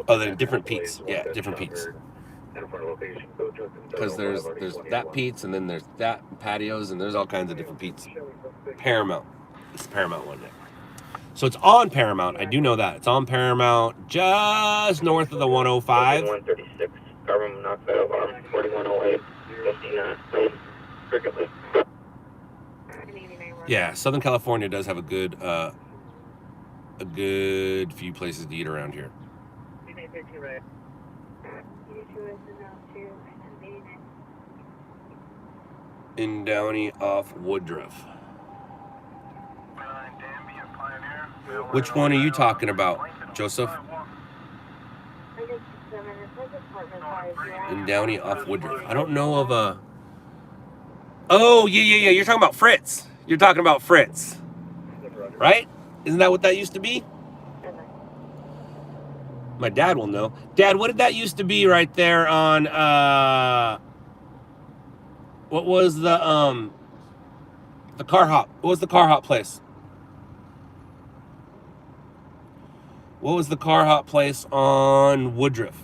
Speaker 1: Oh, they're different Pete's. Yeah, different Pete's. Because there's that Pete's and then there's that patios and there's all kinds of different Pete's. Paramount. It's Paramount one day. So it's on Paramount. I do know that. It's on Paramount just north of the 105.
Speaker 2: 136. Carbon monoxide alarm. 4108. 59. Cricket.
Speaker 1: Yeah, Southern California does have a good few places to eat around here. In Downey off Woodruff. Which one are you talking about, Joseph? In Downey off Woodruff. I don't know of a... Oh, yeah. You're talking about Fritz. You're talking about Fritz. Right? Isn't that what that used to be? My dad will know. Dad, what did that used to be right there on, what was the car hop? What was the car hop place? What was the car hop place on Woodruff?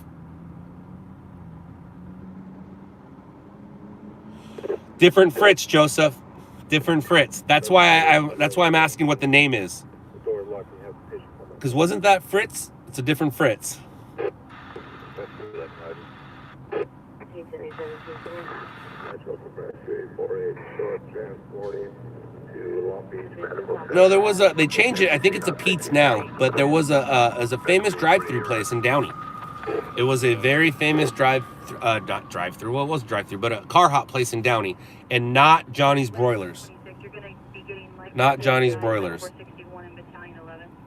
Speaker 1: Different Fritz, Joseph. Different Fritz. That's why that's why I'm asking what the name is. Because wasn't that Fritz? It's a different Fritz. No, there was a. They changed it. I think it's a Pete's now, but there was a famous drive-through place in Downey. It was a very famous not drive-through. Well, it was drive-through, but a car hop place in Downey, and not Johnny's Broilers. Not Johnny's Broilers.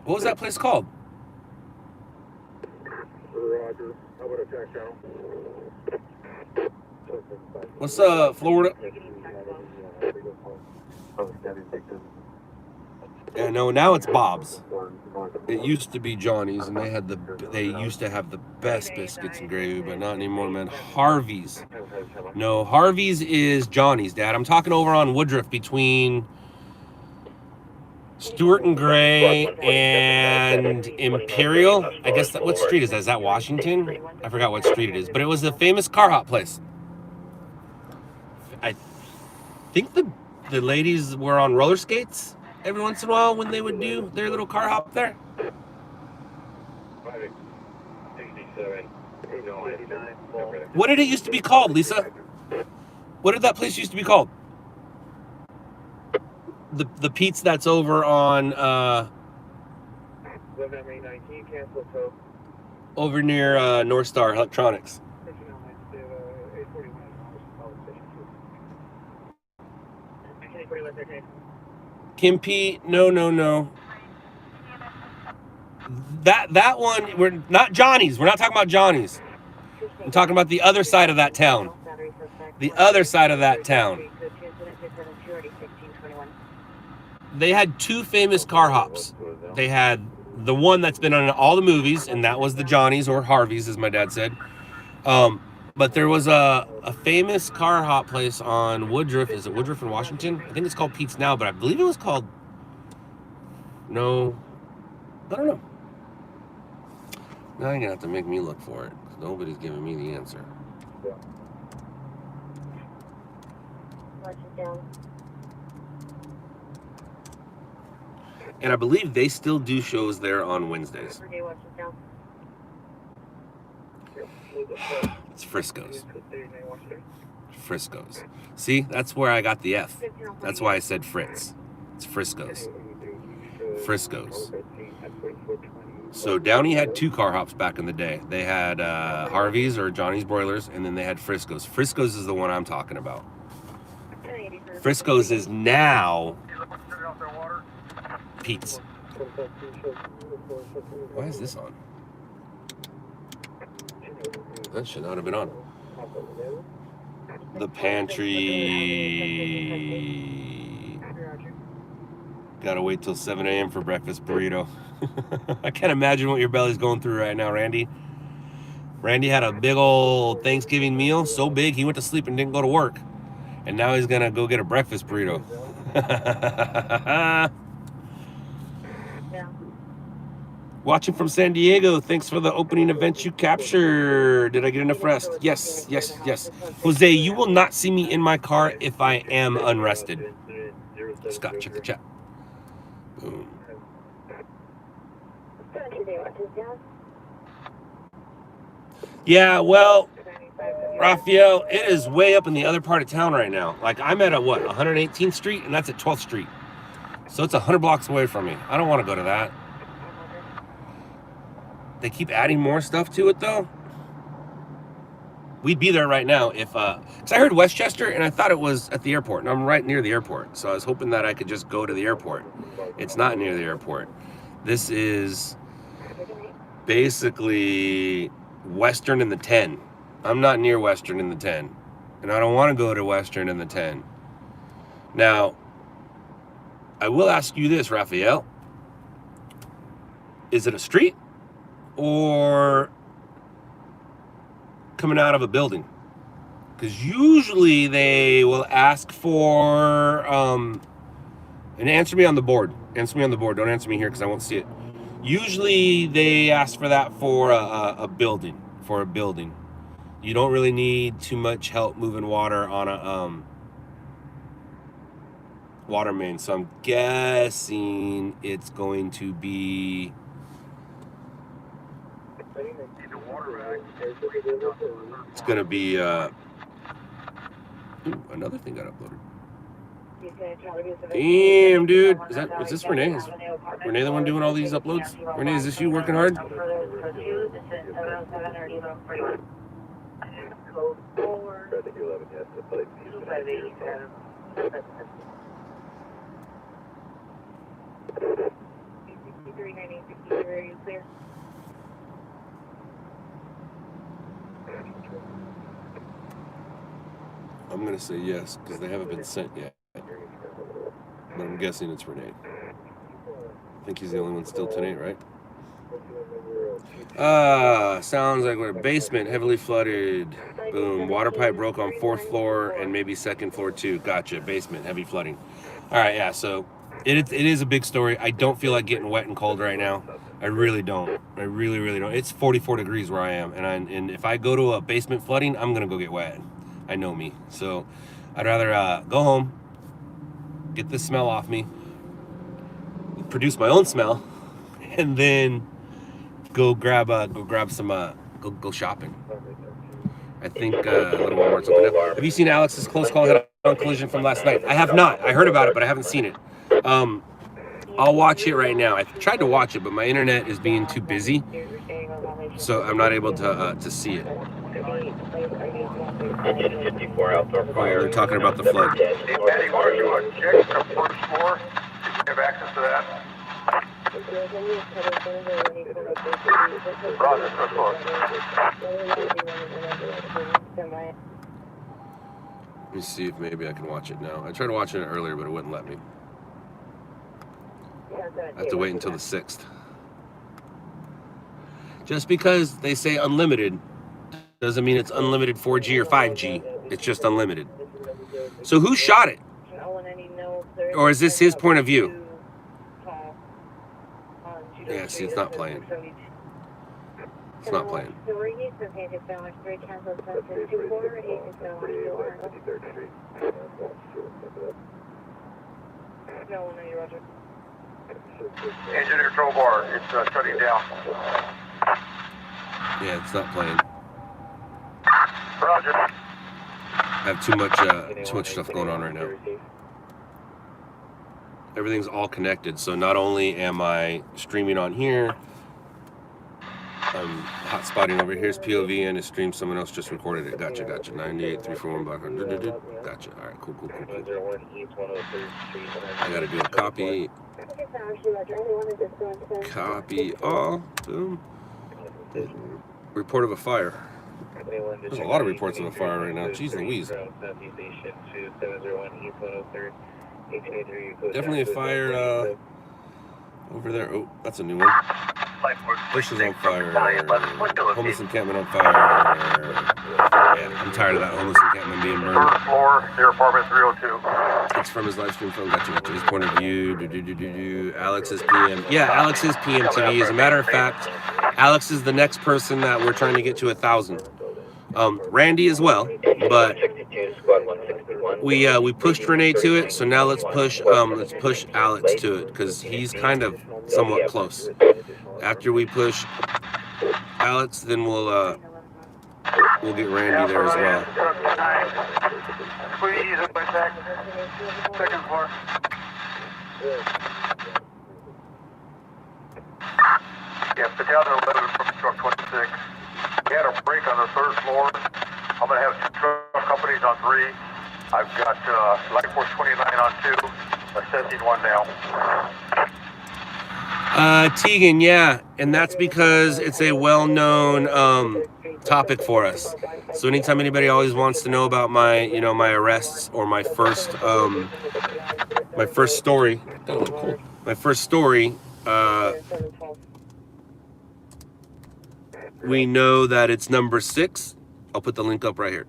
Speaker 1: What was that place called?
Speaker 8: Roger. How about a tax channel?
Speaker 1: What's Florida? Yeah, no, now it's Bob's. It used to be Johnny's, and they used to have the best biscuits and gravy, but not anymore, man. Harvey's. No, Harvey's is Johnny's, Dad. I'm talking over on Woodruff between Stewart and Gray and Imperial. I guess what street is that? Is that Washington? I forgot what street it is, but it was a famous car hop place. I think the ladies were on roller skates every once in a while when they would do their little car hop there.
Speaker 8: 567.
Speaker 1: What did it used to be called, Lisa? What did that place used to be called? The Pete's that's over on over near North Star Electronics. Kimpy, no. That one, we're not Johnny's. We're not talking about Johnny's. I'm talking about the other side of that town. The other side of that town. They had two famous car hops. They had the one that's been on all the movies, and that was the Johnny's or Harvey's, as my dad said. But there was a famous car hop place on Woodruff. Is it Woodruff in Washington? I think it's called Pete's now, but I believe it was called... No. I don't know. Now you're going to have to make me look for it. Nobody's giving me the answer. And I believe they still do shows there on Wednesdays. It's Frisco's. Frisco's. See, that's where I got the F. That's why I said Fritz. It's Frisco's. Frisco's. So Downey had two car hops back in the day. They had Harvey's or Johnny's Broilers, and then they had Frisco's. Frisco's is the one I'm talking about. Frisco's is now Pete's. Why is this on? That should not have been on. The pantry. Gotta wait till 7 a.m. for breakfast burrito. I can't imagine what your belly's going through right now, Randy. Randy had a big old Thanksgiving meal, so big he went to sleep and didn't go to work. And now he's gonna go get a breakfast burrito. Watching from San Diego. Thanks for the opening event you captured. Did I get enough rest? Yes. Jose, you will not see me in my car if I am unrested. Scott, check the chat. Boom. Yeah, well, Raphael, it is way up in the other part of town right now. Like, I'm at 118th Street, and that's at 12th Street. So it's 100 blocks away from me. I don't want to go to that. They keep adding more stuff to it, though. We'd be there right now if... Because I heard Westchester, and I thought it was at the airport. And I'm right near the airport. So I was hoping that I could just go to the airport. It's not near the airport. This is basically Western in the 10. I'm not near Western in the 10. And I don't want to go to Western in the 10. Now, I will ask you this, Raphael. Is it a street or coming out of a building? Because usually they will ask for, and answer me on the board. Answer me on the board. Don't answer me here because I won't see it. Usually they ask for that for a building. For a building. You don't really need too much help moving water on a water main. So I'm guessing it's going to be... It's going to be... Ooh, another thing got uploaded. Damn, dude. Is this Renee? Is Renee the one doing all these uploads? Renee, is this you working hard? I'm going to say yes, because they haven't been sent yet. But I'm guessing it's Renee. I think he's the only one still 10-8, right? Sounds like we're basement, heavily flooded. Boom. Water pipe broke on 4th floor and maybe 2nd floor too. Gotcha. Basement, heavy flooding. All right, yeah, so it is a big story. I don't feel like getting wet and cold right now. I really don't. I really, really don't. It's 44 degrees where I am. And if I go to a basement flooding, I'm going to go get wet. I know me. So I'd rather go home, get the smell off me, produce my own smell, and then go grab some go shopping. I think a little Walmart's open up. Have you seen Alex's close call head-on collision from last night? I have not. I heard about it, but I haven't seen it. I'll watch it right now. I tried to watch it, but my internet is being too busy, so I'm not able to see it.
Speaker 2: Engine 54 outdoor fire.
Speaker 1: They're talking about the flood.
Speaker 8: Hey, Patty, are you on check from 1st floor? Did you have access to that? Roger, 1st floor.
Speaker 1: Let me see if maybe I can watch it now. I tried watching it earlier, but it wouldn't let me. I have to wait until the 6th. Just because they say unlimited doesn't mean it's unlimited 4G or 5G. It's just unlimited. So who shot it? Or is this his point of view? Yeah, see, it's not playing. It's not playing.
Speaker 8: Engineer control bar, it's shutting down.
Speaker 1: Yeah, it's not playing.
Speaker 8: Roger.
Speaker 1: I have too much stuff going on right now. Everything's all connected, so not only am I streaming on here, I'm hotspotting over here's POV and a stream. Someone else just recorded it. Gotcha. 98341 block. Gotcha. All right, cool. I gotta do a copy. Copy all. Boom. Report of a fire. There's a lot of reports of a fire right now. Jeez Louise. Definitely a fire over there. Oh, that's a new one. Bush is on fire. Homeless encampment on fire. Yeah, I'm tired of that homeless encampment being burned.
Speaker 8: 3rd floor, near apartment 302.
Speaker 1: It's from his live stream phone. Gotcha. His point of view. Alex's PM. Yeah, Alex's PM TV. As a matter of fact, Alex is the next person that we're trying to get to 1,000. Randy as well, but we pushed Renee to it, so now let's push Alex to it because he's kind of somewhat close. After we push Alex, then we'll get Randy there as well.
Speaker 8: Please, back. 2nd floor. Yeah, Battalion 11 from truck 26. We had a break on the 3rd floor. I'm going to have 2 truck companies on 3. I've got Light Force 29 on 2. Assessing 1 now.
Speaker 1: Tegan, yeah, and that's because it's a well-known topic for us. So anytime anybody always wants to know about my, you know, my arrests or my first story, we know that it's number 6. I'll put the link up right here.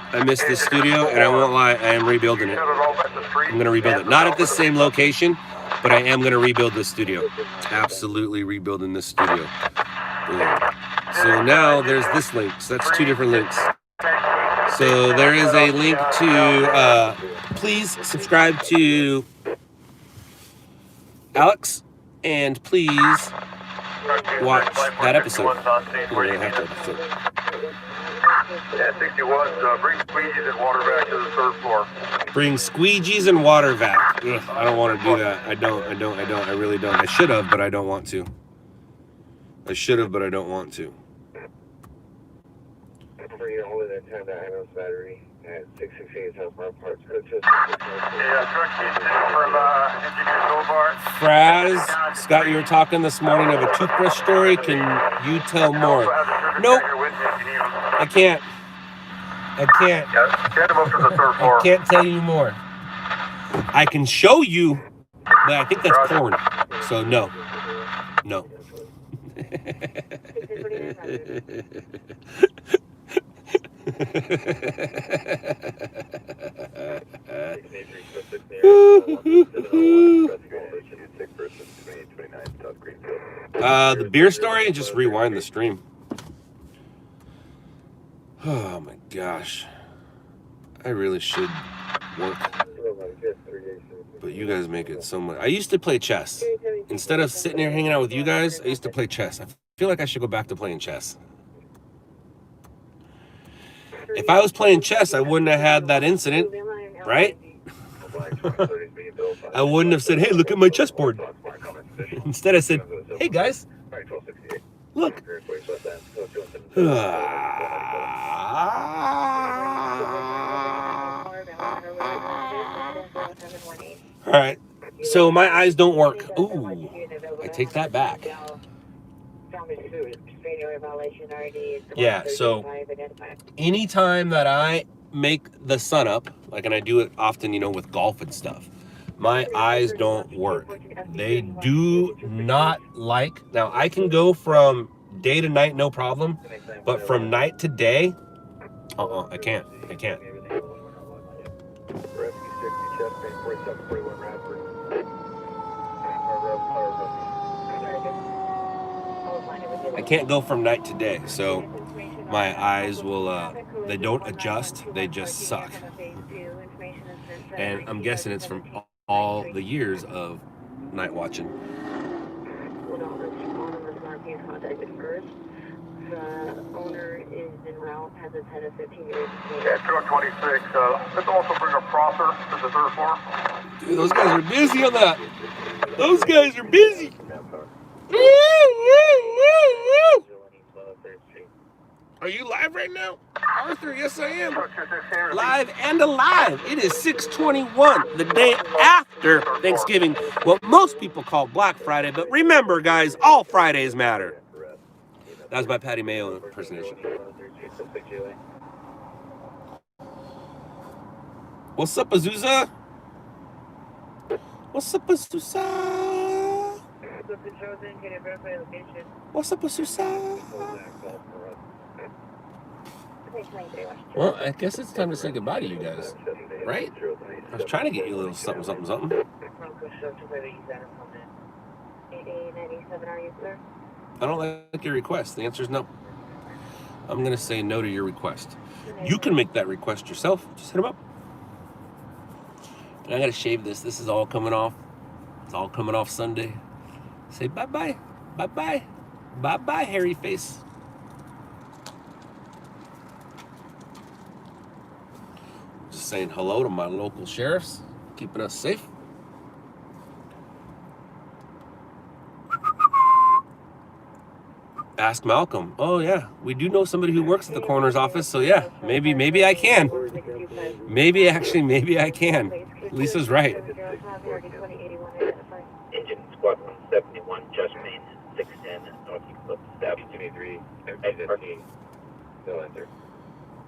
Speaker 1: I miss this studio, and I won't lie, I am rebuilding it. I'm going to rebuild it. Not at the same location, but I am going to rebuild this studio. Absolutely rebuilding this studio. Yeah. So now there's this link. So that's 2 different links. So there is a link to, please subscribe to Alex, and please watch that episode.
Speaker 8: Yeah, 61, bring squeegees and water vac to the 3rd floor.
Speaker 1: Bring squeegees and water vac. Ugh, I don't want to do that. I really don't. I should have, but I don't want to. I should have, but I don't want to.
Speaker 2: Bring all of that time that Inos battery at 668 Southbound Parts.
Speaker 8: Yeah, truck keys from Engineer Goldbar.
Speaker 1: Fraz, Scott, you were talking this morning of a toothbrush story. Can you tell more? Nope. I can't.
Speaker 8: Get him up to the 3rd floor.
Speaker 1: I can't tell you more. I can show you, but I think that's porn. So no. No. The beer story, just rewind the stream. Oh my gosh. I really should work. But you guys make it so much. I used to play chess. Instead of sitting here hanging out with you guys, I used to play chess. I feel like I should go back to playing chess. If I was playing chess, I wouldn't have had that incident, right? I wouldn't have said, hey, look at my chessboard. Instead, I said, hey, guys, look. All right. So my eyes don't work. Ooh, I take that back. Yeah, so anytime that I make the sun up, like, and I do it often, you know, with golf and stuff, my eyes don't work. They do not like, now I can go from day to night, no problem, but from night to day, I can't. I can't go from night to day, so my eyes will, they don't adjust, they just suck. And I'm guessing it's from all the years of night watching.
Speaker 6: The owner is en route, has a 10 to 15 years.
Speaker 8: Yeah, truck 26. Let's also bring a frother to the 3rd floor.
Speaker 1: Dude, those guys are busy on that. Those guys are busy. Are you live right now? Arthur, yes I am. Live and alive. It is 6/21, the day after Thanksgiving, what most people call Black Friday. But remember, guys, all Fridays matter. That was my Patty Mayo impersonation. What's up, Azusa? What's up, Azusa? What's up, Azusa? Well, I guess it's time to say goodbye to you guys, right? I was trying to get you a little something, something, something. I don't like your request. The answer is no. I'm going to say no to your request. You can make that request yourself. Just hit them up. And I got to shave this. This is all coming off. It's all coming off Sunday. Say bye-bye. Bye-bye. Bye-bye, hairy face. Just saying hello to my local sheriffs, keeping us safe. Ask Malcolm. Oh yeah, we do know somebody who works at the coroner's office, so yeah, maybe I can. Maybe I can. Lisa's right.
Speaker 2: Engine squad 171, just main 610, North Eclipse, 723, exit parking, still enter.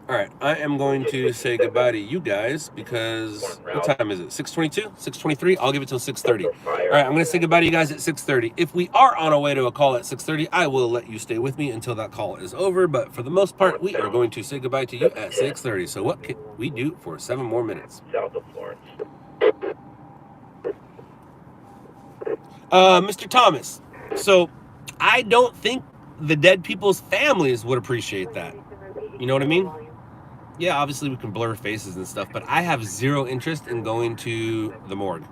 Speaker 1: All right, I am going to say goodbye to you guys because what time is it? 6:22, 6:23. I'll give it till 6:30. All right, I'm going to say goodbye to you guys at 6:30. If we are on our way to a call at 6:30, I will let you stay with me until that call is over. But for the most part, we are going to say goodbye to you at 6:30. So what can we do for 7 more minutes?
Speaker 2: South of Florence.
Speaker 1: Mr. Thomas. So I don't think the dead people's families would appreciate that. You know what I mean? Yeah, obviously we can blur faces and stuff, but I have zero interest in going to the morgue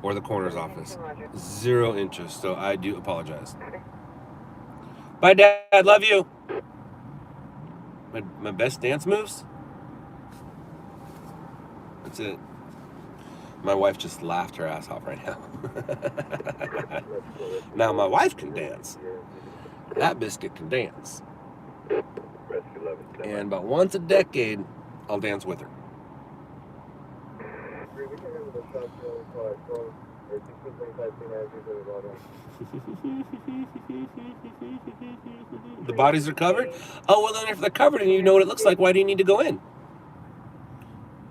Speaker 1: or the coroner's office. Zero interest, so I do apologize. Bye, Dad. Love you. My best dance moves? That's it. My wife just laughed her ass off right now. Now my wife can dance. That biscuit can dance. And about once a decade, I'll dance with her. The bodies are covered? Oh, well then if they're covered and you know what it looks like, why do you need to go in?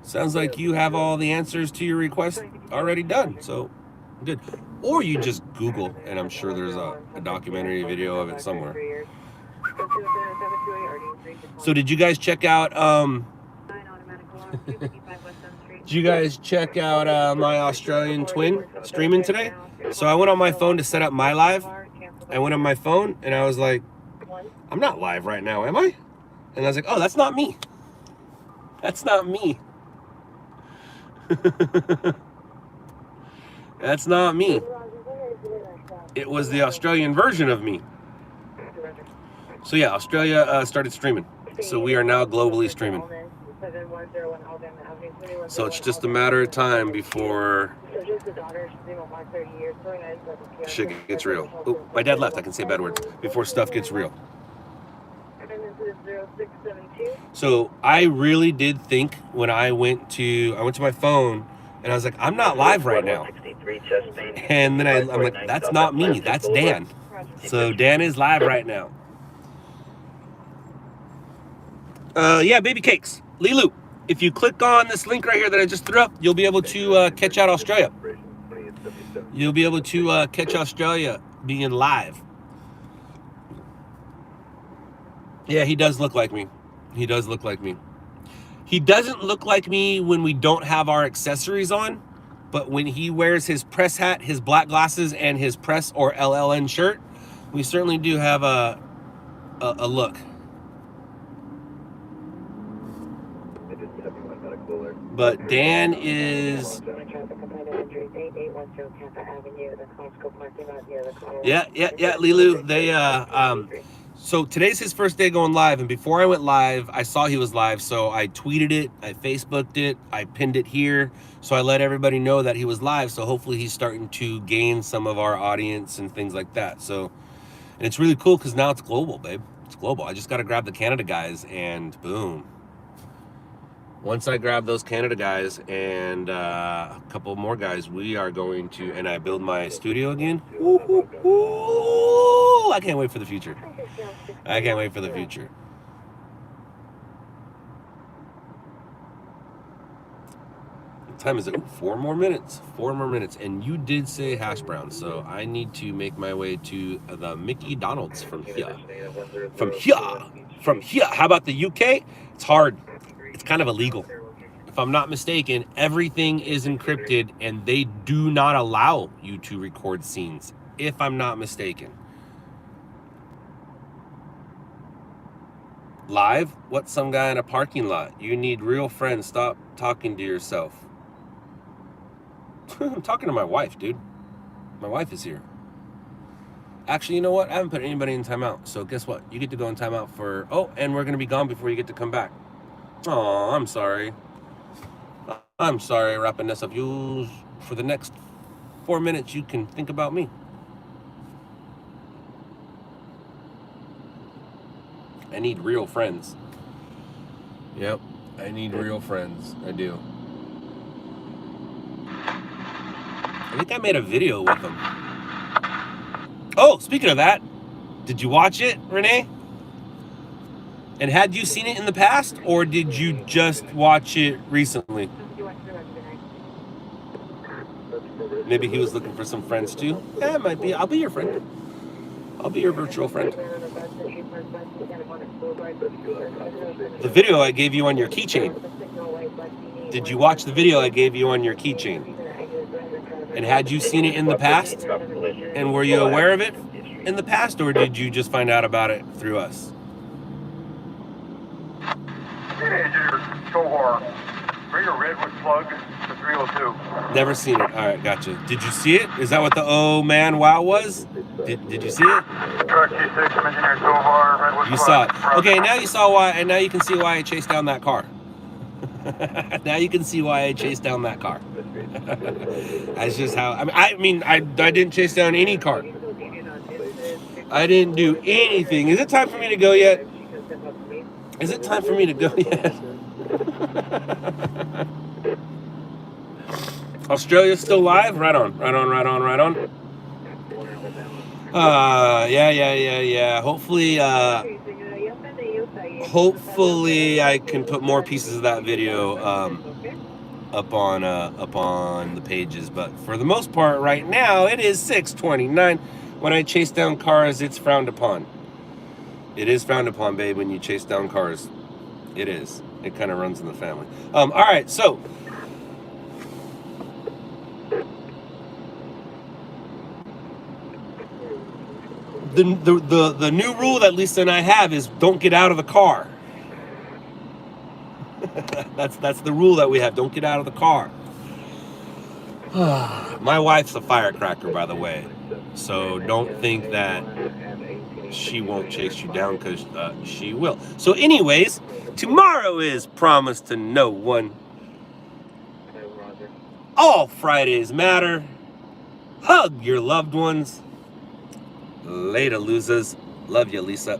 Speaker 1: Sounds like you have all the answers to your request already done, so good. Or you just Google, and I'm sure there's a documentary video of it somewhere. So did you guys check out did you guys check out my Australian twin streaming today? So I went on my phone to set up my live. I went on my phone and I was like, I'm not live right now, am I? And I was like, oh, that's not me. That's not me. That's not me. It was the Australian version of me. So yeah, Australia started streaming. So we are now globally streaming. So it's just a matter of time before shit gets real. Oh, my dad left. I can say bad words. Before stuff gets real. So I really did think when I went to my phone and I was like, I'm not live right now. And then I'm like, that's not me. That's Dan. So Dan is live right now. Yeah, baby cakes. Lilu, if you click on this link right here that I just threw up, you'll be able to catch out Australia. You'll be able to catch Australia being live. Yeah, he does look like me. He does look like me. He doesn't look like me when we don't have our accessories on, but when he wears his press hat, his black glasses, and his press or LLN shirt, we certainly do have a look. But Dan is... Yeah, Lilu, they, so today's his first day going live, and before I went live, I saw he was live, so I tweeted it, I Facebooked it, I pinned it here, so I let everybody know that he was live, so hopefully he's starting to gain some of our audience and things like that. So, and it's really cool because now it's global, babe. It's global. I just got to grab the Canada guys, and boom. Once I grab those Canada guys and a couple more guys, we are going to, and I build my studio again. Ooh, ooh, ooh. I can't wait for the future. I can't wait for the future. What time is it? Ooh, 4 more minutes. 4 more minutes. And you did say hash brown, so I need to make my way to the Mickey Donald's from here. From here. How about the UK? It's hard. It's kind of illegal. If I'm not mistaken, everything is encrypted and they do not allow you to record scenes, if I'm not mistaken. Live? What's some guy in a parking lot? You need real friends. Stop talking to yourself. I'm talking to my wife, dude. My wife is here. Actually, you know what? I haven't put anybody in timeout. So guess what? You get to go in timeout for... Oh, and we're going to be gone before you get to come back. Oh, I'm sorry. I'm sorry, wrapping this up. You, for the next 4 minutes, you can think about me. I need real friends. Yep, I need real friends. I do. I think I made a video with him. Oh, speaking of that, did you watch it, Renee? And had you seen it in the past, or did you just watch it recently? Maybe he was looking for some friends too. Yeah, it might be. I'll be your friend. I'll be your virtual friend. The video I gave you on your keychain. Did you watch the video I gave you on your keychain? And had you seen it in the past? And were you aware of it in the past, or did you just find out about it through us?
Speaker 8: Engineer, Sohar, bring a redwood plug to 302.
Speaker 1: Never seen it. All right, gotcha. Did you see it? Is that what the oh man wow was? Did you see it?
Speaker 8: Truck G6 from Engineer Sohar, redwood
Speaker 1: You
Speaker 8: plug.
Speaker 1: saw it. Okay, now you saw why, and now you can see why I chased down that car. Now you can see why I chased down that car. That's just how. I mean, I didn't chase down any car. I didn't do anything. Is it time for me to go yet? Is it time for me to go yet? Australia's still live? Right on, right on, right on, right on. Yeah. Hopefully I can put more pieces of that video up on the pages, but for the most part right now it is 6:29. When I chase down cars, it's frowned upon. It is frowned upon, babe, when you chase down cars. It is. It kind of runs in the family. All right, so the new rule that Lisa and I have is don't get out of the car. That's the rule that we have. Don't get out of the car. My wife's a firecracker, by the way, so don't think that she won't chase you down, because she will. So anyways, tomorrow is Promise to No One. All Fridays matter. Hug your loved ones. Later, losers. Love you, Lisa.